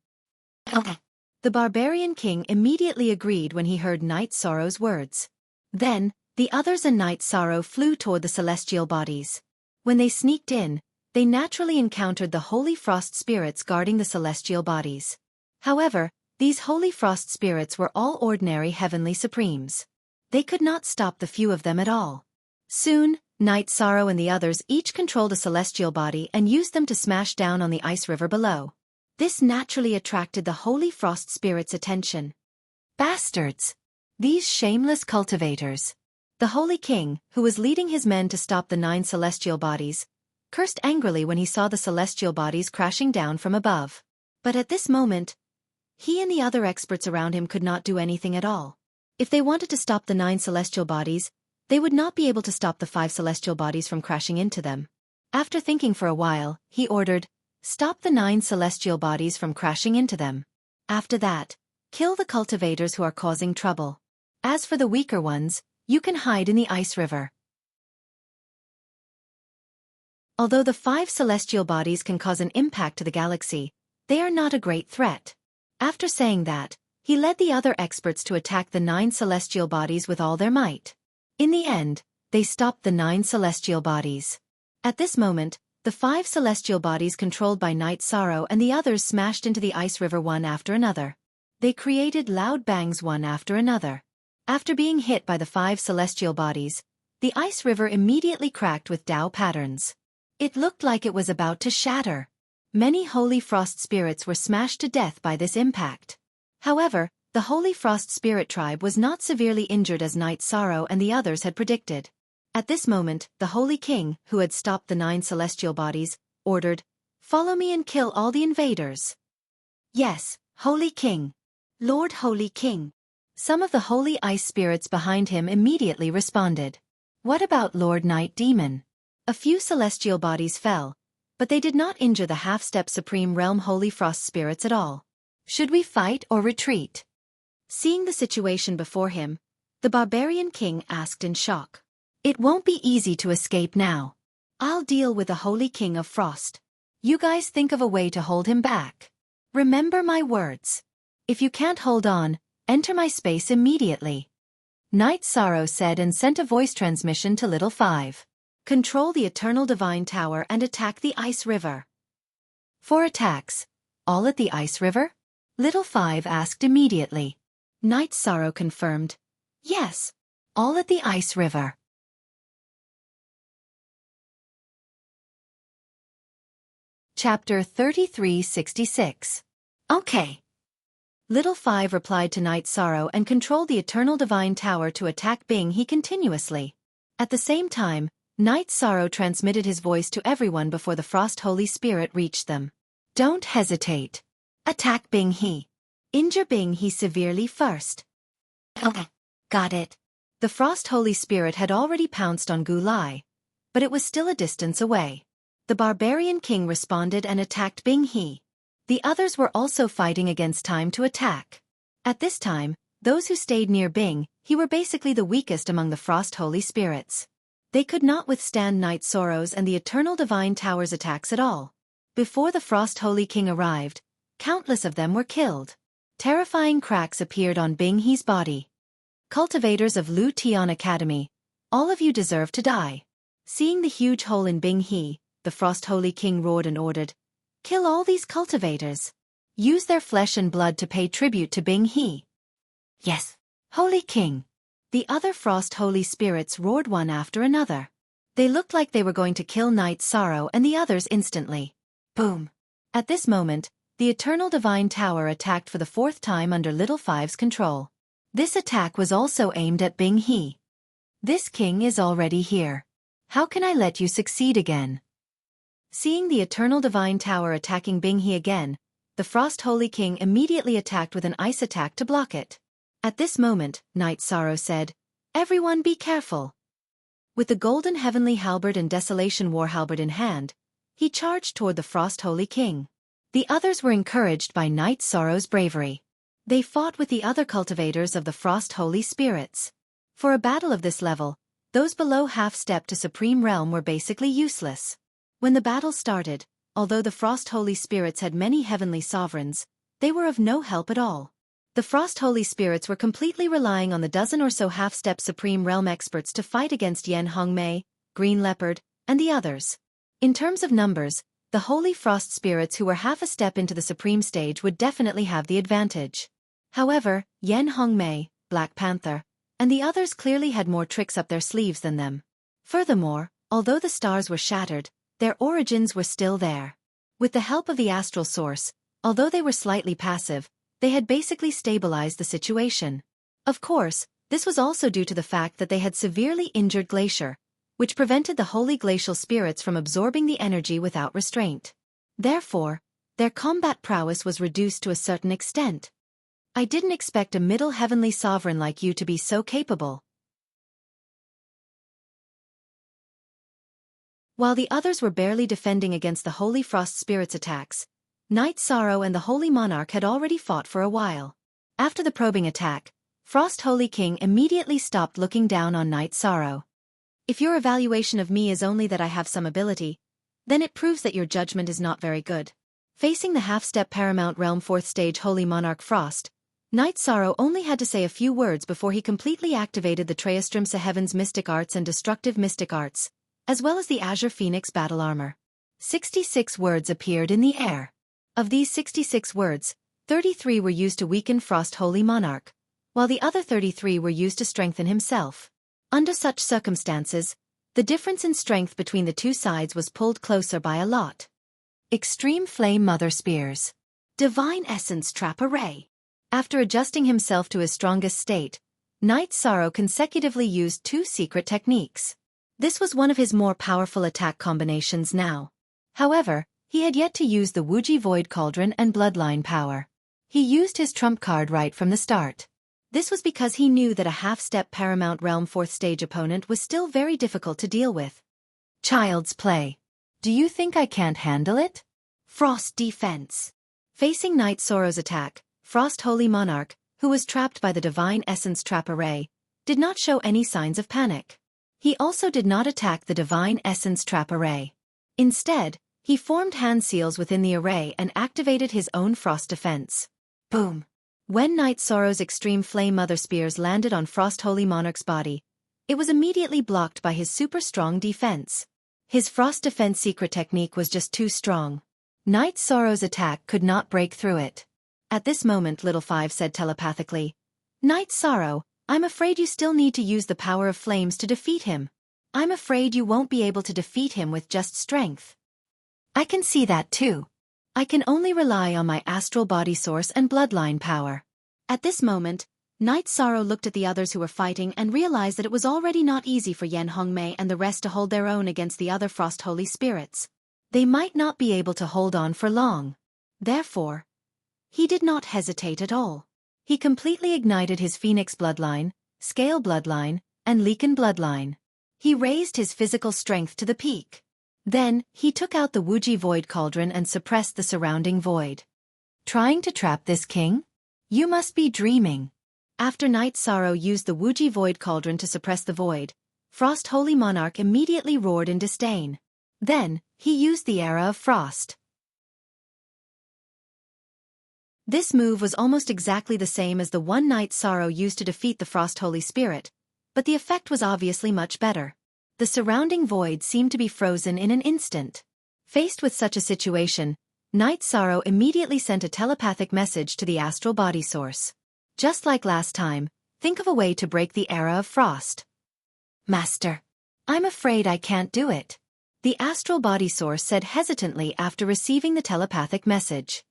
Okay. The barbarian king immediately agreed when he heard Night Sorrow's words. Then, the others and Night Sorrow flew toward the celestial bodies. When they sneaked in, they naturally encountered the holy frost spirits guarding the celestial bodies. However, these holy frost spirits were all ordinary heavenly supremes. They could not stop the few of them at all. Soon, Night Sorrow and the others each controlled a celestial body and used them to smash down on the ice river below. This naturally attracted the holy frost spirits' attention. Bastards! These shameless cultivators! The holy king, who was leading his men to stop the 9 celestial bodies, cursed angrily when he saw the celestial bodies crashing down from above. But at this moment, he and the other experts around him could not do anything at all. If they wanted to stop the 9 celestial bodies, they would not be able to stop the 5 celestial bodies from crashing into them. After thinking for a while, he ordered, "Stop the 9 celestial bodies from crashing into them. After that, kill the cultivators who are causing trouble. As for the weaker ones, you can hide in the ice river." Although the 5 celestial bodies can cause an impact to the galaxy, they are not a great threat. After saying that, he led the other experts to attack the 9 celestial bodies with all their might. In the end, they stopped the 9 celestial bodies. At this moment, the 5 celestial bodies controlled by Night Sorrow and the others smashed into the ice river one after another. They created loud bangs one after another. After being hit by the 5 celestial bodies, the ice river immediately cracked with Tao patterns. It looked like it was about to shatter. Many holy frost spirits were smashed to death by this impact. However, the holy frost spirit tribe was not severely injured as Night Sorrow and the others had predicted. At this moment, the holy king, who had stopped the 9 celestial bodies, ordered, "Follow me and kill all the invaders." "Yes, holy king. Lord Holy King." Some of the holy ice spirits behind him immediately responded. "What about Lord Night Demon?" A few celestial bodies fell, but they did not injure the half-step Supreme Realm holy frost spirits at all. Should we fight or retreat? Seeing the situation before him, the barbarian king asked in shock. "It won't be easy to escape now. I'll deal with the holy king of frost. You guys think of a way to hold him back. Remember my words. If you can't hold on, enter my space immediately." Night Sorrow said and sent a voice transmission to Little 5. "Control the Eternal Divine Tower and attack the Ice River." "For attacks, all at the Ice River?" Little 5 asked immediately. Night Sorrow confirmed, "Yes, all at the Ice River." Chapter 3366. Okay. Little 5 replied to Night Sorrow and controlled the Eternal Divine Tower to attack Bing He continuously. At the same time, Night Sorrow transmitted his voice to everyone before the Frost Holy Spirit reached them. "Don't hesitate. Attack Bing He. Injure Bing He severely first." Okay. Got it. The Frost Holy Spirit had already pounced on Gu Lai, but it was still a distance away. The barbarian king responded and attacked Bing He. The others were also fighting against time to attack. At this time, those who stayed near Bing He were basically the weakest among the Frost Holy Spirits. They could not withstand Night Sorrow's and the Eternal Divine Tower's attacks at all. Before the Frost Holy King arrived, countless of them were killed. Terrifying cracks appeared on Bing He's body. "Cultivators of Lu Tian Academy, all of you deserve to die." Seeing the huge hole in Bing He, the Frost Holy King roared and ordered, "Kill all these cultivators. Use their flesh and blood to pay tribute to Bing He." Yes. "Holy King." The other Frost Holy Spirits roared one after another. They looked like they were going to kill Night Sorrow and the others instantly. Boom. At this moment, the Eternal Divine Tower attacked for the 4th time under Little 5's control. This attack was also aimed at Bing He. This king is already here. How can I let you succeed again? Seeing the Eternal Divine Tower attacking Bing He again, the Frost Holy King immediately attacked with an ice attack to block it. At this moment, Night Sorrow said, "Everyone be careful." With the Golden Heavenly Halberd and Desolation War Halberd in hand, he charged toward the Frost Holy King. The others were encouraged by Night Sorrow's bravery. They fought with the other cultivators of the Frost Holy Spirits. For a battle of this level, those below half-step to Supreme Realm were basically useless. When the battle started, although the Frost Holy Spirits had many heavenly sovereigns, they were of no help at all. The Frost Holy Spirits were completely relying on the dozen or so half-step Supreme Realm experts to fight against Yan Hongmei, Green Leopard, and the others. In terms of numbers, the Holy Frost Spirits who were half a step into the Supreme Stage would definitely have the advantage. However, Yan Hongmei, Black Panther, and the others clearly had more tricks up their sleeves than them. Furthermore, although the stars were shattered, their origins were still there. With the help of the astral source, although they were slightly passive, they had basically stabilized the situation. Of course, this was also due to the fact that they had severely injured Glacier, which prevented the holy glacial spirits from absorbing the energy without restraint. Therefore, their combat prowess was reduced to a certain extent. I didn't expect a middle heavenly sovereign like you to be so capable. While the others were barely defending against the Holy Frost Spirit's attacks, Night Sorrow and the Holy Monarch had already fought for a while. After the probing attack, Frost Holy King immediately stopped looking down on Night Sorrow. If your evaluation of me is only that I have some ability, then it proves that your judgment is not very good. Facing the half-step Paramount Realm 4th Stage Holy Monarch Frost, Night Sorrow only had to say a few words before he completely activated the Treastrimsa Heaven's Mystic Arts and Destructive Mystic Arts, as well as the Azure Phoenix Battle Armor. 66 words appeared in the air. Of these 66 words, 33 were used to weaken Frost Holy Monarch, while the other 33 were used to strengthen himself. Under such circumstances, the difference in strength between the two sides was pulled closer by a lot. Extreme Flame Mother Spears. Divine Essence Trap Array. After adjusting himself to his strongest state, Night Sorrow consecutively used two secret techniques. This was one of his more powerful attack combinations now. However, he had yet to use the Wuji Void Cauldron and Bloodline power. He used his trump card right from the start. This was because he knew that a half-step Paramount Realm 4th Stage opponent was still very difficult to deal with. Child's play. Do you think I can't handle it? Frost Defense. Facing Night Sorrow's attack, Frost Holy Monarch, who was trapped by the Divine Essence Trap Array, did not show any signs of panic. He also did not attack the Divine Essence Trap Array. Instead, he formed hand seals within the array and activated his own frost defense. Boom! When Night Sorrow's Extreme Flame Mother Spears landed on Frost Holy Monarch's body, it was immediately blocked by his super strong defense. His frost defense secret technique was just too strong. Night Sorrow's attack could not break through it. At this moment Little Five said telepathically, "Night Sorrow, I'm afraid you still need to use the power of flames to defeat him. I'm afraid you won't be able to defeat him with just strength." I can see that too. I can only rely on my astral body source and bloodline power. At this moment, Night Sorrow looked at the others who were fighting and realized that it was already not easy for Yan Hongmei and the rest to hold their own against the other Frost Holy Spirits. They might not be able to hold on for long. Therefore, he did not hesitate at all. He completely ignited his Phoenix Bloodline, Scale Bloodline, and Leaken Bloodline. He raised his physical strength to the peak. Then, he took out the Wuji Void Cauldron and suppressed the surrounding void. Trying to trap this king? You must be dreaming. After Night Sorrow used the Wuji Void Cauldron to suppress the void, Frost Holy Monarch immediately roared in disdain. Then, he used the Era of Frost. This move was almost exactly the same as the one Night Sorrow used to defeat the Frost Holy Spirit, but the effect was obviously much better. The surrounding void seemed to be frozen in an instant. Faced with such a situation, Night Sorrow immediately sent a telepathic message to the astral body source. Just like last time, think of a way to break the Era of Frost. Master, I'm afraid I can't do it. The astral body source said hesitantly after receiving the telepathic message.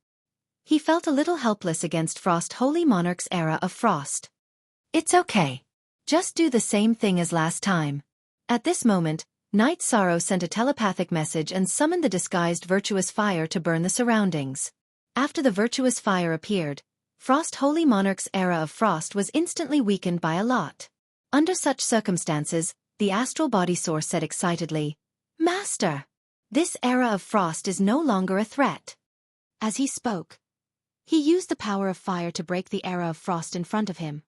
He felt a little helpless against Frost Holy Monarch's Era of Frost. It's okay. Just do the same thing as last time. At this moment, Night Sorrow sent a telepathic message and summoned the disguised virtuous fire to burn the surroundings. After the virtuous fire appeared, Frost Holy Monarch's era of frost was instantly weakened by a lot. Under such circumstances, the astral body source said excitedly, "Master! This era of frost is no longer a threat." As he spoke, he used the power of fire to break the era of frost in front of him.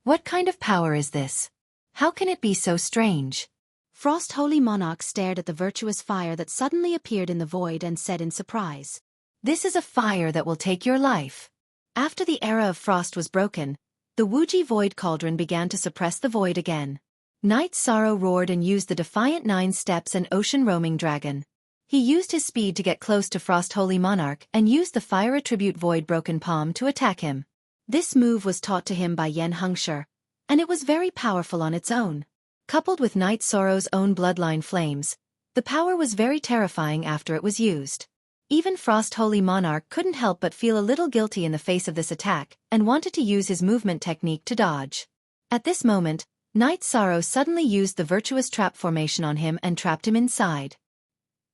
What kind of power is this? How can it be so strange? Frost Holy Monarch stared at the virtuous fire that suddenly appeared in the void and said in surprise, "This is a fire that will take your life." After the era of frost was broken, the Wuji Void Cauldron began to suppress the void again. Night Sorrow roared and used the defiant 9 steps and ocean roaming dragon. He used his speed to get close to Frost Holy Monarch and used the fire attribute Void Broken Palm to attack him. This move was taught to him by Yen Hengshi, and it was very powerful on its own. Coupled with Night Sorrow's own bloodline flames, the power was very terrifying after it was used. Even Frost Holy Monarch couldn't help but feel a little guilty in the face of this attack and wanted to use his movement technique to dodge. At this moment, Night Sorrow suddenly used the virtuous trap formation on him and trapped him inside.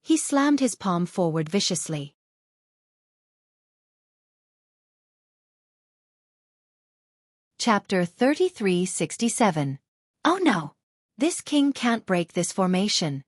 He slammed his palm forward viciously. Chapter 3367. Oh no! This king can't break this formation.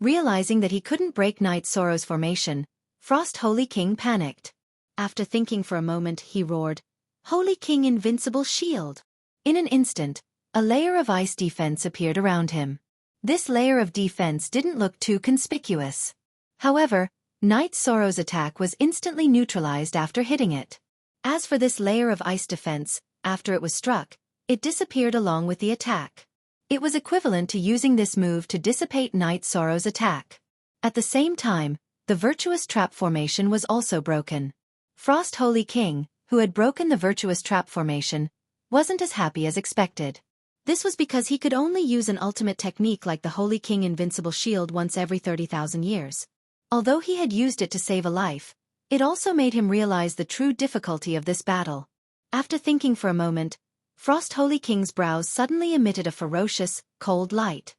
Realizing that he couldn't break Night Sorrow's formation, Frost Holy King panicked. After thinking for a moment, he roared, "Holy King Invincible Shield!" In an instant, a layer of ice defense appeared around him. This layer of defense didn't look too conspicuous. However, Night Sorrow's attack was instantly neutralized after hitting it. As for this layer of ice defense, after it was struck, it disappeared along with the attack. It was equivalent to using this move to dissipate Night Sorrow's attack. At the same time, the virtuous trap formation was also broken. Frost Holy King, who had broken the virtuous trap formation, wasn't as happy as expected. This was because he could only use an ultimate technique like the Holy King Invincible Shield once every 30,000 years. Although he had used it to save a life, it also made him realize the true difficulty of this battle. After thinking for a moment, Frost Holy King's brows suddenly emitted a ferocious, cold light.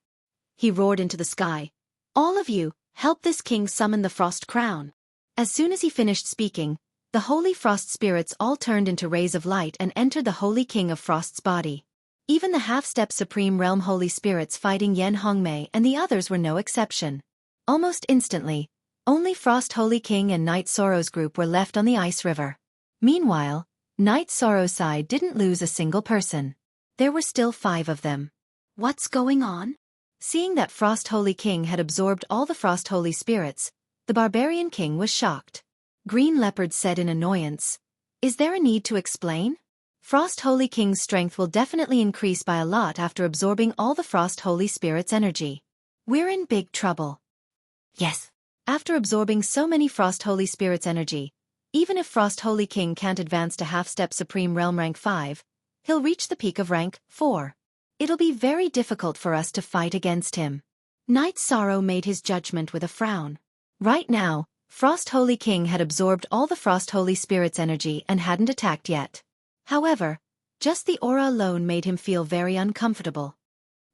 He roared into the sky, "All of you, help this king summon the Frost Crown." As soon as he finished speaking, the Holy Frost Spirits all turned into rays of light and entered the Holy King of Frost's body. Even the half-step Supreme Realm Holy Spirits fighting Yen Hengshi and the others were no exception. Almost instantly, only Frost Holy King and Night Sorrow's group were left on the ice river. Meanwhile, Night Sorrow's side didn't lose a single person. There were still 5 of them. What's going on? Seeing that Frost Holy King had absorbed all the Frost Holy Spirits, the Barbarian King was shocked. Green Leopard said in annoyance, "Is there a need to explain? Frost Holy King's strength will definitely increase by a lot after absorbing all the Frost Holy Spirit's energy. We're in big trouble." Yes. After absorbing so many Frost Holy Spirit's energy, even if Frost Holy King can't advance to half-step Supreme Realm rank 5, he'll reach the peak of rank 4. It'll be very difficult for us to fight against him. Night Sorrow made his judgment with a frown. Right now, Frost Holy King had absorbed all the Frost Holy Spirit's energy and hadn't attacked yet. However, just the aura alone made him feel very uncomfortable.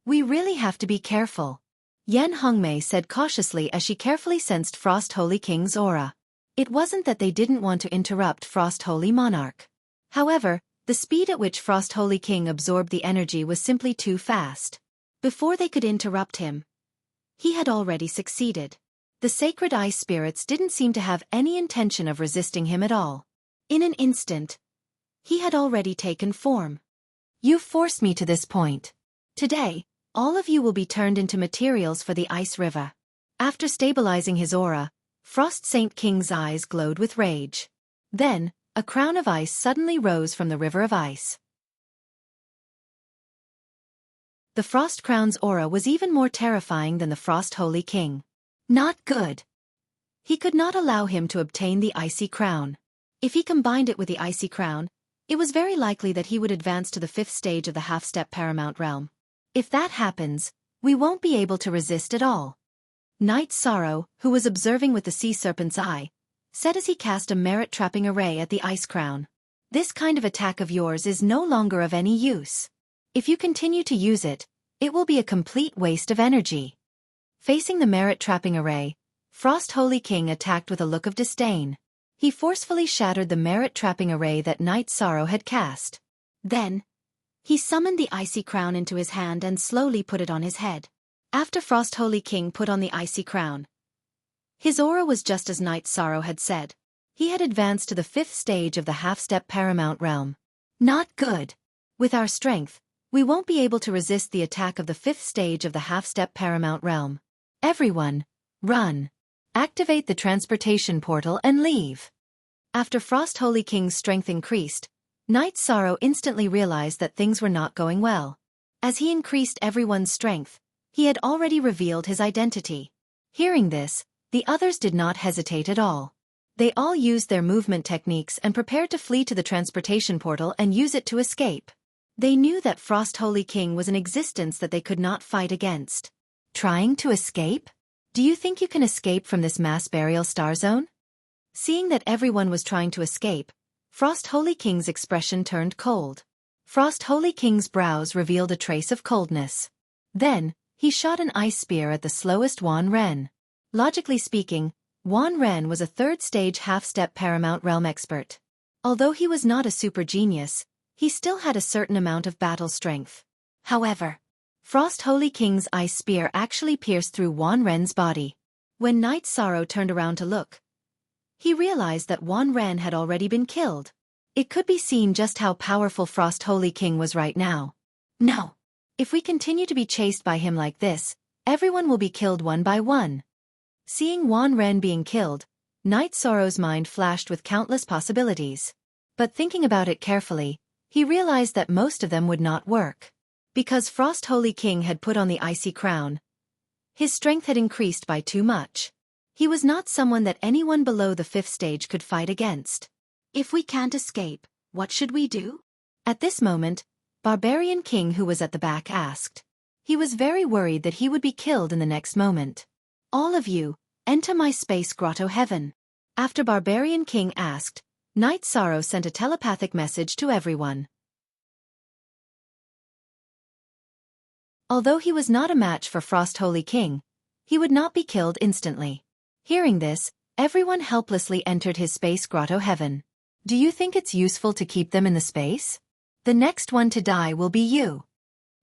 "We really have to be careful," Yen Hengshi said cautiously as she carefully sensed Frost Holy King's aura. It wasn't that they didn't want to interrupt Frost Holy Monarch. However, the speed at which Frost Holy King absorbed the energy was simply too fast. Before they could interrupt him, he had already succeeded. The sacred ice spirits didn't seem to have any intention of resisting him at all. In an instant, he had already taken form. "You forced me to this point. Today, all of you will be turned into materials for the ice river." After stabilizing his aura, Frost Saint King's eyes glowed with rage. Then, a crown of ice suddenly rose from the river of ice. The Frost Crown's aura was even more terrifying than the Frost Holy King. Not good. He could not allow him to obtain the icy crown. If he combined it with the icy crown, it was very likely that he would advance to the 5th stage of the half-step Paramount Realm. If that happens, we won't be able to resist at all. Night Sorrow, who was observing with the sea serpent's eye, said as he cast a merit-trapping array at the ice crown. This kind of attack of yours is no longer of any use. If you continue to use it, it will be a complete waste of energy. Facing the merit trapping array, Frost Holy King attacked with a look of disdain. He forcefully shattered the merit trapping array that Night Sorrow had cast. Then, he summoned the icy crown into his hand and slowly put it on his head. After Frost Holy King put on the icy crown, his aura was just as Night Sorrow had said. He had advanced to the 5th stage of the half-step paramount realm. Not good. With our strength, we won't be able to resist the attack of the 5th stage of the half-step paramount realm. Everyone, run. Activate the transportation portal and leave. After Frost Holy King's strength increased, Night Sorrow instantly realized that things were not going well. As he increased everyone's strength, he had already revealed his identity. Hearing this, the others did not hesitate at all. They all used their movement techniques and prepared to flee to the transportation portal and use it to escape. They knew that Frost Holy King was an existence that they could not fight against. Trying to escape? Do you think you can escape from this mass burial star zone? Seeing that everyone was trying to escape, Frost Holy King's expression turned cold. Frost Holy King's brows revealed a trace of coldness. Then, he shot an ice spear at the slowest Wan Ren. Logically speaking, Wan Ren was a 3rd stage half-step paramount realm expert. Although he was not a super genius, he still had a certain amount of battle strength. However, Frost Holy King's ice spear actually pierced through Wan Ren's body. When Night Sorrow turned around to look, he realized that Wan Ren had already been killed. It could be seen just how powerful Frost Holy King was right now. No. If we continue to be chased by him like this, everyone will be killed one by one. Seeing Wan Ren being killed, Night Sorrow's mind flashed with countless possibilities. But thinking about it carefully, he realized that most of them would not work. Because Frost Holy King had put on the icy crown, his strength had increased by too much. He was not someone that anyone below the 5th stage could fight against. If we can't escape, what should we do? At this moment, Barbarian King who was at the back asked. He was very worried that he would be killed in the next moment. All of you, enter my space grotto heaven. After Barbarian King asked, Night Sorrow sent a telepathic message to everyone. Although he was not a match for Frost Holy King, he would not be killed instantly. Hearing this, everyone helplessly entered his space grotto heaven. Do you think it's useful to keep them in the space? The next one to die will be you.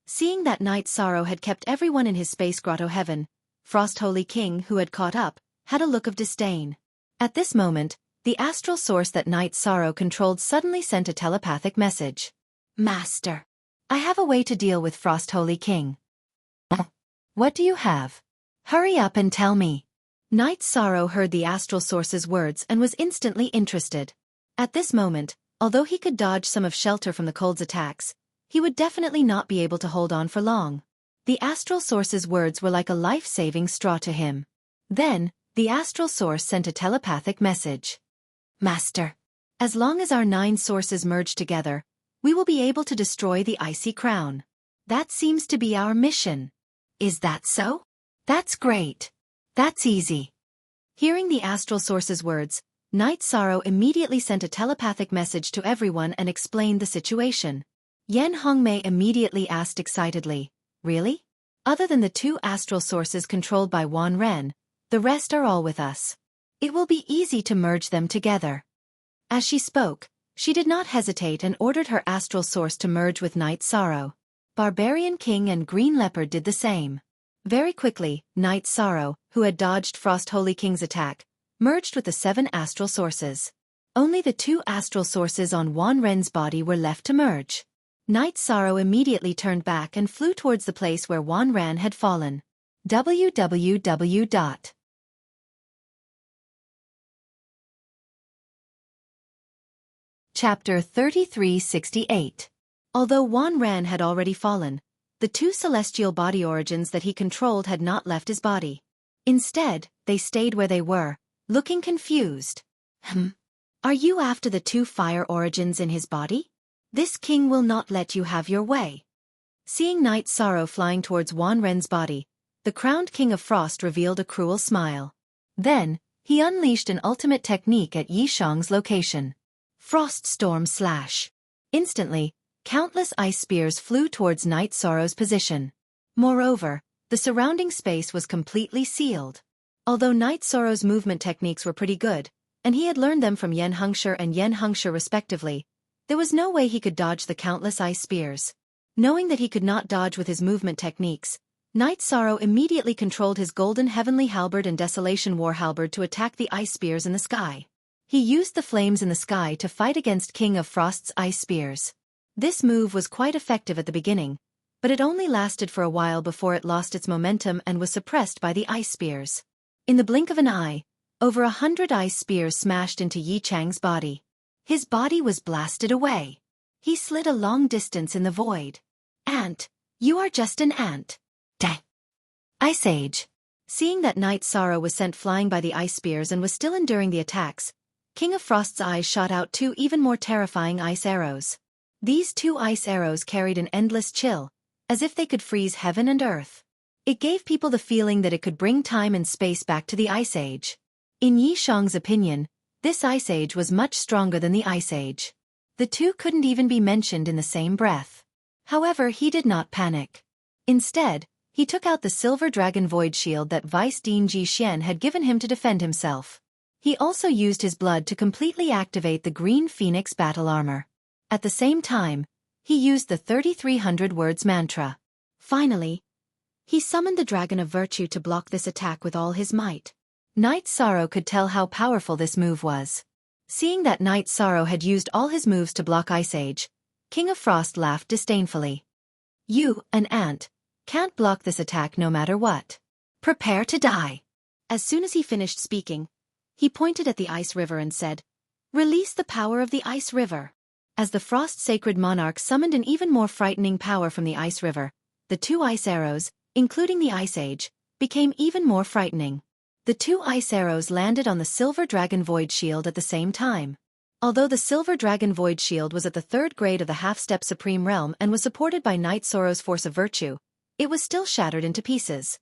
Seeing that Night Sorrow had kept everyone in his space grotto heaven, Frost Holy King, who had caught up, had a look of disdain. At this moment, the astral source that Night Sorrow controlled suddenly sent a telepathic message. Master, I have a way to deal with Frost Holy King. What do you have? Hurry up and tell me. Night Sorrow heard the astral source's words and was instantly interested. At this moment, although he could dodge some of Shelter from the cold's attacks, he would definitely not be able to hold on for long. The astral source's words were like a life-saving straw to him. Then, the astral source sent a telepathic message. Master, as long as our 9 sources merge together, we will be able to destroy the icy crown. That seems to be our mission. Is that so? That's great. That's easy. Hearing the astral source's words, Night Sorrow immediately sent a telepathic message to everyone and explained the situation. Yen Hongmei immediately asked excitedly, Really? Other than the 2 astral sources controlled by Wan Ren, the rest are all with us. It will be easy to merge them together. As she spoke, she did not hesitate and ordered her astral source to merge with Night Sorrow. Barbarian King and Green Leopard did the same. Very quickly, Night Sorrow, who had dodged Frost Holy King's attack, merged with the 7 astral sources. Only the 2 astral sources on Wan Ren's body were left to merge. Night Sorrow immediately turned back and flew towards the place where Wan Ren had fallen. www. Chapter 3368. Although Wan Ren had already fallen, the 2 celestial body origins that he controlled had not left his body. Instead, they stayed where they were, looking confused. Are you after the 2 fire origins in his body? This king will not let you have your way. Seeing Night Sorrow flying towards Wan Ren's body, the crowned king of Frost revealed a cruel smile. Then, he unleashed an ultimate technique at Yi Shang's location. Frost Storm Slash. Instantly, countless ice spears flew towards Night Sorrow's position. Moreover, the surrounding space was completely sealed. Although Night Sorrow's movement techniques were pretty good, and he had learned them from Yen Hengshi and Yen Hengshi respectively, there was no way he could dodge the countless ice spears. Knowing that he could not dodge with his movement techniques, Night Sorrow immediately controlled his golden heavenly halberd and desolation war halberd to attack the ice spears in the sky. He used the flames in the sky to fight against King of Frost's ice spears. This move was quite effective at the beginning, but it only lasted for a while before it lost its momentum and was suppressed by the ice spears. In the blink of an eye, over 100 ice spears smashed into Yi Chang's body. His body was blasted away. He slid a long distance in the void. Ant, you are just an ant. Dang. Ice Age. Seeing that Night Sorrow was sent flying by the ice spears and was still enduring the attacks, King of Frost's eyes shot out 2 even more terrifying ice arrows. These 2 ice arrows carried an endless chill, as if they could freeze heaven and earth. It gave people the feeling that it could bring time and space back to the Ice Age. In Yi Shang's opinion, this Ice Age was much stronger than the Ice Age. The 2 couldn't even be mentioned in the same breath. However, he did not panic. Instead, he took out the Silver Dragon Void Shield that Vice Dean Ji Xian had given him to defend himself. He also used his blood to completely activate the Green Phoenix battle armor. At the same time, he used the 3300 words mantra. Finally, he summoned the Dragon of Virtue to block this attack with all his might. Night Sorrow could tell how powerful this move was. Seeing that Night Sorrow had used all his moves to block Ice Age, King of Frost laughed disdainfully. You, an ant, can't block this attack no matter what. Prepare to die. As soon as he finished speaking, he pointed at the Ice River and said, "Release the power of the Ice River." As the Frost Sacred Monarch summoned an even more frightening power from the Ice River, the 2 ice arrows, including the Ice Age, became even more frightening. The 2 ice arrows landed on the Silver Dragon Void Shield at the same time. Although the Silver Dragon Void Shield was at the 3rd grade of the half-step Supreme Realm and was supported by Night Sorrow's Force of Virtue, it was still shattered into pieces.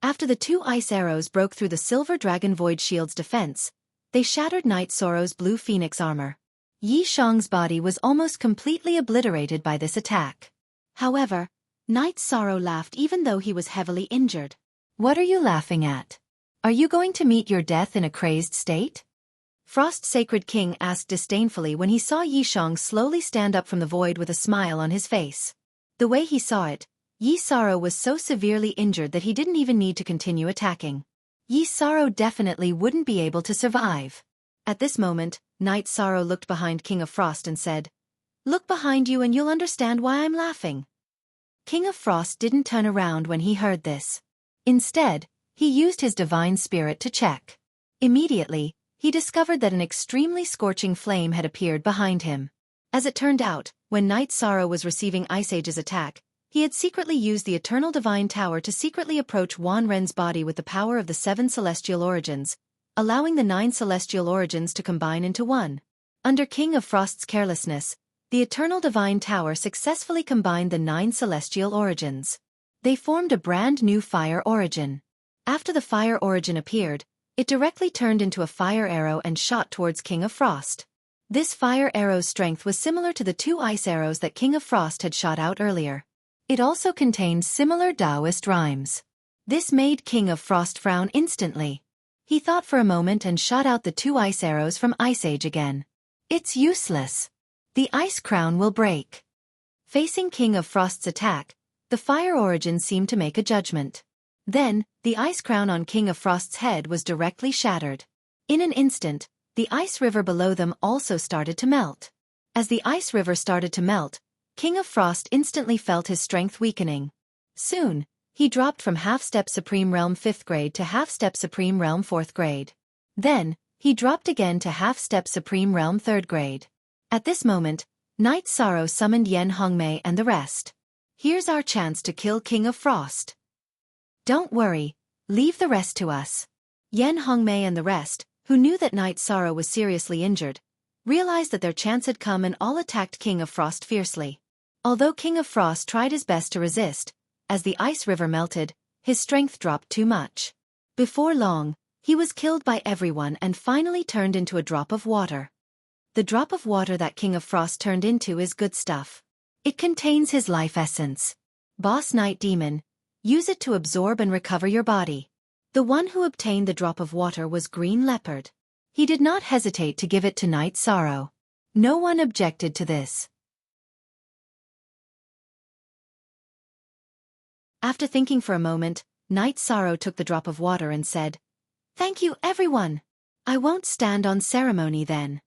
After the 2 ice arrows broke through the Silver Dragon Void Shield's defense, they shattered Night Sorrow's Blue Phoenix armor. Yi Shang's body was almost completely obliterated by this attack. However, Night Sorrow laughed even though he was heavily injured. What are you laughing at? Are you going to meet your death in a crazed state? Frost Sacred King asked disdainfully when he saw Yi Shang slowly stand up from the void with a smile on his face. The way he saw it, Yi Sorrow was so severely injured that he didn't even need to continue attacking. Yi Sorrow definitely wouldn't be able to survive. At this moment, Night Sorrow looked behind King of Frost and said, "Look behind you and you'll understand why I'm laughing." King of Frost didn't turn around when he heard this. Instead, he used his divine spirit to check. Immediately, he discovered that an extremely scorching flame had appeared behind him. As it turned out, when Night Sorrow was receiving Ice Age's attack, he had secretly used the Eternal Divine Tower to secretly approach Wan Ren's body with the power of the 7 celestial origins, allowing the 9 celestial origins to combine into one. Under King of Frost's carelessness, the Eternal Divine Tower successfully combined the 9 celestial origins. They formed a brand new fire origin. After the fire origin appeared, it directly turned into a fire arrow and shot towards King of Frost. This fire arrow's strength was similar to the 2 ice arrows that King of Frost had shot out earlier. It also contained similar Taoist rhymes. This made King of Frost frown instantly. He thought for a moment and shot out the 2 ice arrows from Ice Age again. It's useless. The ice crown will break. Facing King of Frost's attack, the fire origin seemed to make a judgment. Then, the ice crown on King of Frost's head was directly shattered. In an instant, the ice river below them also started to melt. As the ice river started to melt, King of Frost instantly felt his strength weakening. Soon, he dropped from half-step Supreme Realm 5th grade to half-step Supreme Realm 4th grade. Then, he dropped again to half-step Supreme Realm 3rd grade. At this moment, Night Sorrow summoned Yen Hengshi and the rest. Here's our chance to kill King of Frost. Don't worry, leave the rest to us. Yen Hengshi and the rest, who knew that Night Sorrow was seriously injured, realized that their chance had come and all attacked King of Frost fiercely. Although King of Frost tried his best to resist, as the ice river melted, his strength dropped too much. Before long, He was killed by everyone and finally turned into a drop of water. The drop of water that King of Frost turned into is good stuff. It contains his life essence. Boss Night Demon, use it to absorb and recover your body. The one who obtained the drop of water was Green Leopard. He did not hesitate to give it to Night Sorrow. No one objected to this. After thinking for a moment, Night Sorrow took the drop of water and said, "Thank you, everyone. I won't stand on ceremony then."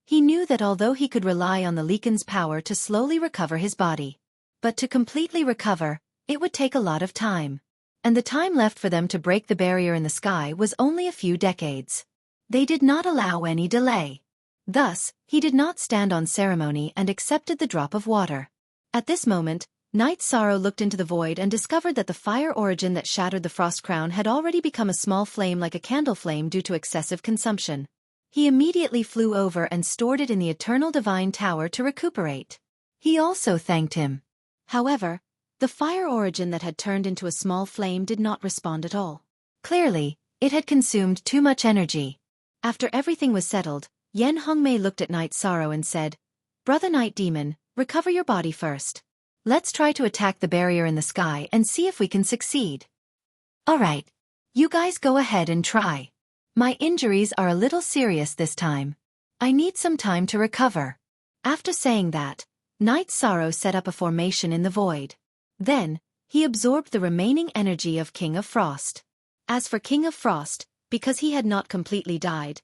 He knew that although he could rely on the Leaken's power to slowly recover his body, but to completely recover, it would take a lot of time. And the time left for them to break the barrier in the sky was only a few decades. They did not allow any delay. Thus, he did not stand on ceremony and accepted the drop of water. At this moment, Night Sorrow looked into the void and discovered that the fire origin that shattered the frost crown had already become a small flame like a candle flame due to excessive consumption. He immediately flew over and stored it in the Eternal Divine Tower to recuperate. He also thanked him. However, the fire origin that had turned into a small flame did not respond at all. Clearly, it had consumed too much energy. After everything was settled, Yen Hongmei looked at Night Sorrow and said, "Brother Night Demon, recover your body first. Let's try to attack the barrier in the sky and see if we can succeed." "Alright. You guys go ahead and try. My injuries are a little serious this time. I need some time to recover." After saying that, Night Sorrow set up a formation in the void. Then, he absorbed the remaining energy of King of Frost. As for King of Frost, because he had not completely died,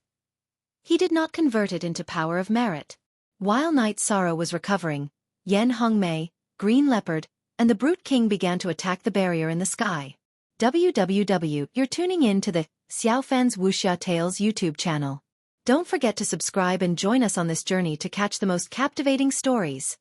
he did not convert it into power of merit. While Night Sorrow was recovering, Yen Hongmei, Green Leopard, and the Brute King began to attack the barrier in the sky. You're tuning in to the Xiaofan's Wuxia Tales YouTube channel. Don't forget to subscribe and join us on this journey to catch the most captivating stories.